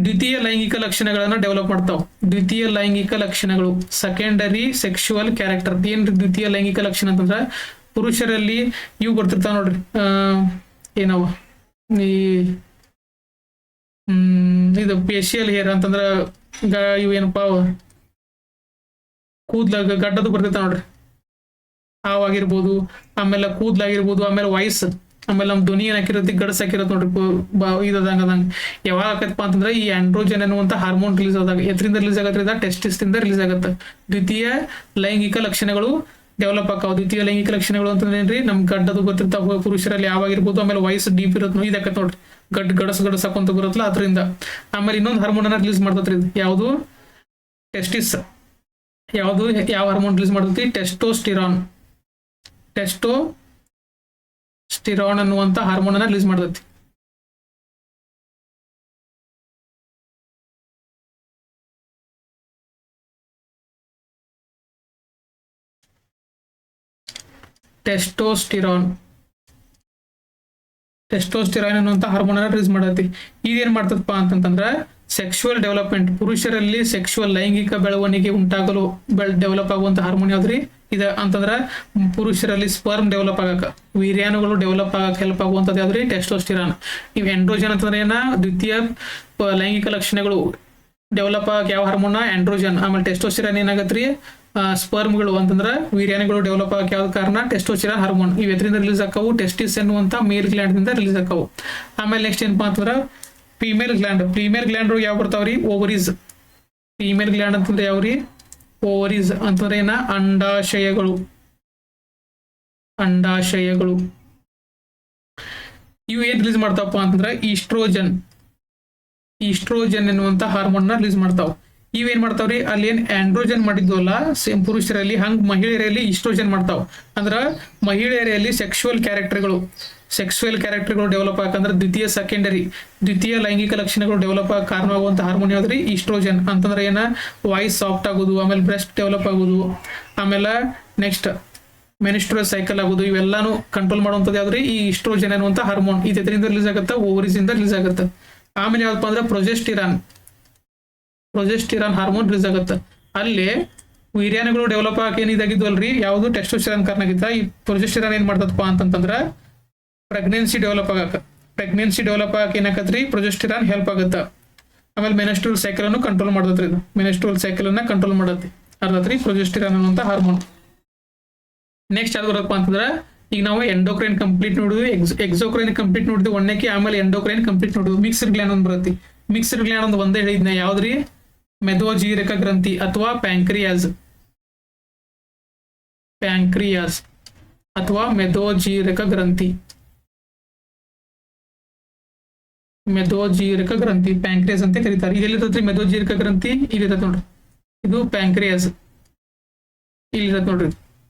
ದ್ವಿತೀಯ ಲೈಂಗಿಕ ಲಕ್ಷಣಗಳನ್ನ ಡೆವಲಪ್ ಮಾಡ್ತಾವ. ದ್ವಿತೀಯ ಲೈಂಗಿಕ ಲಕ್ಷಣಗಳು ಸೆಕೆಂಡರಿ ಸೆಕ್ಷುವಲ್ ಕ್ಯಾರೆಕ್ಟರ್. ಏನ್ ದ್ವಿತೀಯ ಲೈಂಗಿಕ ಲಕ್ಷಣ ಅಂತಂದ್ರೆ ಪುರುಷರಲ್ಲಿ ಇವು ಬರ್ತಿರ್ತಾವ ನೋಡ್ರಿ, ಏನವ ಈ ಇದು ಫೇಶಿಯಲ್ ಹೇರ್ ಅಂತಂದ್ರ ಇವು ಏನಪ್ಪಾ ಕೂದ್ಲಾಗ ಗಡ್ಡದು ಬರ್ತಿರ್ತಾವ ನೋಡ್ರಿ, ಆಗಿರ್ಬೋದು, ಆಮೇಲೆ ಕೂದ್ಲಾಗಿರ್ಬೋದು, ಆಮೇಲೆ ವಾಯ್ಸ್, ಆಮೇಲೆ ನಮ್ ಧ್ವನಿ ಏನಾಕಿರತ್ತೆ ಗಡಸ್ ಹಾಕಿರತ್ತೆ ನೋಡ್ರಿ, ಇದಂಗ ಯಾವಾಗ ಆಕತ್ತಪ್ಪ ಅಂತಂದ್ರೆ ಈ ಆಂಡ್ರೋಜನ್ ಅನ್ನುವಂತ ಹಾರ್ಮೋನ್ ರಿಲೀಸ್ ಆದಾಗ. ಎದ್ರಿಂದ ರಿಲೀಸ್ ಆಗತ್ತೆ? ಟೆಸ್ಟಿಸ್ ಇಂದ ರಿಲೀಸ್ ಆಗತ್ತೆ. ದ್ವಿತೀಯ ಲೈಂಗಿಕ ಲಕ್ಷಣಗಳು ಡೆವಲಪ್ ಆಕಾವ. ದ್ವಿತೀಯ ಲೈಂಗಿಕ ಲಕ್ಷಣಗಳು ಅಂತಂದ್ರೇನ್ರಿ, ನಮ್ ಗಡ್ಡದು ಗೊತ್ತಿರ್ತಾವ ಪುರುಷರಲ್ಲಿ ಯಾವಾಗಿರ್ಬೋದು, ಆಮೇಲೆ ವಾಯ್ಸ್ ಡೀಪ್ ಇರುತ್ತೆ, ಇದಾಕತ್ ನೋಡ್ರಿ, ಗಡಸ್ ಹಾಕೊಂತ ಬರುತ್ತಲ್ಲ ಅದರಿಂದ. ಆಮೇಲೆ ಇನ್ನೊಂದು ಹಾರ್ಮೋನ್ ಅನ್ನ ರಿಲೀಸ್ ಮಾಡ್ತತ್ರಿ, ಯಾವುದು ಟೆಸ್ಟಿಸ್. ಯಾವುದು ಯಾವ ಹಾರ್ಮೋನ್ ರಿಲೀಸ್ ಮಾಡ್ತೈತಿ? ಟೆಸ್ಟೋಸ್ಟಿರಾನ್. ಟೆಸ್ಟೋಸ್ಟಿರಾನ್ ಅನ್ನುವಂತ ಹಾರ್ಮೋನ್ ಅನ್ನ ರಿಲೀಸ್ ಮಾಡ್ತೈತಿ. ಟೆಸ್ಟೋಸ್ಟಿರಾನ್ ಅನ್ನುವಂತ ಹಾರ್ಮೋನ್ ಅನ್ನ ರಿಲೀಸ್ ಮಾಡತ್ತಿ. ಇದೇನ್ ಮಾಡ್ತದಪ್ಪ ಅಂತಂದ್ರೆ ಸೆಕ್ಷುವಲ್ ಡೆವಲಪ್ಮೆಂಟ್, ಪುರುಷರಲ್ಲಿ ಸೆಕ್ಷುವಲ್ ಲೈಂಗಿಕ ಬೆಳವಣಿಗೆ ಉಂಟಾಗಲು ಡೆವಲಪ್ ಆಗುವಂತ ಹಾರ್ಮೋನ್ ಯಾವ್ದ್ರಿ? ಇದ ಅಂತಂದ್ರ ಪುರುಷರಲ್ಲಿ ಸ್ಪರ್ಮ್ ಡೆವಲಪ್ ಆಗಕ, ವೀರ್ಯಾಣುಗಳು ಡೆವಲಪ್ ಆಗಕ್ ಹೆಲ್ಪ್ ಆಗುವಂತದ್ದು ಯಾವ್ದ್ರಿ? ಟೆಸ್ಟೋಸ್ಟಿರಾನ್. ಇವ್ ಆಂಡ್ರೋಜನ್ ಅಂತಂದ್ರೆ ಏನ? ದ್ವಿತೀಯ ಲೈಂಗಿಕ ಲಕ್ಷಣಗಳು ಡೆವಲಪ್ ಆಗಕ್ ಯಾವ ಹಾರ್ಮೋನ್? ಆಂಡ್ರೋಜನ್. ಆಮೇಲೆ ಟೆಸ್ಟೋಸ್ಟಿರಾನ್ ಏನಾಗತ್ರಿ? ಸ್ಪರ್ಮ್ಗಳು ಅಂತಂದ್ರೆ ವೀರ್ಯಾಣುಗಳು ಡೆವಲಪ್ ಆಗಕ್ಕೆ ಯಾವ್ದು ಕಾರಣ? Testosterone hormone. ಇವ್ ಎದ್ರಿಂದ ರಿಲೀಸ್ ಆಕಾವು? ಟೆಸ್ಟಿಸ್ ಎನ್ನುವಂತ ಮೇಲ್ ಗ್ಲ್ಯಾಂಡ್ ದಿಂದ ರಿಲೀಸ್ ಆಕಾವು. ಆಮೇಲೆ ನೆಕ್ಸ್ಟ್ ಏನಪ್ಪಾ ಅಂತಂದ್ರ ಫೀಮೇಲ್ ಗ್ಲ್ಯಾಂಡ್. ಫೀಮೇಲ್ ಗ್ಲ್ಯಾಂಡ್ ಯಾವ ಬರ್ತಾವ್ರಿ? ಓವರೀಸ್. ಫೀಮೇಲ್ ಗ್ಲ್ಯಾಂಡ್ ಅಂತಂದ್ರೆ ಯಾವ್ರಿ? ಓವರೀಸ್ ಅಂತಂದ್ರೆ ಏನ? ಅಂಡಾಶಯಗಳು. ಇವು ಏನ್ ರಿಲೀಸ್ ಮಾಡ್ತಾವಪ್ಪ ಅಂತಂದ್ರೆ ಈಸ್ಟ್ರೋಜನ್ ಎನ್ನುವಂತ ಹಾರ್ಮೋನ್ ನ ರಿಲೀಸ್ ಮಾಡ್ತಾವ. ಇವೇನ್ ಮಾಡ್ತಾವ್ರಿ? ಅಲ್ಲಿ ಏನ್ ಆಂಡ್ರೋಜನ್ ಮಾಡಿದ್ವಲ್ಲ ಸೇಮ್ ಪುರುಷರಲ್ಲಿ, ಹಂಗ್ ಮಹಿಳೆಯರಲ್ಲಿ ಈಸ್ಟ್ರೋಜನ್ ಮಾಡ್ತಾವ. ಅಂದ್ರ ಮಹಿಳೆಯರಲ್ಲಿ ಸೆಕ್ಷುವಲ್ ಕ್ಯಾರೆಕ್ಟರ್ಗಳು ಡೆವಲಪ್ ಆಗಂದ್ರೆ ದ್ವಿತೀಯ ಲೈಂಗಿಕ ಲಕ್ಷಣಗಳು ಡೆವಲಪ್ ಆಗ ಕಾರಣವಾಗುವಂತ ಹಾರ್ಮೋನ್ ಯಾವ್ದ್ರಿ? ಈಸ್ಟ್ರೋಜನ್. ಅಂತಂದ್ರೆ ಏನ? ವಾಯ್ಸ್ ಸಾಫ್ಟ್ ಆಗೋದು, ಆಮೇಲೆ ಬ್ರೆಸ್ಟ್ ಡೆವಲಪ್ ಆಗೋದು, ಆಮೇಲೆ ನೆಕ್ಸ್ಟ್ ಮೆನಿಸ್ಟ್ರುಯಲ್ ಸೈಕಲ್ ಆಗೋದು, ಇವೆಲ್ಲಾನು ಕಂಟ್ರೋಲ್ ಮಾಡುವಂತದ್ದು ಯಾವ್ದ್ರಿ? ಈ ಈಸ್ಟ್ರೋಜನ್ ಅನ್ನುವಂತ ಹಾರ್ಮೋನ್. ಇದರಿಂದ ರಿಲೀಸ್ ಆಗುತ್ತೆ? ಓವರೀಸ್ ಇಂದ ರಿಲೀಸ್ ಆಗುತ್ತೆ. ಆಮೇಲೆ ಯಾವ್ದಪ್ಪ ಅಂದ್ರೆ ಪ್ರೊಜೆಸ್ಟಿರಾನ್ ಹಾರ್ಮೋನ್ ರಿಲೀಸ್ ಆಗುತ್ತೆ. ಅಲ್ಲಿ ವೀರ್ಯಾಣುಗಳು ಡೆವಲಪ್ ಆಗಕ್ಕೆ ಏನಿದಾಗಿದ್ವಲ್ರಿ, ಯಾವುದು? ಟೆಸ್ಟೋಸ್ಟಿರಾನ್ ಕಾರಣ ಆಗಿತ್ತ. ಈ ಪ್ರೊಜೆಸ್ಟಿರಾನ್ ಏನ್ ಮಾಡ್ತದಪ್ಪ ಅಂತಂದ್ರ ಪ್ರೆಗ್ನೆನ್ಸಿ ಡೆವಲಪ್ ಆಗಕ್ಕೆ ಏನಾಕತ್ರಿ? ಪ್ರೊಜೆಸ್ಟಿರಾನ್ ಹೆಲ್ಪ್ ಆಗುತ್ತೆ. ಆಮೇಲೆ ಮೆನಿಸ್ಟ್ರುಯಲ್ ಸೈಕಲ್ ಅನ್ನು ಕಂಟ್ರೋಲ್ ಮಾಡ್ತೈತ್ರಿ. ಇದು ಮೆನಿಸ್ಟ್ರುಯಲ್ ಸೈಕಲ್ ಅನ್ನ ಕಂಟ್ರೋಲ್ ಮಾಡತ್ತಿ ಅರ್ಧತ್ರಿ ಪ್ರೊಜೆಸ್ಟಿರಾನ್ ಅನ್ನುವಂತ ಹಾರ್ಮೋನ್. ನೆಕ್ಸ್ಟ್ ಯಾವ್ದು ಬರಪ್ಪ ಅಂತಂದ್ರೆ ಈಗ ನಾವು ಎಂಡೋಕ್ರೈನ್ ಕಂಪ್ಲೀಟ್ ನೋಡಿದ್ವಿ, ಎಕ್ಸೋಕ್ರೈನ್ ಕಂಪ್ಲೀಟ್ ನೋಡಿದ್ವಿ ಒಣ್ಣಕ್ಕೆ. ಆಮೇಲೆ ಎಂಡೋಕ್ರೈನ್ ಕಂಪ್ಲೀಟ್ ನೋಡಿದ್ವಿ. ಮಿಕ್ಸ್ಡ್ ಗ್ಲ್ಯಾಂಡ್ ಒಂದು ಬರುತ್ತೆ. ಮಿಕ್ಸ್ಡ್ ಗ್ಲ್ಯಾಂಡ್ ಒಂದು ಒಂದೇ ಹೇಳಿದ್ನ, ಯಾವ್ದ್ರಿ? ಮೆದೋಜೀರಕ ಗ್ರಂಥಿ ಅಥವಾ ಪ್ಯಾಂಕ್ರಿಯಾಸ್ ಅಥವಾ ಮೆದೋಜೀರಕ ಗ್ರಂಥಿ. ಪ್ಯಾಂಕ್ರಿಯಾಸ್ ಅಂತ ಕರೀತಾರೆ. ಇದೆಲ್ಲಿರ್ತೈತ್ರಿ? ಮೆದೋಜೀರಕ ಗ್ರಂಥಿ ಇಲ್ಲಿರತ್ ನೋಡ್ರಿ, ಇದು ಪ್ಯಾಂಕ್ರಿಯಾಸ್ ಇಲ್ಲಿರತ್ ನೋಡ್ರಿ,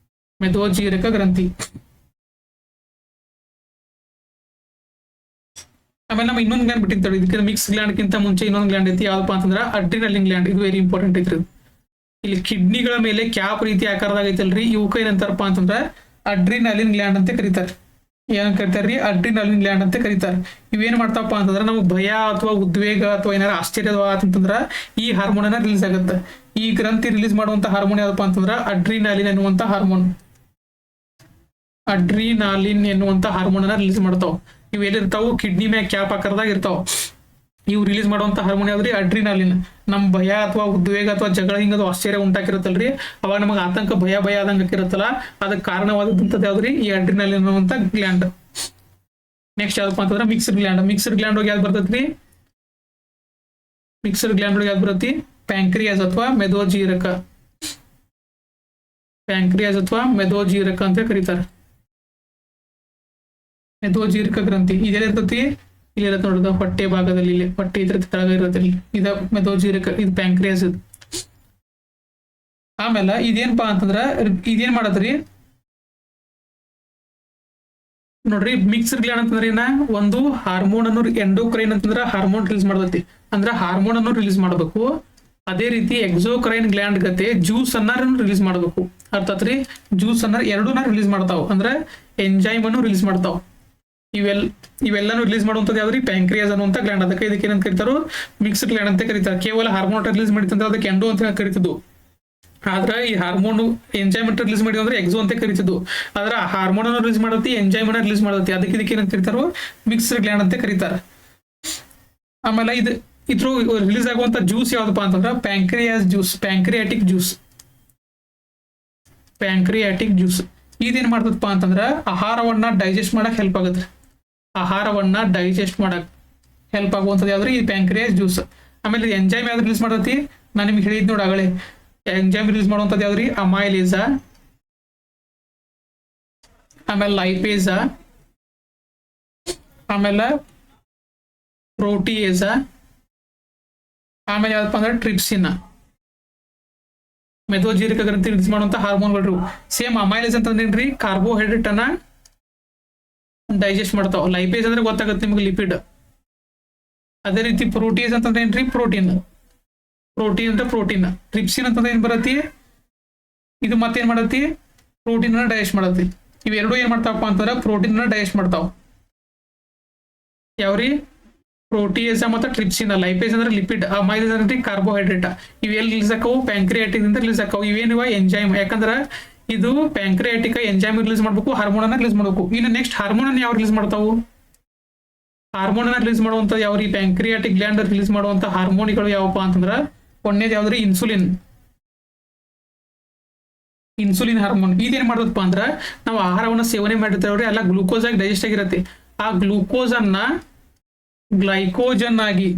ಮೆದೋಜೀರಕ ಗ್ರಂಥಿ. ಆಮೇಲೆ ನಮ್ಮ ಇನ್ನೊಂದು ಗ್ಲ್ಯಾಂಡ್ ಬಿಟ್ಟಿರ್ತಾರೆ. ಇದಕ್ಕೆ ಮಿಕ್ಸ್ ಗ್ಲ್ಯಾಂಡ್ಗಿಂತ ಮುಂಚೆ ಇನ್ನೊಂದು ಗ್ಲ್ಯಾಂಡ್ ಐತಿ, ಯಾವ್ದಪ್ಪ ಅಂತಂದ್ರೆ ಅಡ್ರಿನಲಿನ್ ಗ್ಲ್ಯಾಂಡ್. ಇದು ವೆರಿ ಇಂಪಾರ್ಟೆಂಟ್ ಐತ್ರಿ. ಇಲ್ಲಿ ಕಿಡ್ನಿಗಳ ಮೇಲೆ ಕ್ಯಾಪ್ ರೀತಿ ಆಕಾರದಾಗ ಐತಲ್ರಿ, ಇವಕ್ಕ ಏನಂತಾರಪ್ಪ ಅಂತಂದ್ರೆ ಅಡ್ರಿನಲಿನ್ ಗ್ಲ್ಯಾಂಡ್ ಅಂತ ಕರೀತಾರೆ. ಏನ್ ಕರಿತಾರ್ರಿ? ಅಡ್ರಿನಲಿನ್ ಗ್ಲ್ಯಾಂಡ್ ಅಂತ ಕರೀತಾರೆ. ಇವೇನ್ ಮಾಡ್ತಾವಪ್ಪ ಅಂತಂದ್ರೆ ನಮ್ಗೆ ಭಯ ಅಥವಾ ಉದ್ವೇಗ ಅಥವಾ ಏನಾರ ಆಶ್ಚರ್ಯವಾತಂತಂದ್ರ ಈ ಹಾರ್ಮೋನ್ ಅನ್ನ ರಿಲೀಸ್ ಆಗುತ್ತೆ. ಈ ಗ್ರಂಥಿ ರಿಲೀಸ್ ಮಾಡುವಂತ ಹಾರ್ಮೋನ್ ಯಾವ್ದಪ್ಪ ಅಂತಂದ್ರ ಅಡ್ರಿನಾಲಿನ್ ಎನ್ನುವಂತ ಹಾರ್ಮೋನ್. ಅನ್ನ ರಿಲೀಸ್ ಮಾಡ್ತಾವ. ಇವ್ ಎಲ್ಲಿರ್ತಾವು? ಕಿಡ್ನಿ ಮ್ಯಾಗ ಕ್ಯಾಪ್ ಆಕಾರದಾಗ ಇರ್ತಾವ. ಇವು ರಿಲೀಸ್ ಮಾಡುವಂತ ಹಾರ್ಮೋನ್ ಯಾವ್ದ್ರಿ? ಅಡ್ರಿನಾಲಿನ್. ನಮ್ ಭಯ ಅಥವಾ ಉದ್ವೇಗ ಅಥವಾ ಜಗಳ ಹಿಂಗದು ಆಶ್ಚರ್ಯ ಉಂಟಾಕಿರುತ್ತಲ್ರಿ, ಅವಾಗ ನಮಗೆ ಆತಂಕ ಭಯ ಆದಂಗ ಆಕಿರುತ್ತಲ್ಲ, ಅದಕ್ಕೆ ಕಾರಣವಾದಂತದ್ದು ಯಾವ್ದ್ರಿ? ಈ ಅಡ್ರಿನಾಲಿನ್ ಅನ್ನುವಂತ ಗ್ಲ್ಯಾಂಡ್. ನೆಕ್ಸ್ಟ್ ಯಾವ್ದಪ್ಪ ಅಂತಂದ್ರೆ ಮಿಕ್ಸ್ಡ್ ಗ್ಲ್ಯಾಂಡ್ ಒಳಗೆ ಯಾವ್ದು ಬರ್ತೈತ್ರಿ? ಪ್ಯಾಂಕ್ರಿಯಾಸ್ ಅಥವಾ ಮೆದೋಜೀರಕ ಅಂತ ಕರೀತಾರೆ. ಮೆದೋಜೀರಕ ಗ್ರಂಥಿ ಇದೆಲ್ಲಿರ್ತತಿ? ಇಲ್ಲಿರತ್ತೆ ನೋಡ್ರಿ, ಹೊಟ್ಟೆ ಭಾಗದಲ್ಲಿ, ಇಲ್ಲಿ ಹೊಟ್ಟೆ ಇದ್ರ ಕೆಳಗ ಇರತ್ತೆ, ಇದ ಮೆದೋಜೀರಕ, ಇದು ಪ್ಯಾಂಕ್ರಿಯಾಸ್. ಆಮೇಲೆ ಇದೇನಪ್ಪಾ ಅಂತಂದ್ರ ಇದೇನ್ ಮಾಡತ್ರಿ ನೋಡ್ರಿ, ಮಿಕ್ಸ್ಡ್ ಗ್ಲ್ಯಾಂಡ್ ಅಂತಂದ್ರೆ ಏನ? ಒಂದು ಹಾರ್ಮೋನ್ ಅನ್ನು ಎಂಡೋಕ್ರೈನ್ ಅಂತಂದ್ರ ಹಾರ್ಮೋನ್ ರಿಲೀಸ್ ಮಾಡತೈತಿ. ಅಂದ್ರ ಹಾರ್ಮೋನ್ ಅನ್ನು ರಿಲೀಸ್ ಮಾಡಬೇಕು. ಅದೇ ರೀತಿ ಎಕ್ಸೋಕ್ರೈನ್ ಗ್ಲ್ಯಾಂಡ್ ಗತೆ ಜ್ಯೂಸ್ ಅನ್ನ ರಿಲೀಸ್ ಮಾಡಬೇಕು. ಅರ್ಥಾತ್ ರೀ ಜ್ಯೂಸ್ ಅನ್ನ ಎರಡೂನ ರಿಲೀಸ್ ಮಾಡ್ತಾವ, ಅಂದ್ರೆ ಎಂಜೈಮ್ ಅನ್ನು ರಿಲೀಸ್ ಮಾಡ್ತಾವ. ಇವೆಲ್ಲಾನು ರಿಲೀಸ್ ಮಾಡುವಂಥದ್ದು ಯಾವ್ದ್ರಿ ಪ್ಯಾಂಕ್ರಿಯಾಸ್ ಅನ್ನುವಂಥ ಗ್ಲ್ಯಾಂಡ್. ಅದಕ್ಕೆ ಇದಕ್ಕೆ ಏನಂತ ಕರೀತಾರೋ ಮಿಕ್ಸ್ಡ್ ಗ್ಲ್ಯಾಂಡ್ ಅಂತ ಕರೀತಾರೆ. ಕೇವಲ ಹಾರ್ಮೋನ್ ರಿಲೀಸ್ ಮಾಡಿತ್ತಂದ್ರೆ ಅದಕ್ಕೆ ಎಂಡೋ ಅಂತ ಕರಿತಿದ್ದು. ಆದ್ರೆ ಈ ಹಾರ್ಮೋನ್ ಎಂಜೈಮ್ ರಿಲೀಸ್ ಮಾಡಿದ್ರು ಅಂದ್ರೆ ಎಕ್ಸೋ ಅಂತ ಕರಿತಿದ್ದು. ಆದ್ರೆ ಹಾರ್ಮೋನ್ ಅನ್ನು ರಿಲೀಸ್ ಮಾಡತ್ತಿ, ಎಂಜೈಮ್ ಅನ್ನ ರಿಲೀಸ್ ಮಾಡತ್ತಿ, ಅದಕ್ಕೆ ಇದಕ್ಕೆ ಏನಂತ ಕರೀತಾರೋ ಮಿಕ್ಸ್ಡ್ ಗ್ಲ್ಯಾಂಡ್ ಅಂತ ಕರೀತಾರೆ. ಆಮೇಲೆ ಇದ್ರ ರಿಲೀಸ್ ಆಗುವಂತ ಜ್ಯೂಸ್ ಯಾವ್ದಪ್ಪ ಅಂತಂದ್ರೆ ಪ್ಯಾಂಕ್ರಿಯಾಸ್ ಜ್ಯೂಸ್, ಪ್ಯಾಂಕ್ರಿಯಾಟಿಕ್ ಜ್ಯೂಸ್. ಇದೇನ್ ಮಾಡ್ತದಪ್ಪ ಅಂತಂದ್ರ ಆಹಾರವನ್ನ ಡೈಜೆಸ್ಟ್ ಮಾಡಕ್ ಹೆಲ್ಪ್ ಆಗುತ್ತೆ. ಆಹಾರವನ್ನ ಡೈಜೆಸ್ಟ್ ಮಾಡಕ್ ಹೆಲ್ಪ್ ಆಗುವಂಥದ್ದು ಯಾವ್ದ್ರಿ ಈ ಪ್ಯಾಂಕ್ರಿಯಾಸ್ ಜ್ಯೂಸ್. ಆಮೇಲೆ ಎಂಜೈಮ್ ಯಾವ್ದು ರಿಲೀಸ್ ಮಾಡತ್ತಿ, ನಾನು ನಿಮ್ಗೆ ಹೇಳಿದ್ ನೋಡಿ ಆಗಲೇ, ಎಂಜೈಮ್ ರಿಲೀಸ್ ಮಾಡುವಂಥದ್ದು ಯಾವ್ದ್ರಿ ಅಮೈಲೇಸ, ಆಮೇಲೆ ಲೈಪೇಸ, ಆಮೇಲೆ ಪ್ರೋಟಿಯೇಸ, ಆಮೇಲೆ ಯಾವ್ದಪ್ಪ ಅಂದ್ರೆ ಟ್ರಿಪ್ಸಿನ್. ಮೆದೋಜೀರಕ ಗ್ರಂಥಿ ರಿಲೀಸ್ ಮಾಡುವಂತ ಹಾರ್ಮೋನ್ಗಳು. ಸೇಮ್ ಅಮೈಲೇಸ್ ಅಂತಂದೇನ್ರಿ ಕಾರ್ಬೋಹೈಡ್ರೇಟ್ ಅನ್ನ ಡೈಜೆಸ್ಟ್ ಮಾಡ್ತಾವ. ಲೈಪೇಸ್ ಅಂದ್ರೆ ಗೊತ್ತಾಗುತ್ತೆ ನಿಮ್ಗೆ ಲಿಪಿಡ್. ಅದೇ ರೀತಿ ಪ್ರೋಟೀಸ್ ಅಂತಂದ್ರೆ ಏನ್ರಿ ಪ್ರೋಟೀನ್ ಅಂದ್ರೆ ಪ್ರೋಟೀನ್. ಟ್ರಿಪ್ಸಿನ್ ಅಂತಂದ್ರೆ ಏನ್ ಬರತ್ತಿ, ಇದು ಮತ್ತೇನ್ ಮಾಡತ್ತಿ ಪ್ರೋಟೀನ್ ಅನ್ನ ಡೈಜೆಸ್ಟ್ ಮಾಡತ್ತಿ. ಇವೆರಡು ಏನ್ ಮಾಡ್ತಾವಪ್ಪ ಅಂತಂದ್ರೆ ಪ್ರೋಟೀನ್ ಅನ್ನ ಡೈಜೆಸ್ಟ್ ಮಾಡ್ತಾವ. ಯಾವ್ರಿ ಪ್ರೋಟಿಯೇಸ ಮತ್ತು ಟ್ರಿಪ್ಸಿನ್. ಲೈಪೇಸ್ ಅಂದ್ರೆ ಲಿಪಿಡ್, ಅಮೈಲೇಸ್ ಅಂದ್ರೆ ಕಾರ್ಬೋಹೈಡ್ರೇಟ್. ಇವೆಲ್ಲಿ ರಿಲೀಸ್ ಆಕವು ಪ್ಯಾಂಕ್ರಿಯಾಟಿಕ್ ಇಂದ ರಿಲೀಸ್ ಆಕವು. ಇವೇನಿವ ಎಂಜೈಮ್, ಯಾಕಂದ್ರೆ ಇದು ಪ್ಯಾಂಕ್ರಿಯಾಟಿಕ್ ಎಂಜೈಮ್ ರಿಲೀಸ್ ಮಾಡ್ಬೇಕು, ಹಾರ್ಮೋನ್ ಅನ್ನ ರಿಲೀಸ್ ಮಾಡ್ಬೇಕು. ಇನ್ನು ನೆಕ್ಸ್ಟ್ ಹಾರ್ಮೋನ್ ಅನ್ನ ಯಾವ ರಿಲೀಸ್ ಮಾಡ್ತಾವು, ಹಾರ್ಮೋನ್ ಅನ್ನ ರಿಲೀಸ್ ಮಾಡುವಂತ ಯಾವ್ರಿ ಪ್ಯಾಂಕ್ರಿಯಾಟಿಕ್ ಗ್ಲ್ಯಾಂಡ್ ರಿಲೀಸ್ ಮಾಡುವಂತ ಹಾರ್ಮೋನ್ಗಳು ಯಾವಪ್ಪ ಅಂತಂದ್ರ ಒಂದೇದು ಯಾವ್ದ್ರಿ ಇನ್ಸುಲಿನ್ ಹಾರ್ಮೋನ್. ಇದೇನ್ ಮಾಡ್ತದಪ್ಪ ಅಂದ್ರ ನಾವು ಆಹಾರವನ್ನ ಸೇವನೆ ಮಾಡಿರ್ತೇವ್ರಿ, ಎಲ್ಲ ಗ್ಲೂಕೋಸ್ ಆಗಿ ಡೈಜೆಸ್ಟ್ ಆಗಿರತ್ತೆ. ಆ ಗ್ಲೂಕೋಸ್ ಅನ್ನ ಗ್ಲೈಕೋಜನ್ ಆಗಿ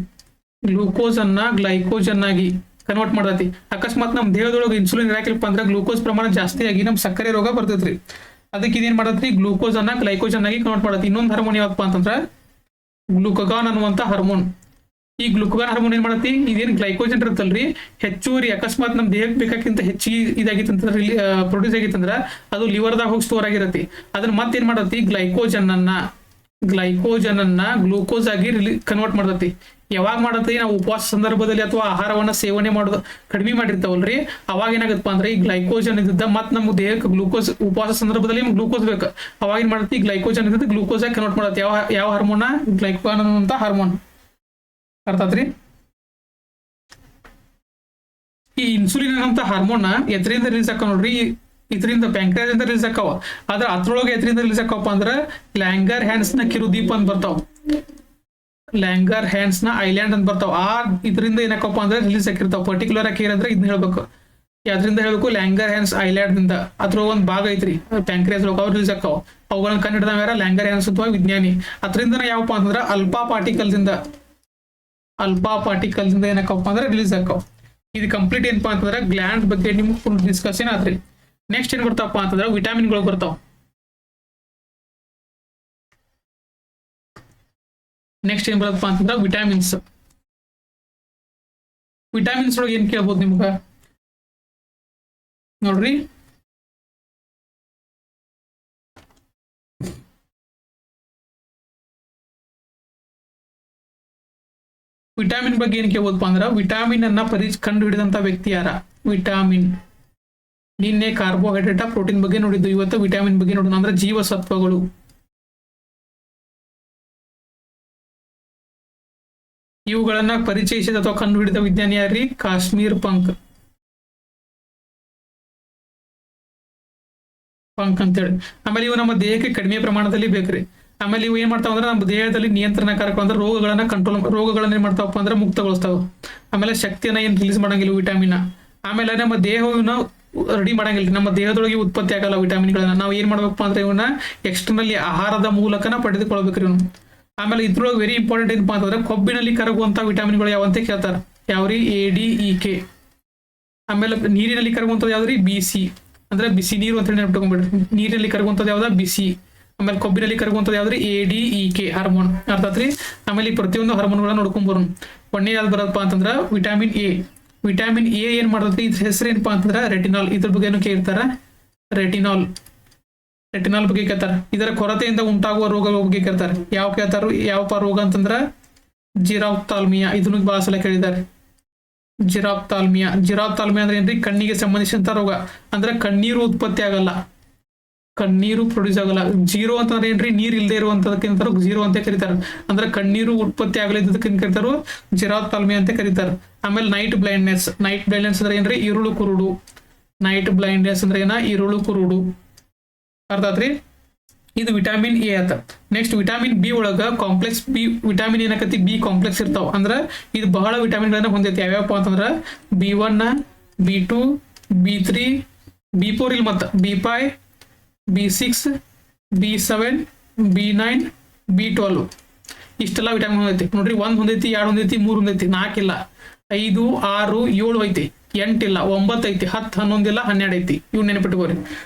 ಕನ್ವರ್ಟ್ ಮಾಡತೈತಿ. ಅಕಸ್ಮಾತ್ ನಮ್ಮ ದೇಹದೊಳಗೆ ಇನ್ಸುಲಿನ್ ಇರಾಕಿಲ್ಪ ಅಂದ್ರೆ ಗ್ಲೂಕೋಸ್ ಪ್ರಮಾಣ ಜಾಸ್ತಿ ಆಗಿ ನಮ್ ಸಕ್ಕರೆ ರೋಗ ಬರ್ತೈತ್ರಿ. ಅದಕ್ಕೆ ಇದೇನ್ ಮಾಡತ್ರಿ ಗ್ಲೂಕೋಸ್ ಅನ್ನ ಗ್ಲೈಕೋಜನ್ ಆಗಿ ಕನ್ವರ್ಟ್ ಮಾಡತ್ತಿ. ಇನ್ನೊಂದು ಹಾರ್ಮೋನ್ ಯಾವಪ್ಪ ಅಂತಂದ್ರ ಗ್ಲೂಕಗಾನ್ ಅನ್ನುವಂತ ಹಾರ್ಮೋನ್. ಈ ಗ್ಲೂಕಗಾನ್ ಹಾರ್ಮೋನ್ ಏನ್ ಮಾಡತ್ತಿ, ಇದೇನ್ ಗ್ಲೈಕೋಜನ್ ಇರುತ್ತಲ್ರಿ ಹೆಚ್ಚುವರಿ ಅಕಸ್ಮಾತ್ ನಮ್ ದೇಹಕ್ಕೆ ಬೇಕಾಗಿಂತ ಹೆಚ್ಚಿಗೆ ಇದಾಗಿತ್ತಂದ್ರೆ ಪ್ರೊಡ್ಯೂಸ್ ಆಗಿತ್ತಂದ್ರ ಅದು ಲಿವರ್ದಾಗ ಹೋಗಿ ಸ್ಟೋರ್ ಆಗಿರತ್ತೆ. ಅದನ್ನ ಮತ್ತೇನ್ ಮಾಡತ್ತಿ ಗ್ಲೈಕೋಜನ್ ಅನ್ನ ಗ್ಲೂಕೋಸ್ ಆಗಿ ಕನ್ವರ್ಟ್ ಮಾಡತೈತಿ. ಯಾವಾಗ ಮಾಡತ್ತಿ, ನಾವು ಉಪವಾಸ ಸಂದರ್ಭದಲ್ಲಿ ಅಥವಾ ಆಹಾರವನ್ನ ಸೇವನೆ ಮಾಡೋದು ಕಡಿಮೆ ಮಾಡಿರ್ತಾವಲ್ರಿ, ಅವಾಗ ಏನಾಗತ್ತಪ್ಪ ಅಂದ್ರೆ ಈ ಗ್ಲೈಕೋಜನ್ ಇದ್ದ ಮತ್ ನಮ್ಮ ದೇಹಕ್ಕೆ ಗ್ಲೂಕೋಸ್, ಉಪವಾಸ ಸಂದರ್ಭದಲ್ಲಿ ಗ್ಲೂಕೋಸ್ ಬೇಕು, ಅವಾಗ ಏನ್ ಮಾಡತ್ತಿ ಗ್ಲೈಕೋಜನ್ ಇದ್ದ ಗ್ಲೂಕೋಸ್ ಆಗಿ ಕನ್ವರ್ಟ್ ಮಾಡತ್ತೆ. ಯಾವ ಹಾರ್ಮೋನ್, ಗ್ಲೈಕೋಗಾನ್ ಅನ್ನುವಂತ ಹಾರ್ಮೋನ್. ಅರ್ಥ ಆತ್ರಿ? ಈ ಇನ್ಸುಲಿನ್ ಅನ್ನುವಂತ ಹಾರ್ಮೋನ್ ಎದರಿಂದ ರಿಲೀಸ್ ಆಕ ನೋಡ್ರಿ, ಇದರಿಂದ ಪ್ಯಾಂಕ್ರಿಯಾಸ್ ಅಂತ ರಿಲೀಸ್ ಆಕಾವ. ಆದ್ರೆ ಅದ್ರೊಳಗೆ ಎದರಿಂದ ರಿಲೀಸ್ ಆಕವಪ್ಪ ಅಂದ್ರೆ ಲ್ಯಾಂಗರ್ ಹ್ಯಾಂಡ್ಸ್ ನ ಕಿರುದೀಪ ಅಂತ ಬರ್ತಾವ, ಲ್ಯಾಂಗರ್ ಹ್ಯಾಂಡ್ಸ್ ನ ಐಲ್ಯಾಂಡ್ ಅಂತ ಬರ್ತಾವ. ಇದರಿಂದ ಏನಾಕಪ್ಪ ಅಂದ್ರೆ ರಿಲೀಸ್ ಆಗಿರ್ತಾವ. ಪರ್ಟಿಕ್ಯುಲರ್ ಆಗಿ ಏನಂದ್ರೆ ಇದನ್ನ ಹೇಳ್ಬೇಕು, ಯಾವ್ದ್ರಿಂದ ಹೇಳ್ಬೇಕು, ಲ್ಯಾಂಗರ್ ಹ್ಯಾಂಡ್ಸ್ ಐಲ್ಯಾಂಡ್ ದಿಂದ. ಅದ್ರ ಒಂದು ಭಾಗ ಐತ್ರಿ ಪ್ಯಾಂಕ್ರಿಯಾಸ್ ಒಳಗೆ ಅವ್ರು ರಿಲೀಸ್ ಆಕಾವ. ಅವುಗಳನ್ನ ಕಂಡಿಡ್ದವ ಯಾರ ಲ್ಯಾಂಗರ್ ಹ್ಯಾಂಡ್ಸ್ ಅಥವಾ ವಿಜ್ಞಾನಿ. ಅದರಿಂದ ಯಾವಪ್ಪ ಅಂತಂದ್ರೆ ಅಲ್ಫಾ ಪಾರ್ಟಿಕಲ್ ದಿಂದ ಏನಕ್ಕಪ್ಪ ಅಂದ್ರೆ ರಿಲೀಸ್ ಆಕಾವ. ಇದು ಕಂಪ್ಲೀಟ್ ಏನಪ್ಪಾ ಅಂತಂದ್ರೆ ಗ್ಲ್ಯಾಂಡ್ ಬಗ್ಗೆ ನಿಮ್ಗೆ ಫುಲ್ ಡಿಸ್ಕಷನ್ ಆದ್ರಿ. ನೆಕ್ಸ್ಟ್ ಏನ್ ಬರ್ತಾವಪ್ಪ ಅಂತಂದ್ರೆ ವಿಟಾಮಿನ್ಗಳು ಬರ್ತಾವ. ನೆಕ್ಸ್ಟ್ ಏನ್ ಬರತ್ತಪ್ಪ ಅಂತಂದ್ರೆ ವಿಟಾಮಿನ್ಸ್ ಒಳಗೆ ಏನ್ ಕೇಳ್ಬೋದು ನಿಮ್ಗ ನೋಡ್ರಿ. ವಿಟಾಮಿನ್ ಬಗ್ಗೆ ಏನ್ ಕೇಳ್ಬೋದಪ್ಪ ಅಂದ್ರ ವಿಟಾಮಿನ್ ಅನ್ನ ಕಂಡು ಹಿಡಿದಂತ ವ್ಯಕ್ತಿ ಯಾರ? ವಿಟಾಮಿನ್. ನಿನ್ನೆ ಕಾರ್ಬೋಹೈಡ್ರೇಟ್ ಪ್ರೋಟೀನ್ ಬಗ್ಗೆ ನೋಡಿದ್ದು, ಇವತ್ತು ವಿಟಾಮಿನ್ ಬಗ್ಗೆ ನೋಡೋಣ. ಅಂದ್ರೆ ಜೀವಸತ್ವಗಳು. ಇವುಗಳನ್ನ ಪರಿಚಯಿಸಿದ ಅಥವಾ ಕಂಡು ಹಿಡಿದ ವಿಜ್ಞಾನಿ ಯಾರ್ರಿ? ಕಾಶ್ಮೀರ್ ಪಂಕ್ ಅಂತೇಳಿ. ಆಮೇಲೆ ಇವು ನಮ್ಮ ದೇಹಕ್ಕೆ ಕಡಿಮೆ ಪ್ರಮಾಣದಲ್ಲಿ ಬೇಕ್ರಿ. ಆಮೇಲೆ ಇವು ಏನ್ ಮಾಡ್ತಾವ ಅಂದ್ರೆ ನಮ್ಮ ದೇಹದಲ್ಲಿ ನಿಯಂತ್ರಣಕಾರಕ ಅಂದ್ರೆ ರೋಗಗಳನ್ನ ಏನ್ ಮಾಡ್ತಾವಪ್ಪ ಅಂದ್ರೆ ಮುಕ್ತಗೊಳಿಸ್ತಾವ. ಆಮೇಲೆ ಶಕ್ತಿಯನ್ನ ಏನ್ ರಿಲೀಸ್ ಮಾಡಂಗಿಲ್ಲ ವಿಟಾಮಿನ್. ಆಮೇಲೆ ನಮ್ಮ ದೇಹವನ್ನ ರೆಡಿ ಮಾಡಂಗಿಲ್ಲ, ನಮ್ಮ ದೇಹದೊಳಗೆ ಉತ್ಪತ್ತಿ ಆಗಲ್ಲ ವಿಟಾಮಿನ್ಗಳನ್ನ. ನಾವು ಏನ್ ಮಾಡ್ಬೇಕಪ್ಪ ಅಂದ್ರೆ ಇವನ್ನ ಎಕ್ಸ್ಟರ್ನಲ್ಲಿ ಆಹಾರದ ಮೂಲಕನ ಪಡೆದುಕೊಳ್ಬೇಕ್ರಿ ಇವನು. ಆಮೇಲೆ ಇದ್ರೊಳಗೆ ವೆರಿ ಇಂಪಾರ್ಟೆಂಟ್ ಏನಪ್ಪಾ ಅಂತಂದ್ರೆ ಕೊಬ್ಬಿನಲ್ಲಿ ಕರಗುವಂತ ವಿಟಾಮಿನ್ಗಳು ಯಾವಂತ ಕೇಳ್ತಾರ. ಯಾವ್ರಿ? ADEK. ಆಮೇಲೆ ನೀರಿನಲ್ಲಿ ಕರಗುವಂಥದ್ದು ಯಾವ್ದ್ರಿ? BC. ಅಂದ್ರೆ ಬಿಸಿ ನೀರು ಅಂತ ಹೇಳಿ ನೆನಪಿಟ್ಕೊಂಡ್ಬಿಡ್ರಿ. ನೀರಿನಲ್ಲಿ ಕರಗುವಂಥದ್ದು ಯಾವ್ದ? ಬಿಸಿ. ಆಮೇಲೆ ಕೊಬ್ಬಿನಲ್ಲಿ ಕರಗುವಂಥದ್ದು ಯಾವ್ದ್ರಿ? ADEK hormone. ಅರ್ಥ ಆತ್ರಿ? ಆಮೇಲೆ ಈ ಪ್ರತಿಯೊಂದು ಹಾರ್ಮೋನ್ಗಳನ್ನ ನೋಡ್ಕೊಂಡ್ಬರೋಣ. ಒಂದೇ ಯಾವ್ದು ಬರತ್ತಪ್ಪ ಅಂತಂದ್ರ ವಿಟಾಮಿನ್ A. ವಿಟಾಮಿನ್ A ಏನ್ ಮಾಡ್ತೈತಿ? ಇದ್ರ ಹೆಸರು ಏನಪ್ಪಾ ಅಂತಂದ್ರ ರೆಟಿನಾಲ್. ಇದ್ರ ಬಗ್ಗೆ ಏನು ಕೇಳ್ತಾರ? ರೆಟಿನಾಲ್ ಬಗ್ಗೆ ಕೇಳ್ತಾರ. ಇದರ ಕೊರತೆಯಿಂದ ಉಂಟಾಗುವ ರೋಗಗಳ ಬಗ್ಗೆ ಕೇಳ್ತಾರೆ. ಯಾವ ರೋಗ ಅಂತಂದ್ರ ಜಿರಾಫ್ಥಾಲ್ಮಿಯಾ. ಇದನ್ನ ಬಹಳ ಸಲ ಕೇಳಿದ್ದಾರೆ. ಜಿರಾಪ್ತಾಲ್ಮಿಯಾ. ಜಿರಾಪ್ತಾಲ್ಮಿಯಾ ಅಂದ್ರೆ ಏನ್ರಿ, ಕಣ್ಣಿಗೆ ಸಂಬಂಧಿಸಿದಂತ ರೋಗ. ಅಂದ್ರೆ ಕಣ್ಣೀರು ಉತ್ಪತ್ತಿ ಆಗಲ್ಲ, ಕಣ್ಣೀರು ಪ್ರೊಡ್ಯೂಸ್ ಆಗಲ್ಲ. ಜೀರೋ ಅಂತಂದ್ರೆ ಏನ್ರಿ, ನೀರ್ ಇಲ್ಲದೆ ಇರುವಂತದಕ್ಕಿಂತ ಜೀರೋ ಅಂತ ಕರೀತಾರೆ. ಅಂದ್ರೆ ಕಣ್ಣೀರು ಉತ್ಪತ್ತಿ ಆಗಲಿದ್ದಕ್ಕಿಂತ ಕರೀತಾರು ಜಿರಾಪ್ತಾಲ್ಮಿಯಾ ಅಂತ ಕರೀತಾರೆ. ಆಮೇಲೆ ನೈಟ್ ಬ್ಲೈಂಡ್ನೆಸ್. ನೈಟ್ ಬ್ಲೈಂಡ್ನೆಸ್ ಅಂದ್ರೆ ಏನ್ರಿ, ಇರುಳು ಕುರುಡು. ನೈಟ್ ಬ್ಲೈಂಡ್ನೆಸ್ ಅಂದ್ರೆ ಏನ, ಇರುಳು ಕುರುಡು. ಅರ್ಥ ಆತ್ರಿ. ಇದು ವಿಟಾಮಿನ್ ಎ ಆತ. ನೆಕ್ಸ್ಟ್ ವಿಟಾಮಿನ್ ಬಿ ಒಳಗ ಕಾಂಪ್ಲೆಕ್ಸ್ ಬಿ ವಿಟಾಮಿನ್ ಏನಕತಿ, ಬಿ ಕಾಂಪ್ಲೆಕ್ಸ್ ಇರ್ತಾವ. ಅಂದ್ರೆ ಇದು ಬಹಳ ವಿಟಾಮಿನ್ ಗಳನ್ನ ಹೊಂದೈತಿ. ಯಾವ್ಯಾವಪ್ಪ ಅಂತಂದ್ರ B1, B2, B3, B4 ಇಲ್ಲಿ ಮತ್ತ B5, B6, B7, B9, B12 ಇಷ್ಟೆಲ್ಲ ವಿಟಾಮಿನ್ ಹೊಂದೈತಿ ನೋಡ್ರಿ. 1 ಹೊಂದೈತಿ, 2 ಹೊಂದೈತಿ, 3 ಹೊಂದೈತಿ, 4 ಇಲ್ಲ, 5, 6, 7 ಐತಿ, 8 ಇಲ್ಲ, 9 ಐತಿ, 10, 11 ಇಲ್ಲ, 12 ಐತಿ. ಇವ್ ನೆನಪಿಟ್ಕೋರಿ.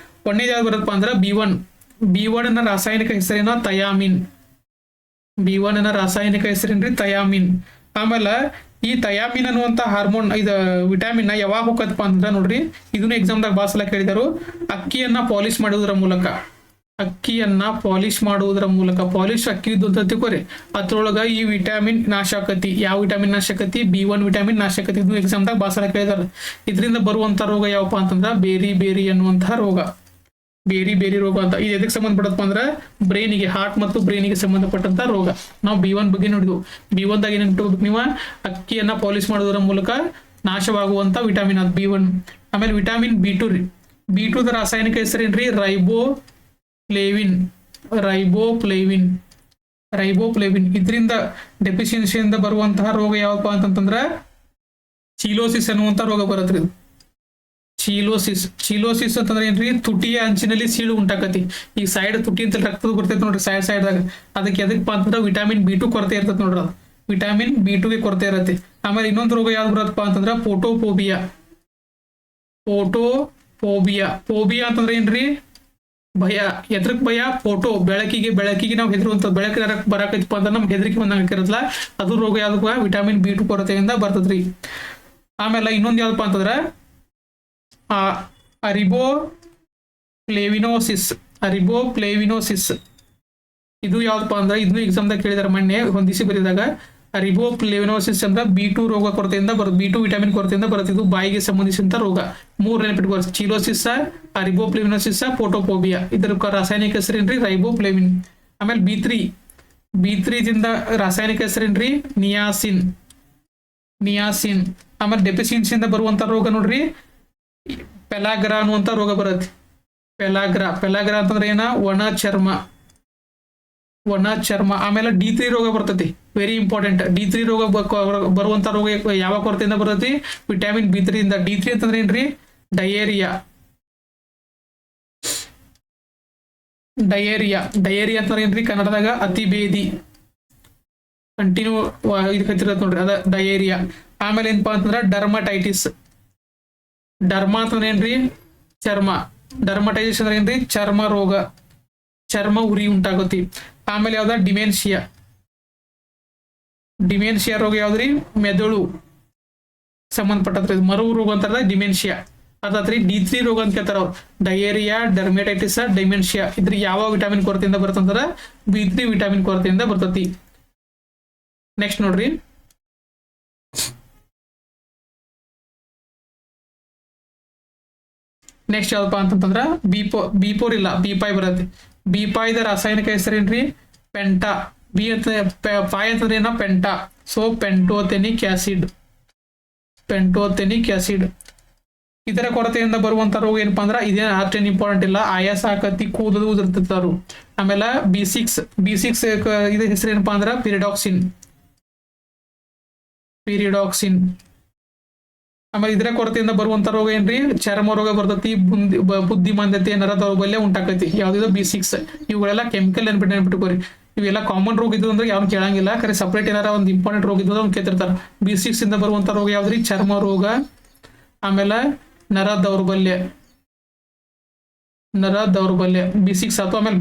ಒಂದೇದು ಯಾವ್ದು ಬರತ್ತಪ್ಪ ಅಂದ್ರ B1. B1 ನ ರಾಸಾಯನಿಕ ಹೆಸರೇನ, ಥಯಾಮಿನ್. B1 ನ ರಾಸಾಯನಿಕ ಹೆಸರೇನ್ರಿ, ಥಯಾಮಿನ್. ಆಮೇಲೆ ಈ ಥಯಾಮಿನ್ ಅನ್ನುವಂತ ಹಾರ್ಮೋನ್ ಇದು ವಿಟಾಮಿನ್ ಯಾವಾಗ ಹೋಗತ್ತಪ್ಪ ಅಂತ ನೋಡ್ರಿ, ಇದನ್ನ ಎಕ್ಸಾಮ್ದಾಗ ಬಾಳ ಸಲ ಕೇಳಿದಾರು. ಅಕ್ಕಿಯನ್ನ ಪಾಲಿಶ್ ಮಾಡುವುದರ ಮೂಲಕ, ಅಕ್ಕಿಯನ್ನ ಪಾಲಿಶ್ ಮಾಡುವುದರ ಮೂಲಕ, ಪಾಲಿಶ್ ಅಕ್ಕಿ ಅಂತ ತಿಳ್ಕೊರಿ, ಅದ್ರೊಳಗ ಈ ವಿಟಾಮಿನ್ ನಾಶ ಆಕತಿ. ಯಾವ ವಿಟಾಮಿನ್ ನಾಶ ಆಕತಿ, B1 ವಿಟಾಮಿನ್ ನಾಶ ಆಕತಿ. ಇದನ್ನು ಎಕ್ಸಾಮ್ದಾಗ ಬಾಳ ಸಲ ಕೇಳಿದಾರ. ಇದರಿಂದ ಬರುವಂತ ರೋಗ ಯಾವಪ್ಪ ಅಂತಂದ್ರ ಬೇರಿ ಬೇರಿ ಅನ್ನುವಂತಹ ರೋಗ, ಬೇರಿ ಬೇರಿ ರೋಗ ಅಂತ. ಇದು ಎದಕ್ಕೆ ಸಂಬಂಧಪಟ್ಟಪ್ಪ ಅಂದ್ರೆ ಬ್ರೈನಿಗೆ, ಹಾರ್ಟ್ ಮತ್ತು ಬ್ರೈನಿಗೆ ಸಂಬಂಧಪಟ್ಟಂತ ರೋಗ. ನಾವು B1 ಬಗ್ಗೆ ನೋಡಿದ್ವು. B1 ದಾಗ ಏನೇನು ಇಟ್ಕೋಬೇಕು ನೀವು, ಅಕ್ಕಿಯನ್ನ ಪಾಲಿಶ್ ಮಾಡೋದರ ಮೂಲಕ ನಾಶವಾಗುವಂತ ವಿಟಾಮಿನ್ ಅದು B1. ಆಮೇಲೆ ವಿಟಾಮಿನ್ B2 ರೀ. B2 ದ ರಾಸಾಯನಿಕ ಹೆಸರೇನ್ರಿ, ರೈಬೋಫ್ಲೇವಿನ್. Riboflavin, riboflavin. ಇದರಿಂದ ಡೆಫಿಷಿಯನ್ಸಿಯಿಂದ ಬರುವಂತಹ ರೋಗ ಯಾವಪ್ಪ ಅಂತಂದ್ರ ಚೀಲೋಸಿಸ್ ಅನ್ನುವಂತ ರೋಗ ಬರತ್ರಿ. ಚೀಲೋಸಿಸ್. ಚೀಲೋಸಿಸ್ ಅಂತಂದ್ರೆ ಏನ್ರಿ, ತುಟಿಯ ಅಂಚಿನಲ್ಲಿ ಸೀಳು ಉಂಟಾಕತಿ. ಈ ಸೈಡ್ ತುಟಿ ಅಂತ ರಕ್ತದ ಬರ್ತೈತೆ ನೋಡ್ರಿ, ಸೈಡ್ದಾಗ. ಅದಕ್ಕೆ ಎದಕ್ಕೆ ಅಂತಂದ್ರೆ ವಿಟಾಮಿನ್ B2 ಕೊರತೆ ಇರ್ತೈತೆ ನೋಡ್ರಿ. ಅದು ವಿಟಾಮಿನ್ B2 ಗೆ ಕೊರತೆ ಇರತ್ತೆ. ಆಮೇಲೆ ಇನ್ನೊಂದು ರೋಗ ಯಾವ್ದು ಬರತ್ತಪ್ಪ ಅಂತಂದ್ರ ಫೋಟೋಫೋಬಿಯಾ. ಫೋಟೋಫೋಬಿಯಾ. ಫೋಬಿಯಾ ಅಂತಂದ್ರೆ ಏನ್ರಿ, ಭಯ. ಎದ್ರಕ್ ಭಯ, ಫೋಟೋ, ಬೆಳಕಿಗೆ ನಾವು ಹೆದರುವಂತ, ಬೆಳಕಿನ ಬರಾಕೈತಪ್ಪ ಅಂತ ನಮ್ಗೆ ಹೆದರಿಕೆ ಬಂದಂಗಿರತ್ತಲ್ಲ, ಅದು ರೋಗ ಯಾವ್ದಪ್ಪ, ವಿಟಾಮಿನ್ B2 ಕೊರತೆಯಿಂದ ಬರ್ತದ್ರಿ. ಆಮೇಲೆ ಇನ್ನೊಂದು ಯಾವ್ದಪ್ಪ ಅಂತಂದ್ರ ಅರಿಬೋಫ್ಲೇವಿನೋಸಿಸ್. ಅರಿಬೋಫ್ಲೇವಿನೋಸಿಸ್ ಇದು ಯಾವ್ದಪ್ಪ ಅಂದ್ರೆ ಇದನ್ನು ಎಕ್ಸಾಮ್ದಾಗ ಕೇಳಿದಾರೆ ಮೊನ್ನೆ ಹೊಂದಿಸಿ ಬರೆದಾಗ. ಅರಿಬೋಫ್ಲೇವಿನೋಸಿಸ್ ಅಂದ್ರೆ B2 ರೋಗ ಕೊರತೆಯಿಂದ ಬರುತ್ತೆ, B2 ವಿಟಾಮಿನ್ ಕೊರತೆಯಿಂದ ಬರುತ್ತೆ. ಇದು ಬಾಯಿಗೆ ಸಂಬಂಧಿಸಿದಂತ ರೋಗ. 3 ನೆನಪಿಟ್ಕೊಳ್ಳಿ, ಚೀಲೋಸಿಸ್, ಅರಿಬೋಫ್ಲೇವಿನೋಸಿಸ್, ಫೋಟೋಫೋಬಿಯಾ. ಇದರ ರಾಸಾಯನಿಕ ಹೆಸರೇನ್ರಿ, ರೈಬೋಫ್ಲೇವಿನ್. ಆಮೇಲೆ B3 ದಿಂದ ರಾಸಾಯನಿಕ ಹೆಸರೇನ್ರಿ, ನಿಯಾಸಿನ್. ನಿಯಾಸಿನ್. ಆಮೇಲೆ ಡೆಫಿಷಿಯನ್ಸಿಯಿಂದ ಬರುವಂತ ರೋಗ ನೋಡ್ರಿ, ಪೆಲಾಗ್ರಾ ಅನ್ನುವಂತ ರೋಗ ಬರುತ್ತೆ. ಪೆಲಾಗ್ರಾ ಅಂತಂದ್ರೆ ಏನ, ಒಣ ಚರ್ಮ. ಆಮೇಲೆ D3 ರೋಗ ಬರ್ತೈತಿ, ವೆರಿ ಇಂಪಾರ್ಟೆಂಟ್. D3 ರೋಗ ಬರುವಂತ ರೋಗ ಯಾವ ಕೊರತೆಯಿಂದ ಬರ್ತೈತಿ, ವಿಟಾಮಿನ್ B3 ಇಂದ. D3 ಅಂತಂದ್ರೆ ಏನ್ರಿ, ಡಯೇರಿಯಾ. ಡಯೇರಿಯಾ ಅಂತಂದ್ರೆ ಏನ್ರಿ, ಕನ್ನಡದಾಗ ಅತಿ ಬೇದಿ. ಕಂಟಿನ್ಯೂ ಇದಕ್ಕೆ ನೋಡ್ರಿ, ಅದ ಡಯೇರಿಯಾ. ಆಮೇಲೆ ಏನಪ್ಪಾ ಅಂತಂದ್ರ ಡರ್ಮಟೈಟಿಸ್. ಡರ್ಮಾ ಅಂತಂದ್ರೆ ಏನ್ರಿ, ಚರ್ಮ. ಡರ್ಮಟೈಟಿಸ್ ಅಂದ್ರೆ ಏನ್ರಿ, ಚರ್ಮ ರೋಗ, ಚರ್ಮ ಉರಿ ಉಂಟಾಗತಿ. ಆಮೇಲೆ ಯಾವ್ದ, ಡಿಮೆನ್ಷಿಯಾ. ರೋಗ ಯಾವ್ದ್ರಿ, ಮೆದುಳು ಸಂಬಂಧಪಟ್ಟದ್ರಿ. ಮರು ರೋಗ ಅಂತಾರ ಡಿಮೆನ್ಷಿಯಾ. ಅದಾತ್ರಿ D3 ರೋಗ ಅಂತ ಕೇಳ್ತಾರ ಅವ್ರು. Diarrhoea, dermatitis, dementia. ಇದ್ರ ಯಾವ ವಿಟಾಮಿನ್ ಕೊರತೆಯಿಂದ ಬರ್ತಂದ್ರ B3 ವಿಟಾಮಿನ್ ಕೊರತೆಯಿಂದ ಬರ್ತತಿ. ನೆಕ್ಸ್ಟ್ ನೋಡ್ರಿ, ನೆಕ್ಸ್ಟ್ ಯಾವ್ದಪ್ಪ ಅಂತಂದ್ರ B4 ಇಲ್ಲ, B5 ಬರುತ್ತೆ. B5 ದ ರಾಸಾಯನಿಕ ಹೆಸರೇನ್ರಿ, ಪೆಂಟಾ. ಫೈ ಅಂತಂದ್ರೆ ಏನ, ಪೆಂಟಾ. So ಪೆಂಟೋಥೆನಿಕ್ acid. ಇದರ ಕೊರತೆಯಿಂದ ಬರುವಂತ ರೋಗ ಏನಪ್ಪಾ ಅಂದ್ರ ಇದೇನು ಅಷ್ಟೇನು ಇಂಪಾರ್ಟೆಂಟ್ ಇಲ್ಲ, ಆಯಾಸ ಆಕತಿ, ಕೂದಲು ಉದುರ್ತಿರ್ತಾರು. ಆಮೇಲೆ B6 ಇದ್ರ ಹೆಸರು ಏನಪ್ಪಾ ಅಂದ್ರ ಪಿರಿಡಾಕ್ಸಿನ್. ಆಮೇಲೆ ಇದರ ಕೊರತೆಯಿಂದ ಬರುವಂತ ರೋಗ ಏನ್ರಿ, ಚರ್ಮ ರೋಗ ಬರ್ತೈತಿ, ಬುದ್ಧಿಮಾಂದ್ಯತೆ, ನರ ದೌರ್ಬಲ್ಯ ಉಂಟಾಕೈತಿ. ಯಾವ್ದು B6. ಇವುಗಳೆಲ್ಲ ಕೆಮಿಕಲ್ ನೆನ್ಪಿಟ್ಕೋರಿ. ಇವೆಲ್ಲ ಕಾಮನ್ ರೋಗ ಇದ್ದು ಅಂದ್ರೆ ಯಾವ್ದು ಕೇಳಂಗಿಲ್ಲ, ಖರೆ ಸಪ್ರೇಟ್ ಏನಾರ ಒಂದು ಇಂಪಾರ್ಟೆಂಟ್ ರೋಗ ಇದ್ದು ಅವ್ನು ಕೇಳ್ತಿರ್ತಾರ. B6 ಇಂದ ಬರುವಂತ ರೋಗ ಯಾವ್ದ್ರಿ, ಚರ್ಮ ರೋಗ. ಆಮೇಲೆ ನರ ದೌರ್ಬಲ್ಯ. B6 ಆಯ್ತು. ಆಮೇಲೆ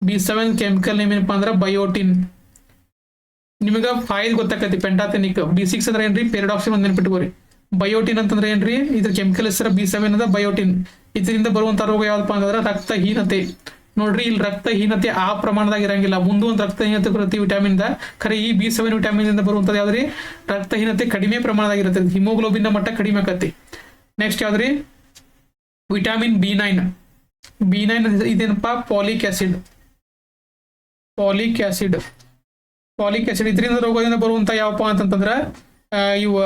B7 ಕೆಮಿಕಲ್ ನೇಮ್ ಏನಪ್ಪಾ ಅಂದ್ರ ಬಯೋಟಿನ್. ನಿಮಗ 5 ಗೊತ್ತಾಕತಿ, ಪೆಂಟಾಥೆನಿಕ್. B6 ಅಂದ್ರೆ ಏನ್ರಿ, ಪೆರಿಡಾಕ್ಸಿನ್ ಒಂದ್ ನೆನ್ಪಿಟ್ಕೋರಿ. ಬಯೋಟಿನ್ ಅಂತಂದ್ರೆ ಏನ್ರಿ, ಇದ್ರ ಕೆಮಿಕಲ್ ಹೆಸರು B7 ಅದ ಬಯೋಟಿನ್. ಇದರಿಂದ ಬರುವಂತ ರೋಗ ಯಾವ್ದಪ್ಪ ಅಂತಂದ್ರ ರಕ್ತಹೀನತೆ. ನೋಡ್ರಿ ಇಲ್ಲಿ ರಕ್ತಹೀನತೆ ಆ ಪ್ರಮಾಣದಾಗ ಇರಂಗಿಲ್ಲ. ಮುಂದೆ ಒಂದು ರಕ್ತಹೀನತೆ ಬರುತ್ತೆ ವಿಟಮಿನ್ ದ, ಖರೆ ಈ B7 ವಿಟಮಿನ್ ಇಂದ ಬರುವಂತದ್ದು ಯಾವ್ದ್ರಿ ರಕ್ತಹೀನತೆ ಕಡಿಮೆ ಪ್ರಮಾಣದಾಗ ಇರುತ್ತೆ, ಹಿಮೋಗ್ಲೋಬಿನ್ ಮಟ್ಟ ಕಡಿಮೆ ಆಕತಿ. ನೆಕ್ಸ್ಟ್ ಯಾವ್ದ್ರಿ ವಿಟಮಿನ್ B9 ಇದೇನಪ್ಪ ಪಾಲಿಕ್ ಆಸಿಡ್. ಇದರಿಂದ ರೋಗದಿಂದ ಬರುವಂತ ಯಾವಪ್ಪ ಅಂತಂದ್ರ ಇವು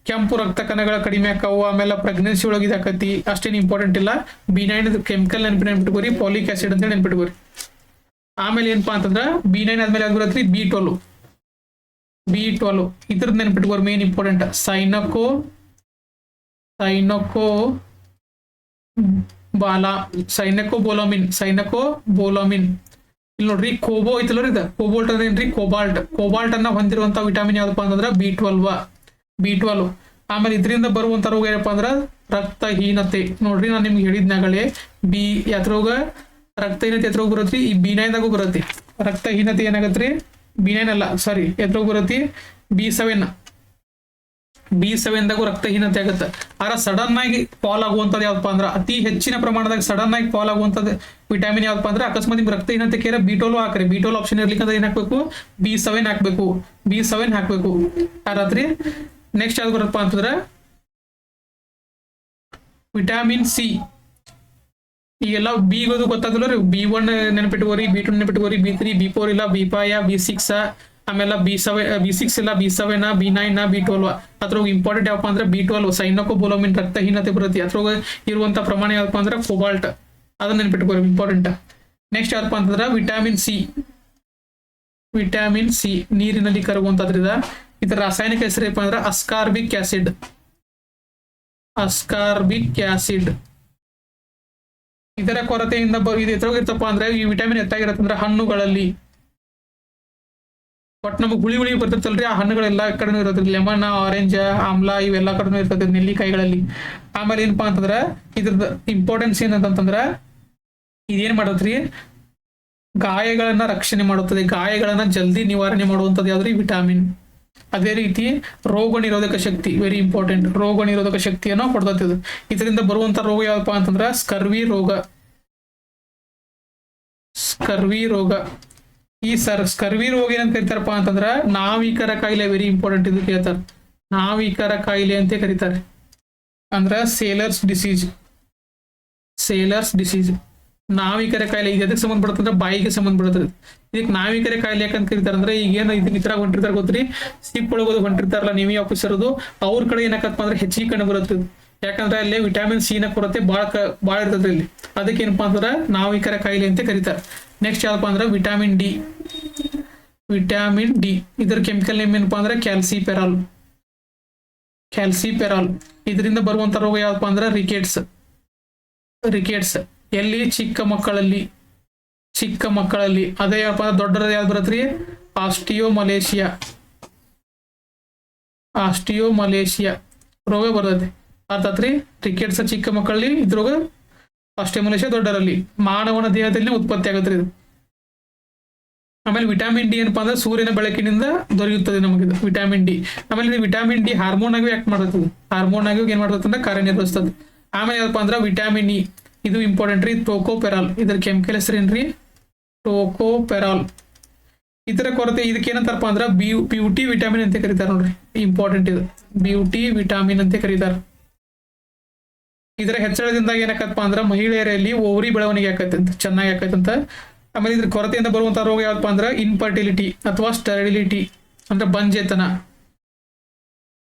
ಕೆಂಪು ರಕ್ತ ಕಣಗಳ ಕಡಿಮೆ ಆಕಾವು, ಆಮೇಲೆ ಪ್ರೆಗ್ನೆನ್ಸಿ ಒಳಗೆ ಇದಾಕತಿ, ಅಷ್ಟೇನು ಇಂಪಾರ್ಟೆಂಟ್ ಇಲ್ಲ. B9 ಕೆಮಿಕಲ್ ನೆನ್ಪಿಟ್ಕೋರಿ, ಪಾಲಿಕ್ ಆಸಿಡ್ ಅಂತ ನೆನ್ಪಿಟ್ಕೋರಿ. ಆಮೇಲೆ ಏನಪ್ಪಾ ಅಂತಂದ್ರ B9 ಆದ್ಮೇಲೆ ಯಾವ್ದು ಬರತ್ರಿ B12 ಇದ್ರದ್ದು ನೆನ್ಪಿಟ್ಕೋರಿ, ಮೇನ್ ಇಂಪಾರ್ಟೆಂಟ್. ಸೈನಕೋಬೋಲಾಮಿನ್. ಇಲ್ಲಿ ನೋಡ್ರಿ ಕೋಬೋ ಐತಲ್ರಿ, ಇದು ಕೋಬೋಲ್ಟ್ ಅಂದ್ರೆ ಏನ್ರಿ ಕೋಬಾಲ್ಟ್ ಅನ್ನ ಹೊಂದಿರುವಂತ ವಿಟಮಿನ್ ಯಾವ್ದಪ್ಪ ಅಂತಂದ್ರ B12. ಆಮೇಲೆ ಇದರಿಂದ ಬರುವಂತ ರೋಗ ಏನಪ್ಪಾ ಅಂದ್ರ ರಕ್ತಹೀನತೆ. ನೋಡ್ರಿ ನಾನು ನಿಮ್ಗೆ ಹೇಳಿದ್ನಾಗಲೇ ರಕ್ತಹೀನತೆ ಎತ್ರ ಬರತ್ರಿ, ಈ B9 ದಾಗೂ ಬರತ್ತಿ. ರಕ್ತಹೀನತೆ ಏನಾಗತ್ರಿ B9 ಅಲ್ಲ ಸಾರಿ ಎತ್ರ ಬರತ್ತಿ B7 ದಾಗೂ ರಕ್ತಹೀನತೆ ಆಗತ್ತೆ. ಆದ್ರೆ ಸಡನ್ ಆಗಿ ಫಾಲ್ ಆಗುವಂತದ್ದು ಯಾವ್ದಪ್ಪ ಅಂದ್ರ ಅತಿ ಹೆಚ್ಚಿನ ಪ್ರಮಾಣದಾಗ ಸಡನ್ ಆಗಿ ಫಾಲ್ ಆಗುವಂತದ್ದು ವಿಟಮಿನ್ ಯಾವ್ದಪ್ಪ ಅಂದ್ರೆ ಅಕಸ್ಮಾತ್ ನಿಮ್ಗೆ ರಕ್ತಹೀನತೆ ಕೇರ B12 ಹಾಕ್ರಿ. B12 ಆಪ್ಷನ್ ಇರ್ಲಿಕ್ಕಂದ್ರೆ ಏನ್ ಹಾಕ್ಬೇಕು B7 ಹಾಕ್ಬೇಕು. ಆರಾತ್ರಿ ನೆಕ್ಸ್ಟ್ ಯಾವ್ದು ಬರಪ್ಪ ಅಂತಂದ್ರ ವಿಟಮಿನ್ C. ಈಗೆಲ್ಲ ಬಿಗೋದು ಗೊತ್ತಾಗಲ್ಲ ರೀ, B1 ನೆನಪಿಟ್ಕೋರಿ, B2 ನೆನಪಿಟ್ಕೋರಿ, B3 B4 ಇಲ್ಲ, B5 B6 ಆಮೇಲೆ B6 ಇಲ್ಲ, B7 B9 B12. ಅದ್ರೊಳಗೆ ಇಂಪಾರ್ಟೆಂಟ್ ಯಾವಪ್ಪ ಅಂದ್ರೆ B12 ಸೈನಕೋಬೋಲಾಮಿನ್ ರಕ್ತಹೀನತೆ ಬರುತ್ತೆ. ಅದ್ರೊಳಗೆ ಇರುವಂತ ಪ್ರಮಾಣ ಯಾವಪ್ಪ ಅಂದ್ರೆ ಕೋಬಾಲ್ಟ್, ಅದನ್ನ ನೆನ್ಪಿಟ್ಕೋರಿ ಇಂಪಾರ್ಟೆಂಟ್. ನೆಕ್ಸ್ಟ್ ಯಾವಪ್ಪ ಅಂತಂದ್ರ ವಿಟಮಿನ್ ಸಿ ನೀರಿನಲ್ಲಿ ಕರಗುವಂತದ್ರಿಂದ ಇದರ ರಾಸಾಯನಿಕ ಹೆಸರು ಏನಪ್ಪ ಅಂದ್ರೆ ಅಸ್ಕಾರ್ಬಿಕ್ ಆಸಿಡ್. ಇದರ ಕೊರತೆಯಿಂದ ಇದು ಎತ್ತರೋಗಿರ್ತಪ್ಪ ಅಂದ್ರೆ ಈ ವಿಟಮಿನ್ ಎತ್ತಾಗಿರತ್ತಂದ್ರೆ ಹಣ್ಣುಗಳಲ್ಲಿ, ಬಟ್ ನಮಗೆ ಹುಳಿ ಬರ್ತಿರ್ತಲ್ರಿ, ಆ ಹಣ್ಣುಗಳೆಲ್ಲ ಕಡೆನೂ ಇರ್ತದೆ. ಲೆಮನ್, ಆರೆಂಜ್, ಆಮ್ಲ ಇವೆಲ್ಲ ಕಡೆನೂ ಇರ್ತದೆ, ನೆಲ್ಲಿಕಾಯಿಗಳಲ್ಲಿ. ಆಮೇಲೆ ಏನಪ್ಪಾ ಅಂತಂದ್ರ ಇದ್ರದ್ದು ಇಂಪಾರ್ಟೆನ್ಸ್ ಏನಂತಂದ್ರ ಇದೇನ್ ಮಾಡತ್ರಿ ಗಾಯಗಳನ್ನ ರಕ್ಷಣೆ ಮಾಡುತ್ತದೆ, ಗಾಯಗಳನ್ನ ಜಲ್ದಿ ನಿವಾರಣೆ ಮಾಡುವಂಥದ್ದು ಯಾವ್ದ್ರಿ ವಿಟಮಿನ್. ಅದೇ ರೀತಿ ರೋಗ ನಿರೋಧಕ ಶಕ್ತಿ, ವೆರಿ ಇಂಪಾರ್ಟೆಂಟ್, ರೋಗ ನಿರೋಧಕ ಶಕ್ತಿಯನ್ನು ಕೊಡ್ತದೆ ಇದು. ಇದರಿಂದ ಬರುವಂತ ರೋಗ ಯಾವಪ್ಪ ಅಂತಂದ್ರ ಸ್ಕರ್ವಿ ರೋಗ. ಈ ಸ್ಕರ್ವಿ ರೋಗ ಏನಂತ ಕರೀತಾರಪ್ಪ ಅಂತಂದ್ರ ನಾವಿಕರ ಕಾಯಿಲೆ, ವೆರಿ ಇಂಪಾರ್ಟೆಂಟ್, ಇದು ಕೇಳ್ತಾರೆ. ನಾವಿಕರ ಕಾಯಿಲೆ ಅಂತ ಕರೀತಾರೆ, ಅಂದ್ರ ಸೇಲರ್ಸ್ ಡಿಸೀಸ್. ನಾವಿಕರ ಕಾಯಿಲೆ ಈಗ ಎದಕ್ಕೆ ಸಂಬಂಧಪಡುತ್ತಂದ್ರೆ ಬಾಯಿಗೆ ಸಂಬಂಧಪಡುತ್ತದೆ. ಇದಕ್ಕೆ ನಾವಿಕರ ಕಾಯಿಲೆ ಯಾಕಂತ ಕರೀತಾರೆ ಅಂದ್ರೆ ಈಗೇನು ಇದನ್ನ ಈ ತರ ಹೊಂಟಿರ್ತಾರೆ ಗೊತ್ತ್ರಿ, ಸಿಪ್ ಒಳಗೋದು ಹೊಂಟಿರ್ತಾರಲ್ಲ ನೇವಿ ಆಫೀಸರ್ದು, ಅವ್ರ ಕಡೆ ಏನಕ್ಕಪ್ಪ ಅಂದ್ರೆ ಹೆಚ್ಚಿಗೆ ಕಂಡು ಬರುತ್ತೆ. ಯಾಕಂದ್ರೆ ಅಲ್ಲಿ ವಿಟಮಿನ್ C ನ ಕೊರತೆ ಬಾಳ ಇರ್ತದೆ ಇಲ್ಲಿ, ಅದಕ್ಕೆ ಏನಪ್ಪಾ ಅಂತಂದ್ರೆ ನಾವಿಕರ ಕಾಯಿಲೆ ಅಂತ ಕರೀತಾರೆ. ನೆಕ್ಸ್ಟ್ ಯಾವಪ್ಪ ಅಂದ್ರೆ ವಿಟಮಿನ್ ಡಿ. ಇದರ ಕೆಮಿಕಲ್ ನೇಮ್ ಏನಪ್ಪಾ ಅಂದ್ರೆ ಕ್ಯಾಲ್ಸಿಪೆರಾಲ್. ಇದರಿಂದ ಬರುವಂತ ರೋಗ ಯಾವಪ್ಪ ಅಂದ್ರೆ ರಿಕೆಟ್ಸ್. ಎಲ್ಲಿ ಚಿಕ್ಕ ಮಕ್ಕಳಲ್ಲಿ. ಅದೇ ಯಾವಪ್ಪ ದೊಡ್ಡದ ಯಾವ್ದು ಬರತ್ರಿ ಆಸ್ಟಿಯೋಮಲೇಷಿಯಾ ರೋಗ ಬರ್ತದೆ. ಅರ್ಥಾತ್ರಿ ರಿಕೆಟ್ಸ್ ಚಿಕ್ಕ ಮಕ್ಕಳಲ್ಲಿ, ಇದ್ರೋಗ ಆಸ್ಟಿಯೋಮಲೇಷಿಯಾ ದೊಡ್ಡರಲ್ಲಿ. ಮಾನವನ ದೇಹದಲ್ಲಿ ಉತ್ಪತ್ತಿ ಆಗುತ್ತೆ ಇದು. ಆಮೇಲೆ ವಿಟಮಿನ್ ಡಿ ಏನಪ್ಪಾ ಅಂದ್ರೆ ಸೂರ್ಯನ ಬೆಳಕಿನಿಂದ ದೊರೆಯುತ್ತದೆ ನಮಗೆ ವಿಟಮಿನ್ ಡಿ. ಆಮೇಲೆ ವಿಟಮಿನ್ ಡಿ ಹಾರ್ಮೋನ್ ಆಗಿ ಆಕ್ಟ್ ಮಾಡ್ತದೆ, ಹಾರ್ಮೋನ್ ಆಗಿ ಏನ್ ಮಾಡ್ತದೆ ಅಂದ್ರೆ ಕಾರ್ಯನಿರ್ವಹಿಸ್ತದೆ. ಆಮೇಲೆ ಏನಪ್ಪಾ ಅಂದ್ರೆ ವಿಟಮಿನ್ ಇ, ಇದು ಇಂಪಾರ್ಟೆಂಟ್ ರೀ, ಟೋಕೋಪೆರಾಲ್. ಇದರ ಕೆಮಿಕಲ್ ಹೆಸರು ಏನ್ರಿ ಟೋಕೋಪೆರಾಲ್. ಇದರ ಕೊರತೆ ಇದಕ್ಕೆ ಏನಂತಾರಪ್ಪ ಅಂದ್ರೆ ಬ್ಯೂಟಿ ವಿಟಮಿನ್ ಅಂತ ಕರೀತಾರೆ. ನೋಡ್ರಿ ಇಂಪಾರ್ಟೆಂಟ್, ಇದು ಬ್ಯೂಟಿ ವಿಟಮಿನ್ ಅಂತ ಕರೀತಾರೆ. ಇದರ ಹೆಚ್ಚಳದಿಂದ ಏನಕ್ಕಪ್ಪ ಅಂದ್ರೆ ಮಹಿಳೆಯರಲ್ಲಿ ಓವರಿ ಬೆಳವಣಿಗೆ ಆಕೈತೆ ಅಂತ, ಚೆನ್ನಾಗಿ ಆಕೈತೆ ಅಂತ. ಆಮೇಲೆ ಇದ್ರ ಕೊರತೆಯಿಂದ ಬರುವಂತ ರೋಗ ಯಾವಪ್ಪ ಅಂದ್ರೆ ಇನ್ಫರ್ಟಿಲಿಟಿ ಅಥವಾ ಸ್ಟೆರಿಲಿಟಿ, ಅಂದ್ರೆ ಬಂಜೆತನ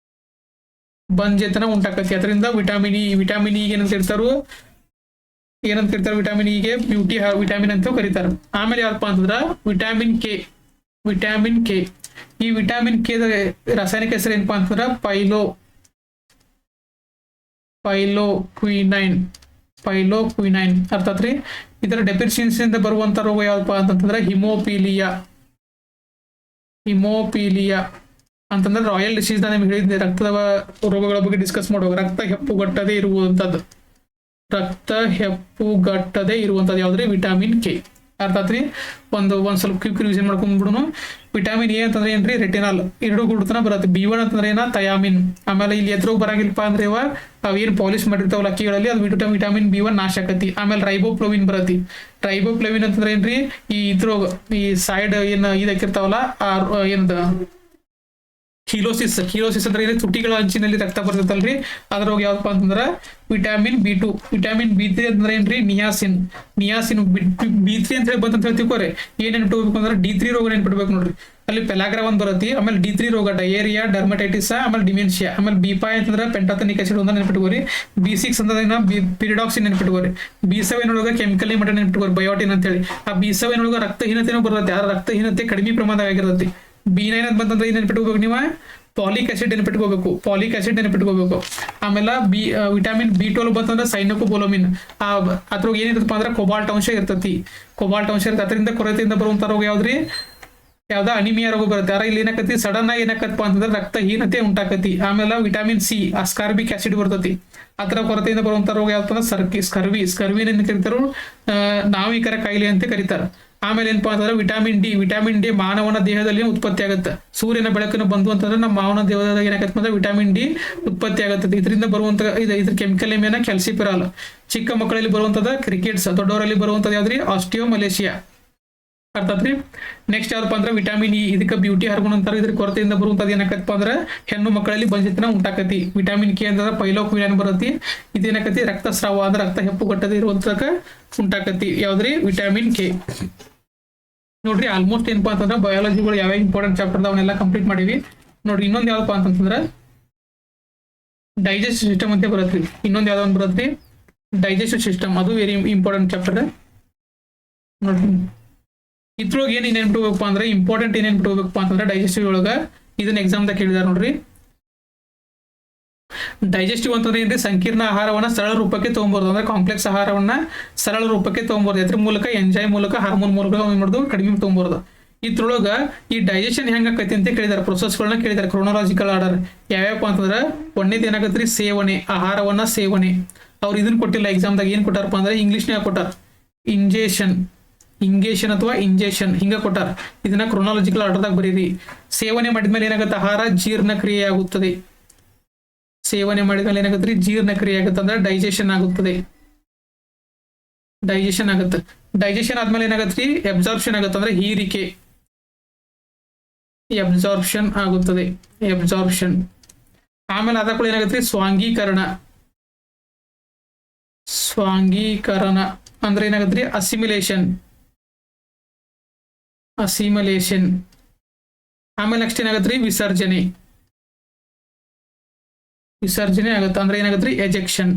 ಉಂಟಾಕತಿ. ಅದರಿಂದ ವಿಟಮಿನ್ ಇ ಏನಂತ ಕರೀತಾರೋ ವಿಟಮಿನ್ ಇಗೆ ಬ್ಯೂಟಿ ವಿಟಮಿನ್ ಅಂತ ಕರೀತಾರೆ. ಆಮೇಲೆ ಯಾವಪ್ಪ ಅಂತಂದ್ರ ವಿಟಮಿನ್ ಕೆ. ಈ ವಿಟಮಿನ್ ಕೆ ರಾಸಾಯನಿಕ ಹೆಸರು ಏನಪ್ಪಾ ಅಂತಂದ್ರ ಪೈಲೋಕ್ವಿನೈನ್. ಅರ್ಥಾತ್ರಿ ಇದರ ಡೆಫಿಷಿಯನ್ಸಿಯಿಂದ ಬರುವಂತ ರೋಗ ಯಾವಪ್ಪ ಅಂತಂದ್ರೆ ಹಿಮೋಫೀಲಿಯಾ ಅಂತಂದ್ರೆ ರಾಯಲ್ ಡಿಸೀಸ್. ನಾನು ನಿಮ್ಗೆ ಹೇಳಿದ್ದೆ ರಕ್ತದ ರೋಗಗಳ ಬಗ್ಗೆ ಡಿಸ್ಕಸ್ ಮಾಡುವಾಗ ರಕ್ತ ಹೆಪ್ಪುಗಟ್ಟದೇ ಇರುವಂತದ್ದು ಯಾವ್ದ್ರಿ ವಿಟಮಿನ್ ಕೆ. ಅರ್ಥ ಆತ್ರಿ. ಒಂದು ಸ್ವಲ್ಪ ಕ್ವಿಕ್ ರಿವಿಷನ್ ಮಾಡ್ಕೊಂಡ್ಬಿಡುನು. ವಿಟಮಿನ್ ಎ ಅಂತಂದ್ರೆ ಏನ್ರಿ ರೆಟಿನಾಲ್, ಎರಡು ಗುಡ್ತನ ಬರುತ್ತೆ. B1 ಅಂತಂದ್ರೆ ಏನ ಥಯಾಮಿನ್. ಆಮೇಲೆ ಇಲ್ಲಿ ಎದ್ರೋಗ ಬರಂಗಿಲ್ಲಪ್ಪ ಅಂದ್ರೆ ಅವೇನು ಪಾಲಿಶ್ ಮಾಡಿರ್ತಾವಲ್ಲ ಅಕ್ಕಿಗಳಲ್ಲಿ ಅದು ವಿಟಮಿನ್ B1 ನಾಶ ಆಕತಿ. ಆಮೇಲೆ ರೈಬೋಫ್ಲೋವಿನ್ ಬರತಿ. ರೈಬೋಫ್ಲೋವಿನ್ ಅಂತಂದ್ರೆ ಏನ್ರಿ ಈ ಇದ್ರೋಗ ಈ ಸೈಡ್ ಏನ್ ಇದಕ್ಕಿರ್ತಾವಲ್ಲ ಏನದ ಕೀಲೋಸಿಸ್ ಅಂದ್ರೆ ತುಟಿಗಳ ಅಂಚಿನಲ್ಲಿ ರಕ್ತ ಬರ್ತೈತಲ್ರಿ, ಅದ್ರೊಳಗೆ ಯಾವ್ದಪ್ಪ ಅಂತಂದ್ರ ವಿಟಮಿನ್ B2. ವಿಟಮಿನ್ B3 ಅಂದ್ರೆ ಏನ್ರಿ ನಿಯಾಸಿನ್. B3 ಅಂತ ಹೇಳಿ ಬಂತ ಹೇಳ್ತಿಕೋರಿ ಏನ್ ನೆನ್ಪಿಟ್ಕೋಬೇಕು ಅಂದ್ರೆ D3 ರೋಗ ನೆನ್ಪಿಡ್ಬೇಕು ನೋಡ್ರಿ. ಅಲ್ಲಿ ಪೆಲಾಗ್ರಾ ಒಂದ್ ಬರತಿ. ಆಮೇಲೆ D3 ರೋಗ ಡಯೇರಿಯಾ, ಡರ್ಮಟೈಟಿಸ್, ಆಮೇಲೆ ಡಿಮೆನ್ಷಿಯಾ. ಆಮೇಲೆ B5 ಅಂತಂದ್ರೆ ಪೆಂಟಾಥನಿಕ್ ಆಸಿಡ್ ಒಂದ ನೆನ್ಪಿಟ್ಕೋರಿ. B6 ಅಂದ್ರೆ ಪಿರಿಡಾಕ್ಸಿನ್ ನೆನ್ಪಿಟ್ಕೋರಿ. B7 ಒಳಗ ಕೆಮಿಕಲ್ ಮಟ ನೆನ್ಪಿಟ್ಕೋರಿ ಬಯೋಟಿನ್ ಅಂತ ಹೇಳಿ. ಆ B7 ಒಳಗ ರಕ್ತಹೀನತೆನೂ ಬರ್ತೈತಿ. ಆ ರಕ್ತಹೀನತೆ ಕಡಿಮೆ ಪ್ರಮಾಣದಾಗ ಆಗಿರ್ತೈತಿ. B9 ಅಂತ ಬಂತಂದ್ರೆ ಏನ್ ನೆನ್ಪಿಟ್ಕೋಬೇಕು ನೀವು ಪಾಲಿಕ್ ಆಸಿಡ್ ನೆನ್ಪಿಟ್ಕೋಬೇಕು. ಆಮೇಲೆ ವಿಟಮಿನ್ B12 ಬಂತಂದ್ರೆ ಸೈನೋಕೋಬೊಲಮಿನ್. ಅದ್ರೊಳಗೆ ಏನಿರ್ತಪ್ಪ ಅಂದ್ರೆ ಕೊಬಾಲ್ಟ್ ಅಂಶ ಇರ್ತತಿ. ಅದರಿಂದ ಕೊರತೆಯಿಂದ ಬರುವಂತ ರೋಗ ಯಾವ್ದ ಅನಿಮಿಯಾ ರೋಗ ಬರುತ್ತೆ. ಇಲ್ಲಿ ಏನಾಕತಿ ಸಡನ್ ಆಗಿ ಏನಾಕತ್ತಪ್ಪ ಅಂತಂದ್ರೆ ರಕ್ತಹೀನತೆ ಉಂಟಾಕತಿ. ಆಮೇಲೆ ವಿಟಮಿನ್ C ಅಸ್ಕಾರ್ಬಿಕ್ ಆಸಿಡ್ ಬರ್ತತಿ. ಅದರ ಕೊರತೆಯಿಂದ ಬರುವಂತ ರೋಗ ಯಾವ್ದು ಸ್ಕರ್ವಿನ ಕರೀತಾರ, ನಾವಿಕರ ಕಾಯಿಲೆ ಅಂತ ಕರೀತಾರ. ಆಮೇಲೆ ಏನಪ್ಪಾ ಅಂತಂದ್ರೆ ವಿಟಮಿನ್ ಡಿ ಮಾನವನ ದೇಹದಲ್ಲಿ ಉತ್ಪತ್ತಿ ಆಗುತ್ತೆ. ಸೂರ್ಯನ ಬೆಳಕನ್ನು ಬಂದು ಅಂತಂದ್ರೆ ನಮ್ಮ ಮಾನವ ದೇಹದಾಗ ಏನಾಗತ್ತೆ ಅಂದ್ರೆ ವಿಟಮಿನ್ ಡಿ ಉತ್ಪತ್ತಿ ಆಗುತ್ತೆ. ಇದರಿಂದ ಬರುವಂತ ಇದ್ರ ಕೆಮಿಕಲ್ ನೇಮ್ ಕ್ಯಾಲ್ಸಿಫೆರಾಲ್. ಚಿಕ್ಕ ಮಕ್ಕಳಲ್ಲಿ ಬರುವಂತದ ಕ್ರಿಕೆಟ್ಸ್, ದೊಡ್ಡವರಲ್ಲಿ ಬರುವಂತದ್ದು ಯಾವ್ದ್ರಿ ಆಸ್ಟಿಯೋಮಲೇಷಿಯಾ. ಅರ್ಥ ಆತ್ರಿ. ನೆಕ್ಸ್ಟ್ ಯಾವ್ದಪ್ಪ ಅಂದ್ರೆ ವಿಟಮಿನ್ ಇ. ಇದಕ್ಕೆ ಬ್ಯೂಟಿ ಹಾರ್ಮೋನ್ ಅಂತಾರೆ. ಇದ್ರ ಕೊರತೆಯಿಂದ ಬರುವಂತದ್ದು ಏನಾಕತ್ತಪ್ಪ ಅಂದ್ರೆ ಹೆಣ್ಣು ಮಕ್ಕಳಲ್ಲಿ ಬಂಜಿತನ ಉಂಟಾಕತಿ. ವಿಟಮಿನ್ ಕೆ ಅಂದ್ರೆ ಪೈಲೋಕ್ವಿನಾನ್ ಬರತಿ. ಇದೇನಾಕತಿ ರಕ್ತಸ್ರಾವ ಅಂದ್ರೆ ರಕ್ತ ಹೆಪ್ಪುಗಟ್ಟದೆ ಇರುವಂತಕ್ಕ ಉಂಟಾಕತಿ. ಯಾವ್ದ್ರಿ ವಿಟಮಿನ್ ಕೆ. ನೋಡ್ರಿ ಆಲ್ಮೋಸ್ಟ್ ಏನಪ್ಪಾ ಅಂತಂದ್ರೆ ಬಯಾಲಜಿಗಳು ಯಾವ ಇಂಪಾರ್ಟೆಂಟ್ ಚಾಪ್ಟರ್ ಅವನ್ನೆಲ್ಲ ಕಂಪ್ಲೀಟ್ ಮಾಡಿವಿ. ನೋಡ್ರಿ ಇನ್ನೊಂದು ಯಾವ್ದಪ್ಪ ಅಂತಂದ್ರೆ ಡೈಜೆಸ್ಟಿವ್ ಸಿಸ್ಟಮ್ ಅಂತ ಬರತ್ರಿ. ಇನ್ನೊಂದು ಯಾವ್ದೊಂದು ಬರತ್ರಿ ಡೈಜೆಸ್ಟಿವ್ ಸಿಸ್ಟಮ್. ಅದು ವೆರಿ ಇಂಪಾರ್ಟೆಂಟ್ ಚಾಪ್ಟರ್. ನೋಡ್ರಿ ಇದ್ರೊಳಗೆ ಏನ್ ನೆನ್ಬಿಟ್ಕೋಬೇಕಪ್ಪ ಅಂದ್ರೆ ಇಂಪಾರ್ಟೆಂಟ್ ಏನ್ ನೆನ್ಬಿಟ್ಕೋಬೇಕಪ್ಪ ಅಂತಂದ್ರೆ ಡೈಜೆಸ್ಟಿವ್ ಒಳಗ ಇದನ್ನ ಎಕ್ಸಾಮ್ ದಾಗ ಕೇಳಿದಾರೆ ನೋಡ್ರಿ. ಡೈಜೆಸ್ಟಿವ್ ಅಂತಂದ್ರೆ ಏನ್ರಿ ಸಂಕೀರ್ಣ ಆಹಾರವನ್ನ ಸರಳ ರೂಪಕ್ಕೆ ತಗೊಂಬರ್ದು. ಅಂದ್ರೆ ಕಾಂಪ್ಲೆಕ್ಸ್ ಆಹಾರವನ್ನ ಸರಳ ರೂಪಕ್ಕೆ ತಗೊಂಬರ್ದು. ಇದ್ರ ಮೂಲಕ ಎಂಜೈಮ್ ಮೂಲಕ ಹಾರ್ಮೋನ್ ಮೂಲಕ ಏನ್ ಮಾಡೋದು ಕಡಿಮೆ ತಗೊಂಬರ್ದು. ಇದ್ರೊಳಗ ಈ ಡೈಜೆಷನ್ ಹೆಂಗ ಆಕೈತಿ ಅಂತ ಕೇಳಿದಾರೆ. ಪ್ರೊಸೆಸ್ಗಳನ್ನ ಕೇಳಿದಾರೆ ಕ್ರೋನಾಲಜಿಕಲ್ ಆರ್ಡರ್. ಯಾವ್ಯಾವಪ್ಪ ಅಂತಂದ್ರೆ ಒಂದೇದು ಏನಾಗತ್ರಿ ಸೇವನೆ, ಆಹಾರವನ್ನ ಸೇವನೆ. ಅವ್ರು ಇದನ್ನ ಕೊಟ್ಟಿಲ್ಲ ಎಕ್ಸಾಮ್ದಾಗ. ಏನ್ ಕೊಟ್ಟಾರಪ್ಪ ಅಂದ್ರೆ ಇಂಗ್ಲಿಷ್ನ್ಯಾಗ ಕೊಟ್ಟಾರ ಇಂಗೇಷನ್ ಅಥವಾ ಇಂಜೆಕ್ಷನ್ ಹಿಂಗ ಕೊಟ್ಟಾರ. ಇದನ್ನ ಕ್ರೋನಾಲಜಿಕಲ್ ಆರ್ಡರ್ದಾಗ ಬರೀರಿ. ಸೇವನೆ ಮಾಡಿದ್ಮೇಲೆ ಏನಾಗುತ್ತೆ ಆಹಾರ ಜೀರ್ಣಕ್ರಿಯೆ ಆಗುತ್ತದೆ. ಸೇವನೆ ಮಾಡಿದ್ಮೇಲೆ ಏನಾಗುತ್ತೆ ಜೀರ್ಣಕ್ರಿಯೆ ಆಗುತ್ತೆ ಅಂದ್ರೆ ಡೈಜೆಷನ್ ಆಗುತ್ತದೆ. ಡೈಜೆಷನ್ ಆದ್ಮೇಲೆ ಏನಾಗತ್ರಿ ಅಬ್ಸಾರ್ಪ್ಷನ್ ಆಗುತ್ತೆ ಅಂದ್ರೆ ಹೀರಿಕೆ. ಅಬ್ಸಾರ್ಪ್ಷನ್ ಆಗುತ್ತದೆ. ಆಮೇಲೆ ಅದ ಕೂಡ ಏನಾಗತ್ರಿ ಸ್ವಾಂಗೀಕರಣ ಅಂದ್ರೆ ಏನಾಗತ್ರಿ ಅಸಿಮಿಲೇಷನ್. ಆಮೇಲೆ ನೆಕ್ಸ್ಟ್ ಏನಾಗತ್ರಿ ವಿಸರ್ಜನೆ ಆಗತ್ತೆ. ಅಂದ್ರೆ ಏನಾಗತ್ರಿ ಎಜೆಕ್ಷನ್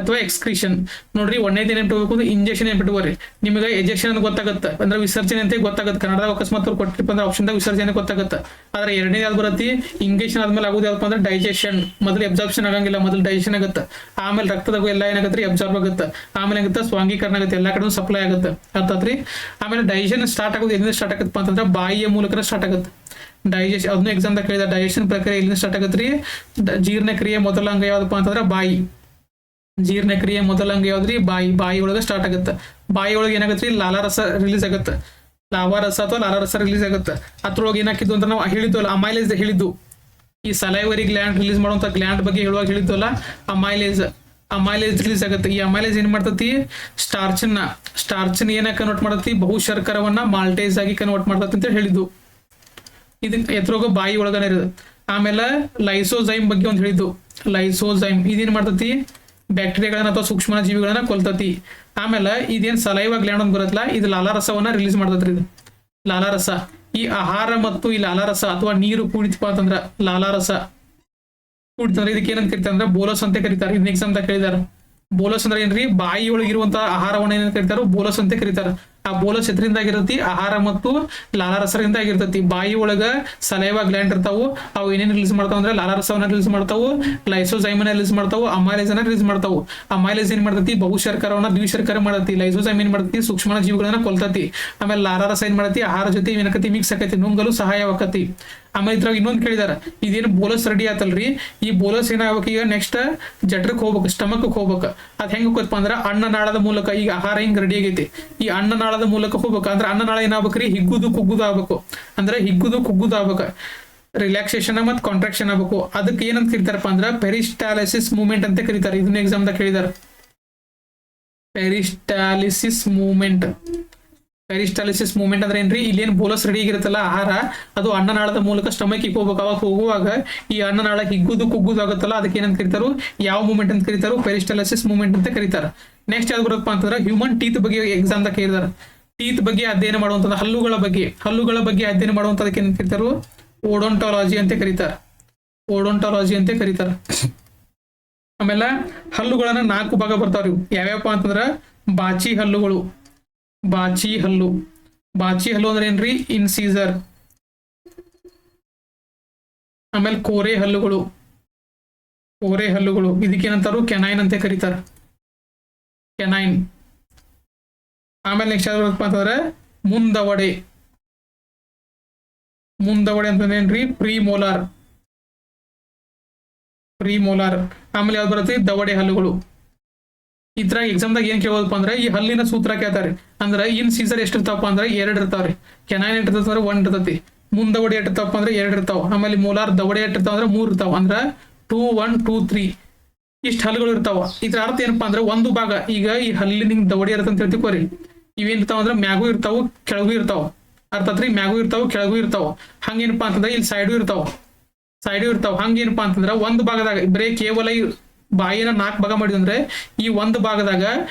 ಅಥವಾ ಎಕ್ಸ್ಕ್ರೀಷನ್. ನೋಡ್ರಿ ಒಂದೇದು ನೆನ್ಪಿಟ್ಕೋಬೇಕು ಅಂದ್ರೆ ಇಂಜೆಕ್ಷನ್ ನೆನ್ಪಿಟ್ಕೋರಿ. ನಿಮಗೆ ಎಜೆಕ್ಷನ್ ಅಂತ ಗೊತ್ತಾಗುತ್ತೆ ಅಂದ್ರೆ ವಿಸರ್ಜನೆ ಅಂತ ಗೊತ್ತಾಗುತ್ತೆ. ಕನ್ನಡದಾಗ ಅಕಸ್ಮಾತ್ ಕೊಟ್ಟಿರ್ಪ ಅಂದ್ರೆ ಆಪ್ಷನ್ದಾಗ ವಿಸರ್ಜನೆ ಗೊತ್ತಾಗುತ್ತೆ. ಆದ್ರೆ ಎರಡನೇ ಯಾವ್ದು ಬರತ್ತಿ ಇಂಗೇಷನ್ ಆದ್ಮೇಲೆ ಆಗೋದು ಯಾವ್ದಪ್ಪ ಅಂದ್ರೆ ಡೈಜೆಷನ್. ಮೊದಲು ಅಬ್ಸಾರ್ಪ್ಷನ್ ಆಗಂಗಿಲ್ಲ, ಮೊದಲು ಡೈಜೆಷನ್ ಆಗುತ್ತೆ. ಆಮೇಲೆ ರಕ್ತದಾಗ ಎಲ್ಲ ಏನಾಗತ್ರಿ ಅಬ್ಸಾರ್ಬ್ ಆಗುತ್ತೆ. ಆಮೇಲೆ ಆಗುತ್ತೆ ಸ್ವಾಂಗೀಕರಣ ಆಗುತ್ತೆ, ಎಲ್ಲಾ ಕಡೆ ಸಪ್ಲೈ ಆಗುತ್ತೆ. ಅರ್ಥಾತ್ರಿ. ಆಮೇಲೆ ಡೈಜೆಷನ್ ಸ್ಟಾರ್ಟ್ ಆಗೋದು ಎಲ್ಲಿಂದ ಸ್ಟಾರ್ಟ್ ಆಗತ್ತಪ್ಪ ಅಂತಂದ್ರೆ ಬಾಯಿಯ ಮೂಲಕ ಸ್ಟಾರ್ಟ್ ಆಗುತ್ತೆ. ಡೈಜೆಷನ್ ಅದನ್ನ ಎಕ್ಸಾಮ್ದಾಗ ಕೇಳಿದ ಡೈಜೆಷನ್ ಪ್ರಕ್ರಿಯೆ ಎಲ್ಲಿಂದ ಸ್ಟಾರ್ಟ್ ಆಗತ್ರಿ ಜೀರ್ಣಕ್ರಿಯೆ ಮೊದಲ ಅಂಗ ಯಾವ್ದಪ್ಪ ಅಂತಂದ್ರೆ ಬಾಯಿ. ಜೀರ್ಣಕ್ರಿಯೆ ಮೊದಲ ಅಂಗ ಯಾವ್ದ್ರಿ ಬಾಯಿ ಒಳಗೆ ಸ್ಟಾರ್ಟ್ ಆಗುತ್ತೆ. ಬಾಯಿ ಒಳಗೆ ಏನಾಗತ್ರಿ ಲಾಲಾರಸ ರಿಲೀಸ್ ಆಗುತ್ತೆ. ಲಾಲಾರಸ ರಿಲೀಸ್ ಆಗುತ್ತೆ. ಅದ್ರೊಳಗೆ ಏನಾಕಿದ್ದು ಅಂತ ನಾವು ಹೇಳಿದ್ವಲ್ಲ ಅಮೈಲೇಜ್ ಹೇಳಿದ್ದು. ಈ ಸಲೈವರಿ ಗ್ಲ್ಯಾಂಡ್ ರಿಲೀಸ್ ಮಾಡುವಂತ ಗ್ಲ್ಯಾಂಡ್ ಬಗ್ಗೆ ಹೇಳುವಾಗ ಹೇಳಿದ್ವಲ್ಲ ಅಮೈಲೇಜ್ ರಿಲೀಸ್ ಆಗುತ್ತೆ. ಈ ಅಮೈಲೇಜ್ ಏನ್ ಮಾಡ್ತತಿ ಸ್ಟಾರ್ಚ್ ಏನ ಕನ್ವರ್ಟ್ ಮಾಡತಿ ಬಹುಶರ್ಕರವನ್ನ ಮಾಲ್ಟೇಸ್ ಆಗಿ ಕನ್ವರ್ಟ್ ಮಾಡ್ತತಿ ಅಂತ ಹೇಳಿದ್ದು. ಇದಕ್ಕೆ ಎತ್ತರೋಗ ಬಾಯಿ ಒಳಗನೆ ಇರೋದು. ಆಮೇಲೆ ಲೈಸೋಸೈಮ್ ಬಗ್ಗೆ ಒಂದು ಹೇಳಿದ್ದು. ಇದೇನ್ ಮಾಡ್ತತಿ ಬ್ಯಾಕ್ಟೀರಿಯಾಗಳನ್ನ ಅಥವಾ ಸೂಕ್ಷ್ಮ ಜೀವಿಗಳನ್ನ ಕೊಲ್ತತಿ. ಆಮೇಲೆ ಇದೇನ್ ಸಲೈವ ಗ್ಲ್ಯಾಂಡ್ ಅಂತ ಬರುತ್ತಲ್ಲ ಇದು ಲಾಲಾರಸವನ್ನ ರಿಲೀಸ್ ಮಾಡ್ತತ್ರಿ. ಇದು ಲಾಲಾರಸ. ಈ ಆಹಾರ ಮತ್ತು ಈ ಲಾಲಾರಸ ಅಥವಾ ನೀರು ಕೂಡಿತಪ್ಪ ಅಂತಂದ್ರ ಲಾಲಾರಸ ಕೂಡಿತಂದ್ರೆ ಇದಕ್ಕೆ ಏನಂತ ಕರಿತಾರೆ ಅಂದ್ರೆ ಬೋಲಸ್ ಅಂತ ಕರೀತಾರೆ. ಇದನ್ನ ಎಕ್ಸಾಮ್ ಅಂತ ಕೇಳಿದಾರೆ. ಬೋಲಸ್ ಅಂದ್ರೆ ಏನ್ರಿ ಬಾಯಿ ಒಳಗಿರುವಂತಹ ಆಹಾರವನ್ನ ಏನ್ ಕರೀತಾರೋ ಬೋಲಸ್ ಅಂತ ಕರೀತಾರೆ. ಆ ಬೋಲಸ್ ಎದ್ರಿಂದ ಆಗಿರ್ತತಿ ಆಹಾರ ಮತ್ತು ಲಾಲಾರಸರಿಂದ ಆಗಿರ್ತತಿ. ಬಾಯಿ ಒಳಗ ಸಲೈವ ಗ್ಲ್ಯಾಂಡ್ ಇರ್ತಾವು. ಅವು ಏನೇನು ರಿಲೀಸ್ ಮಾಡ್ತಾವ ಅಂದ್ರೆ ಲಾಲಾರಸವನ್ನ ರಿಲೀಸ್ ಮಾಡ್ತಾವು, ಲೈಸೋಸೈಮ್ ರಿಲೀಸ್ ಮಾಡ್ತಾವು, ಅಮೈಲೇಸ್ ಅನ್ನ ರಿಲೀಸ್ ಮಾಡ್ತಾವು. ಅಮೈಲೇಸ್ ಏನ್ ಮಾಡ್ತತಿ ಬಹುಶರ್ಕರವನ್ನ ದ್ವಿಶರ್ಕರ ಮಾಡತಿ. ಲೈಸೋಸೈಮ್ ಏನ್ ಮಾಡ್ತತಿ ಸೂಕ್ಷ್ಮ ಜೀವಿಗಳನ್ನ ಕೊಲ್ತತಿ. ಆಮೇಲೆ ಲಾಲಾರಸ ಏನ್ ಮಾಡತಿ ಆಹಾರ ಜೊತೆ ಏನಕತಿ ಮಿಕ್ಸ್ ಆಕತಿ, ನುಂಗಲು ಸಹಾಯವಾಕತಿ. ಆಮೇಲೆ ಇದ್ರಾಗ ಇನ್ನೊಂದು ಕೇಳಿದಾರ, ಇದೇನು ಬೋಲಸ್ ರೆಡಿ ಆತಲ್ರಿ, ಈ ಬೋಲಸ್ ಏನಾಗ್ಬೇಕು ಈಗ ನೆಕ್ಸ್ಟ್ ಜಠರಕ್ಕೆ ಹೋಗ್ಬೇಕು, ಸ್ಟಮಕ್ ಹೋಗ್ಬೇಕು. ಅದ್ ಹೆಂಗ್ ಹೋಗಪ್ಪ ಅಂದ್ರ ಅನ್ನನಾಳದ ಮೂಲಕ. ಈಗ ಆಹಾರ ಹಿಂಗ್ ರೆಡಿ ಆಗೈತಿ, ಈ ಅನ್ನನಾಳದ ಮೂಲಕ ಹೋಗ್ಬೇಕು. ಅಂದ್ರೆ ಅನ್ನನಾಳ ಏನಾಗ್ಬೇಕ್ರಿ, ಹಿಗ್ಗುದು ಕುಗ್ಗುದು ಆಗ್ಬೇಕು. ಅಂದ್ರೆ ಹಿಗ್ಗುದು ಕುಗ್ಗುದು ಆಗ್ಬೇಕು, ರಿಲ್ಯಾಕ್ಸೇಷನ್ ಮತ್ತು ಕಾಂಟ್ರಾಕ್ಷನ್ ಆಗ್ಬೇಕು. ಅದಕ್ಕೆ ಏನಂತ ಕರೀತಾರಪ್ಪ ಅಂದ್ರ ಪೆರಿಸ್ಟಾಲಿಸಿಸ್ ಮೂವ್ಮೆಂಟ್ ಅಂತ ಕರೀತಾರೆ. ಇದನ್ನ ಎಕ್ಸಾಮ್ದಾಗ ಕೇಳಿದಾರೆ, ಪೆರಿಸ್ಟಾಲಿಸಿಸ್ ಮೂವ್ಮೆಂಟ್. ಪೆರಿಸ್ಟಾಲಿಸಿಸ್ ಮೂವ್ಮೆಂಟ್ ಅಂದ್ರೆ ಏನ್ರಿ, ಇಲ್ಲೇನು ಬೋಲಸ್ ರೆಡಿ ಆಗಿರುತ್ತಲ್ಲ ಆಹಾರ, ಅದು ಅನ್ನನಾಳದ ಮೂಲಕ ಸ್ಟಮಕ್ಕಿಗೆ ಹೋಗ್ಬೇಕು. ಅವಾಗ ಹೋಗುವಾಗ ಈ ಅನ್ನನಾಳ ಹಿಗ್ಗುದು ಕುಗ್ಗುದು ಆಗುತ್ತಲ್ಲ, ಅದಕ್ಕೆ ಏನಂತ ಕರೀತಾರು, ಯಾವ ಮೂವ್ಮೆಂಟ್ ಅಂತ ಕರೀತಾರು, ಪೆರಿಸ್ಟಾಲಿಸಿಸ್ ಮೂವ್ಮೆಂಟ್ ಅಂತ ಕರೀತಾರೆ. ನೆಕ್ಸ್ಟ್ ಯಾವ್ದು ಬರಪ್ಪ ಅಂತಂದ್ರೆ ಹ್ಯೂಮನ್ ಟೀತ್ ಬಗ್ಗೆ ಎಕ್ಸಾಮ್ ದಾಗ ಕೇಳಿದಾರೆ. ಟೀತ್ ಬಗ್ಗೆ ಅಧ್ಯಯನ ಮಾಡುವಂತದ್ದು, ಹಲ್ಲುಗಳ ಬಗ್ಗೆ ಅಧ್ಯಯನ ಮಾಡುವಂತದಕ್ಕೆ ಏನಂತ ಕರೀತಾರು, ಓಡೋಂಟಾಲಜಿ ಅಂತ ಕರೀತಾರೆ. ಓಡೋಂಟಾಲಜಿ ಅಂತ ಕರೀತಾರೆ. ಆಮೇಲೆ ಹಲ್ಲುಗಳನ್ನ 4 ಭಾಗ ಬರ್ತಾವ್ರಿ. ಯಾವ್ಯಾವಪ್ಪ ಅಂತಂದ್ರ ಬಾಚಿ ಹಲ್ಲುಗಳು. ಬಾಚಿ ಹಲ್ಲು ಅಂದ್ರೆ ಏನ್ರಿ, ಇನ್ಸೀಸರ್. ಆಮೇಲೆ ಕೋರೆ ಹಲ್ಲುಗಳು ಇದಕ್ಕೇನಂತಾರು ಕೆನೈನ್ ಅಂತ ಕರೀತಾರ, ಕೆನೈನ್. ಆಮೇಲೆ ನೆಕ್ಸ್ಟ್ ಯಾವ್ದು ಬರಪ್ಪ ಅಂತಂದ್ರೆ ಮುಂದವಡೆ ಅಂತಂದ್ರೆ ಏನ್ರಿ, ಪ್ರೀಮೋಲಾರ್. ಆಮೇಲೆ ಯಾವ್ದು ಬರುತ್ತೆ, ದವಡೆ ಹಲ್ಲುಗಳು. ಇದ್ರಾಗ ಎಕ್ಸಾಮ್ದಾಗ ಏನ್ ಕೇಳೋದಪ್ಪ ಅಂದ್ರೆ ಈ ಹಲ್ಲಿನ ಸೂತ್ರ ಕೇಳ್ತಾರೆ. ಅಂದ್ರೆ ಇನ್ ಸೀಸರ್ ಎಷ್ಟು ಇರ್ತಾವಪ್ಪ ಅಂದ್ರೆ 2 ಇರ್ತಾವ್ರಿ. ಕೆನೈನ್ ಇರ್ತಂದ್ರೆ 1 ಇರ್ತತಿ. ಮುಂದವಡೆ ಎಷ್ಟು ಇರ್ತಾವಪ್ಪ ಅಂದ್ರೆ 2 ಇರ್ತಾವ. ಆಮೇಲೆ ಮೋಲಾರ್ ದವಡೆ ಎಷ್ಟು ಇರ್ತಾವ ಅಂದ್ರೆ 3 ಇರ್ತಾವ. ಅಂದ್ರ 2 1 2 3 ಇಷ್ಟು ಹಲ್ಲುಗಳು ಇರ್ತಾವ. ಇದ್ರ ಅರ್ಥ ಏನಪ್ಪಾ ಅಂದ್ರೆ ಒಂದು ಭಾಗ, ಈಗ ಈ ಹಲ್ಲಿನ ದವಡೆ ಇರತ್ತ ಅಂತ ಹೇಳ್ತಿಕೋರಿ, ಇವೇನ್ ಇರ್ತಾವ ಅಂದ್ರೆ ಮ್ಯಾಗೂ ಇರ್ತಾವ ಕೆಳಗೂ ಇರ್ತಾವ. ಅರ್ಥಾತ್ರಿ, ಮ್ಯಾಗೂ ಇರ್ತಾವ ಕೆಳಗೂ ಇರ್ತಾವ. ಹಂಗೇನಪ್ಪಾ ಅಂತಂದ್ರೆ ಇಲ್ಲಿ ಸೈಡು ಇರ್ತಾವ. ಹಂಗೇನಪ್ಪಾ ಅಂತಂದ್ರ ಒಂದು ಭಾಗದಾಗ ಬರೇ ಕೇವಲ ಬಾಯಿನ 4 ಭಾಗ ಮಾಡಿದಂದ್ರೆ ಈ ಒಂದು ಭಾಗದಾಗ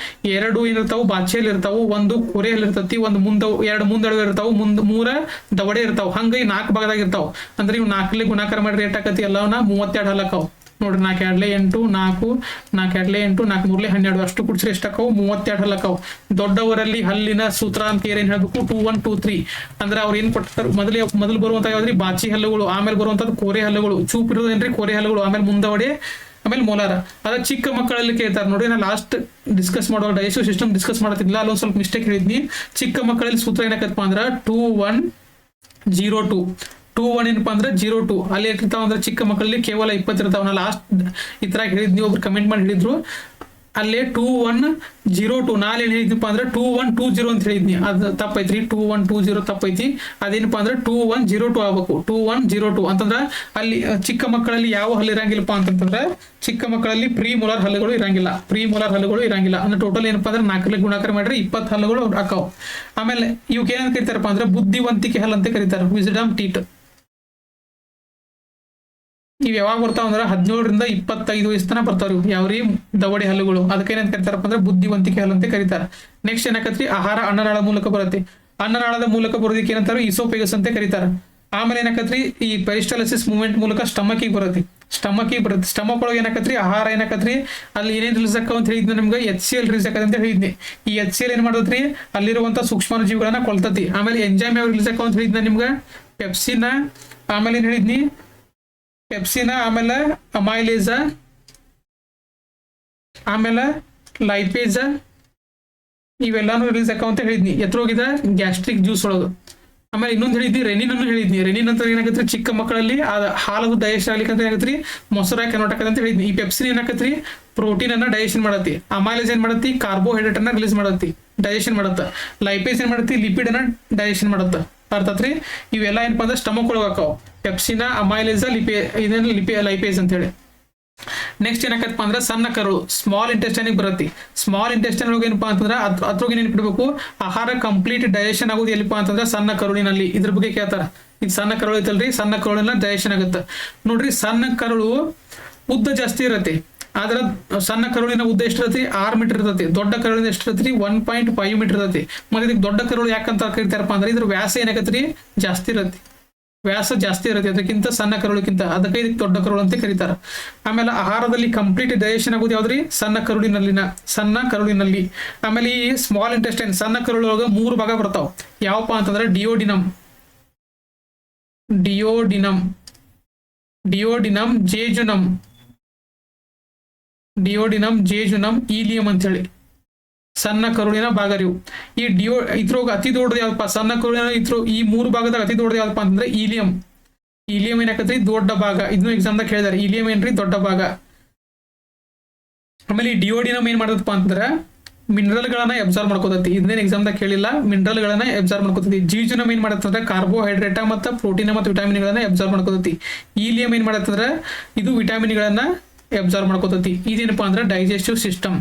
2 ಏನಿರ್ತಾವು ಬಾಚಿಯಲ್ಲಿ ಇರ್ತಾವು, 1 ಕೊರೆಯಲ್ಲಿ ಇರ್ತತಿ, 1 2 ಮುಂದೆಳವೆ ಇರ್ತಾವು, 3 ದವಡೆ ಇರ್ತಾವ. ಹಂಗ ಈ 4 ಭಾಗದಾಗ ಇರ್ತಾವ. ಅಂದ್ರೆ ಇವ್ 4ಲಿ ಗುಣಾಕಾರ ಮಾಡಿ ರೇಟ್ ಆಕತಿ ಎಲ್ಲವನ್ನ 32 ಹಲ್ಲಕ್ಕಾವ್ ನೋಡ್ರಿ. 4 2 8 4 4 2 8 4 3 12 ಅಷ್ಟು ಕುಡ್ಸ್ರಿ ಎಷ್ಟಾಕವು, 32 ಹಲ್ಲಕ್ಕಾವ್. ದೊಡ್ಡವರಲ್ಲಿ ಹಲ್ಲಿನ ಸೂತ್ರ ಅಂತ ಏನ್ ಹೇಳ್ಬೇಕು, 2 1 2 3. ಅಂದ್ರೆ ಅವ್ರು ಏನ್ ಕೊಡ್ತಾರೆ, ಮೊದಲು ಬರುವಂತ ಯಾವ್ದ್ರಿ ಬಾಚಿ ಹಲ್ಲುಗಳು, ಆಮೇಲೆ ಬರುವಂತದ್ದು ಕೋರೆ ಹಲ್ಲುಗಳು. ಚೂಪ್ ಇರೋದೇನ್ರಿ ಕೋರೆ ಹಲ್ಲುಗಳು, ಆಮೇಲೆ ಮುಂದವಡೆ, ಆಮೇಲೆ ಮೋಲಾರ. ಅದ ಚಿಕ್ಕ ಮಕ್ಕಳಲ್ಲಿ ಕೇಳ್ತಾರೆ ನೋಡಿ. ನಾನು ಲಾಸ್ಟ್ ಡಿಸ್ಕಸ್ ಮಾಡುವಾಗ ಡೈಜೆಸ್ಟಿವ್ ಸಿಸ್ಟಮ್ ಡಿಸ್ಕಸ್ ಮಾಡತ್ತಿಲ್ಲ, ಅಲ್ಲೊಂದು ಸ್ವಲ್ಪ ಮಿಸ್ಟೇಕ್ ಹೇಳಿದ್ನಿ. ಚಿಕ್ಕ ಮಕ್ಕಳಲ್ಲಿ ಸೂತ್ರ ಏನಕ್ಕಪ್ಪ ಅಂದ್ರೆ 2 1 0 2. 2 1 ಏನಪ್ಪಾ ಅಂದ್ರೆ 0 2. ಅಲ್ಲಿ ಇರ್ತಾವ ಅಂದ್ರೆ ಚಿಕ್ಕ ಮಕ್ಕಳಲ್ಲಿ ಕೇವಲ 20 ಇರ್ತಾವ. ನಾ ಲಾಸ್ಟ್ ಈ ತರ ಹೇಳಿದ್ನಿ, ಒಬ್ರು ಕಮೆಂಟ್ ಮಾಡಿ ಹೇಳಿದ್ರು. ಅಲ್ಲೇ 2 1 0 2. ನಾಳೆ ಏನ್ ಹೇಳಿದ್ನಪ್ಪ ಅಂದ್ರೆ 2 1 2 0 ಅಂತ ಹೇಳಿದ್ನಿ, ಅದು ತಪ್ಪೈತ್ರಿ. 2 1 2 0 ತಪ್ಪೈತಿ. ಅದೇನಪ್ಪಾ ಅಂದ್ರೆ 2 1 0 2 ಆಗ್ಬೇಕು. 2 1 0 2 ಅಂತಂದ್ರ ಅಲ್ಲಿ ಚಿಕ್ಕ ಮಕ್ಕಳಲ್ಲಿ ಯಾವ ಹಲ್ಲು ಇರಂಗಿಲ್ಲಪ್ಪ ಅಂತಂದ್ರೆ, ಚಿಕ್ಕ ಮಕ್ಕಳಲ್ಲಿ ಪ್ರೀಮೋಲಾರ್ ಹಲ್ಲುಗಳು ಇರಂಗಿಲ್ಲ. ಅಂದ್ರೆ ಟೋಟಲ್ ಏನಪ್ಪಾ ಅಂದ್ರೆ 4ರಲ್ಲಿ ಗುಣಾಕಾರ ಮಾಡ್ರೆ 20 ಹಲ್ಲುಗಳು ಹಾಕಾವ್. ಆಮೇಲೆ ಇವಕ್ಕೆ ಏನಂತ ಕರೀತಾರಪ್ಪ ಅಂದ್ರೆ ಬುದ್ಧಿವಂತಿಕೆ ಹಲ್ಲು ಅಂತ ಕರೀತಾರೆ, ವಿಸ್ಡಮ್ ಟೀತ್. ಇವ್ ಯಾವಾಗ ಬರ್ತಾವ ಅಂದ್ರೆ 17ರಿಂದ 25 ವಯಸ್ಸು ತನಕ ಬರ್ತಾವ್ರಿ. ಯಾವ್ರಿ, ದವಡೆ ಹಲ್ಲುಗಳು. ಅದಕ್ಕೆ ಏನಂತ ಕರೀತಾರಪ್ಪ ಅಂದ್ರೆ ಬುದ್ಧಿವಂತಿಕೆ ಹಲ್ಲು ಅಂತ ಕರೀತಾರೆ. ನೆಕ್ಸ್ಟ್ ಏನಾಕತ್ರಿ, ಆಹಾರ ಅನ್ನನಾಳ ಮೂಲಕ ಬರುತ್ತೆ. ಅನ್ನನಾಳದ ಮೂಲಕ ಬರೋದಕ್ಕೆ ಏನಂತಾರೆ, ಇಸೋಫೇಗಸ್ ಅಂತ ಕರೀತಾರೆ. ಆಮೇಲೆ ಏನಾಕತ್ರಿ, ಈ ಪೆರಿಸ್ಟಾಲಿಸಿಸ್ ಮೂವ್ಮೆಂಟ್ ಮೂಲಕ ಸ್ಟಮಕ್ಕಿಗೆ ಬರುತ್ತೆ. ಸ್ಟಮಕ್ ಒಳಗೆ ಏನಾಕತ್ರಿ, ಆಹಾರ ಏನಾಕತ್ರಿ, ಅಲ್ಲಿ ಏನೇನ್ ರಿಲೀಸ್ ಆಕಾವ ಅಂತ ಹೇಳಿದ್ನಿ ನಿಮ್ಗೆ, HCl ರಿಲೀಸ್ ಆಕದ ಅಂತ ಹೇಳಿದ್ನಿ. ಈ HCl ಏನ್ ಮಾಡತ್ರಿ, ಅಲ್ಲಿರುವಂತ ಸೂಕ್ಷ್ಮ ಜೀವಿಗಳನ್ನ ಕೊಲ್ತತಿ. ಆಮೇಲೆ ಎಂಜೈಮ್ ಯಾವ ರಿಲೀಸ್ ಆಕಾವ ಅಂತ ಹೇಳಿದ್ನ ನಿಮ್ಗೆ, ಪೆಪ್ಸಿನ. ಆಮೇಲೆ ಏನ್ ಹೇಳಿದ್ನಿ, ಪೆಪ್ಸಿನ, ಆಮೇಲೆ ಅಮೈಲೇಜ, ಆಮೇಲೆ ಲೈಪೇಜ, ಇವೆಲ್ಲಾನು ರಿಲೀಸ್ ಆಕಾವ ಅಂತ ಹೇಳಿದ್ನಿ. ಹೋಗಿದ ಗ್ಯಾಸ್ಟ್ರಿಕ್ ಜ್ಯೂಸ್ ಒಳಗೆ. ಆಮೇಲೆ ಇನ್ನೊಂದು ಹೇಳಿದ್ನಿ, ರೆನಿನ್ ಅನ್ನು ಹೇಳಿದ್ನಿ. ರೆನಿನ್ ಅಂತ ಏನಾಗತ್ರಿ, ಚಿಕ್ಕ ಮಕ್ಕಳಲ್ಲಿ ಹಾಲದು ಡೈಜೆಷನ್ ಆಗ್ಲಿಕ್ಕೆ ಅಂತ ಏನಾಗತ್ರಿ, ಮೊಸರ ಕನ್ವರ್ಟ್ ಆಕದ ಅಂತ ಹೇಳಿದ್ನಿ. ಈ ಪೆಪ್ಸಿನ್ ಏನಾಕತ್ರಿ, ಪ್ರೋಟೀನ್ ಅನ್ನ ಡೈಜೆಷನ್ ಮಾಡತ್ತಿ. ಅಮೈಲೇಜ್ ಏನ್ ಮಾಡತ್ತಿ, ಕಾರ್ಬೋಹೈಡ್ರೇಟ್ ಅನ್ನ ರಿಲೀಸ್ ಮಾಡತ್ತಿ, ಡೈಜೆಷನ್ ಮಾಡತ್ತ. ಲೈಪೇಜ್ ಏನ್ ಮಾಡತ್ತಿ, ಲಿಪಿಡ್ ಅನ್ನ ಡೈಜೆಷನ್ ಮಾಡತ್ತ. ಅರ್ಥಾತ್ರಿ, ಇವೆಲ್ಲ ಏನಪ್ಪಾ ಅಂದ್ರೆ ಸ್ಟಮಕ್ ಒಳಗೆ ಹಾಕಾವ್. ಪೆಪ್ಸಿನ, ಅಮೈಲೇಜ, ಲೈಪೇಜ್ ಅಂತ ಹೇಳಿ. ನೆಕ್ಸ್ಟ್ ಏನಾಕತ್ತಪ್ಪ ಅಂದ್ರೆ ಸಣ್ಣ ಕರುಳು, ಸ್ಮಾಲ್ ಇಂಟೆಸ್ಟೈನ್ ಬರುತ್ತೆ. ಸ್ಮಾಲ್ ಇಂಟೆಸ್ಟೈನ್ ಒಳಗೆ ಏನಪ್ಪಾ ಅಂತಂದ್ರೆ ಅದ್ರೊಳಗೆ ನೆನ್ಪಿಡ್ಬೇಕು, ಆಹಾರ ಕಂಪ್ಲೀಟ್ ಡೈಜೆಷನ್ ಆಗೋದು ಎಲ್ಲಿಪ್ಪ ಅಂತಂದ್ರೆ ಸಣ್ಣ ಕರುಳಿನಲ್ಲಿ. ಇದ್ರ ಬಗ್ಗೆ ಕೇಳ್ತಾರ. ಇದು ಸಣ್ಣ ಕರುಳು ಐತಲ್ರಿ, ಸಣ್ಣ ಕರುಳಿನ ಡೈಜೆಷನ್ ಆಗುತ್ತೆ ನೋಡ್ರಿ. ಸಣ್ಣ ಕರುಳು ಉದ್ದ ಜಾಸ್ತಿ ಇರತ್ತೆ. ಆದ್ರ ಸಣ್ಣ ಕರುಳಿನ ಉದ್ದ ಎಷ್ಟು ಇರತ್ತೆ, 6 ಮೀಟರ್ ಇರ್ತತಿ. ದೊಡ್ಡ ಕರುಳಿನ ಎಷ್ಟು ಇರತ್ರಿ, 1.5 ಮೀಟರ್ ಇರತ್ತೆ. ಮತ್ತೆ ಇದಕ್ಕೆ ದೊಡ್ಡ ಕರುಳು ಯಾಕಂತ ಕರಿತಾರಪ್ಪ ಅಂದ್ರೆ ಇದ್ರ ವ್ಯಾಸ ಏನಾಗತ್ರಿ, ಜಾಸ್ತಿ ಇರತ್ತೆ. ವ್ಯಾಸ ಜಾಸ್ತಿ ಇರುತ್ತೆ ಅದಕ್ಕಿಂತ, ಸಣ್ಣ ಕರುಳಿಗಿಂತ. ಅದಕ್ಕೆ ಇದಕ್ಕೆ ದೊಡ್ಡ ಕರುಳು ಅಂತ ಕರೀತಾರೆ. ಆಮೇಲೆ ಆಹಾರದಲ್ಲಿ ಕಂಪ್ಲೀಟ್ ಡೈಜೆಷನ್ ಆಗೋದು ಯಾವ್ದ್ರಿ, ಸಣ್ಣ ಕರುಳಿನಲ್ಲಿ. ಆಮೇಲೆ ಈ ಸ್ಮಾಲ್ ಇಂಟೆಸ್ಟೈನ್, ಸಣ್ಣ ಕರುಳೊಳಗೆ 3 ಭಾಗ ಬರ್ತಾವ. ಯಾವಪ್ಪ ಅಂತಂದ್ರೆ ಡಿಯೋಡಿನಮ್, ಜೇಜುನಮ್, ಈಲಿಯಂ ಅಂತ ಹೇಳಿ ಸಣ್ಣ ಕರುಳಿನ ಭಾಗರಿವು. ಈ ಇದ್ರೊಳಗೆ ಅತಿ ದೊಡ್ಡದು ಯಾವಪ್ಪ, ಸಣ್ಣ ಕರುಳಿನ ಈ 3 ಭಾಗದಾಗ ಅತಿ ದೊಡ್ಡದು ಯಾವಪ್ಪ ಅಂತಂದ್ರೆ ಈಲಿಯಂ. ಇಲಿಯಂ ಏನಾಕತ್ರಿ ದೊಡ್ಡ ಭಾಗ, ಇದನ್ನು ಎಕ್ಸಾಮ್ದಾಗ ಕೇಳಿದಾರೆ. ಇಲಿಯಂ ಏನ್ರಿ ದೊಡ್ಡ ಭಾಗ. ಆಮೇಲೆ ಈ ಡಿಯೋಡಿನಮ್ ಏನ್ ಮಾಡದಪ್ಪ ಅಂತಂದ್ರೆ ಮಿನರಲ್ಗಳನ್ನ ಅಬ್ಸರ್ವ್ ಮಾಡ್ಕೋತೈತಿ. ಇದನ್ನೇನು ಎಕ್ಸಾಮ್ದಾಗ ಕೇಳಿಲ್ಲ, ಮಿನರಲ್ಗಳನ್ನ ಅಬ್ಸರ್ವ್ ಮಾಡ್ಕೋತೈತಿ. ಜಿಜುನಮ್ ಏನ್ ಮಾಡತ್ತಂದ್ರೆ ಕಾರ್ಬೋಹೈಡ್ರೇಟ್ ಮತ್ತು ಪ್ರೋಟೀನ್ ಮತ್ತು ವಿಟಾಮಿನ್ಗಳನ್ನ ಅಬ್ಸರ್ವ್ ಮಾಡ್ಕೋತೈತಿ. ಈಲಿಯಂ ಏನ್ ಮಾಡತ್ತಂದ್ರೆ ಇದು ವಿಟಾಮಿನ್ಗಳನ್ನ ಅಬ್ಸರ್ವ್ ಮಾಡ್ಕೋತೈತಿ. ಇದೇನಪ್ಪ ಅಂದ್ರೆ ಡೈಜೆಸ್ಟಿವ್ ಸಿಸ್ಟಮ್.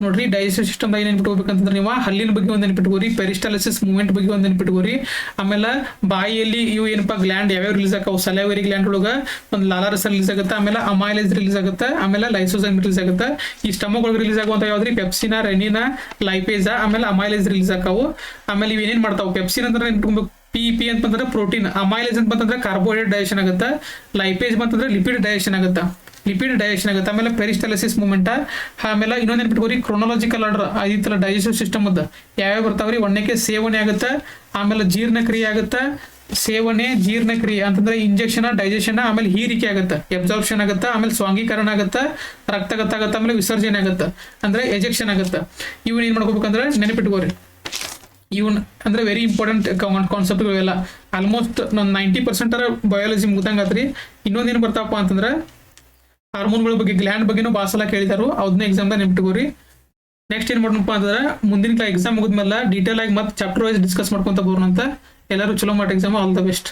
ನೋಡ್ರಿ ಡೈಜೆಸ್ಟಿವ್ ಸಿಸ್ಟಮ್ ಏನ್ ನೆನ್ಪಿಟ್ಕೋಬೇಕಂತಂದ್ರೆ ನೀವು ಹಲ್ಲಿನ ಬಗ್ಗೆ ಒಂದು ನೆನ್ಪಿಟ್ಕೋರಿ, ಪೆರಿಸ್ಟಾಲಿಸಿಸ್ ಮೂವ್ಮೆಂಟ್ ಬಗ್ಗೆ ಒಂದು ನೆನ್ಪಿಟ್ಕೋರಿ. ಆಮೇಲೆ ಬಾಯಿಯಲ್ಲಿ ಇವು ಏನಪ್ಪಾ ಗ್ಲ್ಯಾಂಡ್ ಯಾವ್ಯಾವ ರಿಲೀಸ್ ಆಕಾವು, ಸಲೈವರಿ ಗ್ಲ್ಯಾಂಡ್ ಒಳಗ ಒಂದು ಲಾಲಾರಸ ರಿಲೀಸ್ ಆಗುತ್ತೆ, ಆಮೇಲೆ ಅಮೈಲೇಸ್ ರಿಲೀಸ್ ಆಗುತ್ತೆ, ಆಮೇಲೆ ಲೈಸೋಸೈಮ್ ರಿಲೀಸ್ ಆಗುತ್ತೆ. ಈ ಸ್ಟಮಕ್ ಒಳಗೆ ರಿಲೀಸ್ ಆಗುವಂತ ಯಾವ್ದ್ರಿ ಪೆಪ್ಸಿನ, ರೆನಿನ, ಲೈಪೇಜ, ಆಮೇಲೆ ಅಮೈಲೇಸ್ ರಿಲೀಸ್ ಆಕಾವು. ಆಮೇಲೆ ಇವ್ ಏನೇನ್ ಮಾಡ್ತಾವು, ಪೆಪ್ಸಿನ್ ಅಂದ್ರೆ ಪಿ ಅಂತಂದ್ರೆ ಪ್ರೋಟೀನ್, ಅಮೈಲೇಸ್ ಅಂತಂದ್ರೆ ಕಾರ್ಬೋಹೈಡ್ರೇಟ್ ಡೈಜೆಷನ್ ಆಗುತ್ತೆ, ಲೈಪೇಜ್ ಅಂತಂದ್ರೆ ಲಿಪಿಡ್ ಡೈಜೆಷನ್ ಆಗುತ್ತೆ, ಆಮೇಲೆ ಪೆರಿಸ್ಟಾಲಿಸಿಸ್ ಮೂವ್ಮೆಂಟ್. ಆಮೇಲೆ ಇನ್ನೊಂದು ನೆನ್ಪಿಟ್ಕೋರಿ ಕ್ರೊನಾಲಜಿಕಲ್ ಆರ್ಡರ್ ಐತಲ್ಲ ಡೈಜೆಸ್ಟಿವ್ ಸಿಸ್ಟಮ್ ಅದ ಯಾವ್ಯಾವ ಬರ್ತಾವ್ರಿ. ಒಂದಕ್ಕೆ ಸೇವನೆ ಆಗುತ್ತೆ, ಆಮೇಲೆ ಜೀರ್ಣಕ್ರಿಯೆ ಆಗುತ್ತೆ, ಸೇವನೆ ಜೀರ್ಣಕ್ರಿಯೆ ಅಂತಂದ್ರೆ ಇಂಜೆಕ್ಷನ್ ಡೈಜೆಷನ್, ಆಮೇಲೆ ಹೀರಿಕೆ ಆಗುತ್ತೆ ಎಬ್ಸಾರ್ಪ್ಷನ್ ಆಗುತ್ತೆ, ಆಮೇಲೆ ಸ್ವಾಂಗೀಕರಣ ಆಗುತ್ತೆ, ರಕ್ತಗತ ಆಗುತ್ತೆ, ಆಮೇಲೆ ವಿಸರ್ಜನೆ ಆಗುತ್ತೆ ಅಂದ್ರೆ ಎಜೆಕ್ಷನ್ ಆಗುತ್ತೆ. ಇವನ್ ಏನ್ ಮಾಡ್ಕೋಬೇಕಂದ್ರೆ ನೆನಪಿಟ್ಕೋರಿ. ಇವನ್ ಅಂದ್ರೆ ವೆರಿ ಇಂಪಾರ್ಟೆಂಟ್ ಕಾನ್ಸೆಪ್ಟ್ಗಳೆಲ್ಲ. ಆಲ್ಮೋಸ್ಟ್ 90% ಬಯಾಲಜಿ ಮುಗ್ದಂಗಾತ್ರಿ. ಇನ್ನೊಂದೇನು ಬರ್ತಾವಪ್ಪ ಅಂತಂದ್ರೆ ಹಾರ್ಮೋನ್ಗಳ ಬಗ್ಗೆ, ಗ್ಲ್ಯಾಂಡ್ ಬಗ್ಗೆನೂ ಭಾಳ ಸಲ ಕೇಳಿದಾರು, ಅದನ್ನ ಎಕ್ಸಾಮ್ದಾಗ ನೆನಪಿಟ್ಕೋರಿ. ನೆಕ್ಸ್ಟ್ ಏನ್ ಮಾಡೋಣಪ್ಪ ಅಂತಂದ್ರೆ ಮುಂದಿನ ಎಕ್ಸಾಮ್ ಮುಗಿದ್ಮೇಲೆ ಡೀಟೇಲ್ ಆಗಿ ಮತ್ತೆ ಚಾಪ್ಟರ್ ವೈಸ್ ಡಿಸ್ಕಸ್ ಮಾಡ್ಕೊಂತ ಬರೋಣ ಅಂತ. ಎಲ್ಲರೂ ಚಲೋ ಮಾಡಿ ಎಕ್ಸಾಮ್. All the best.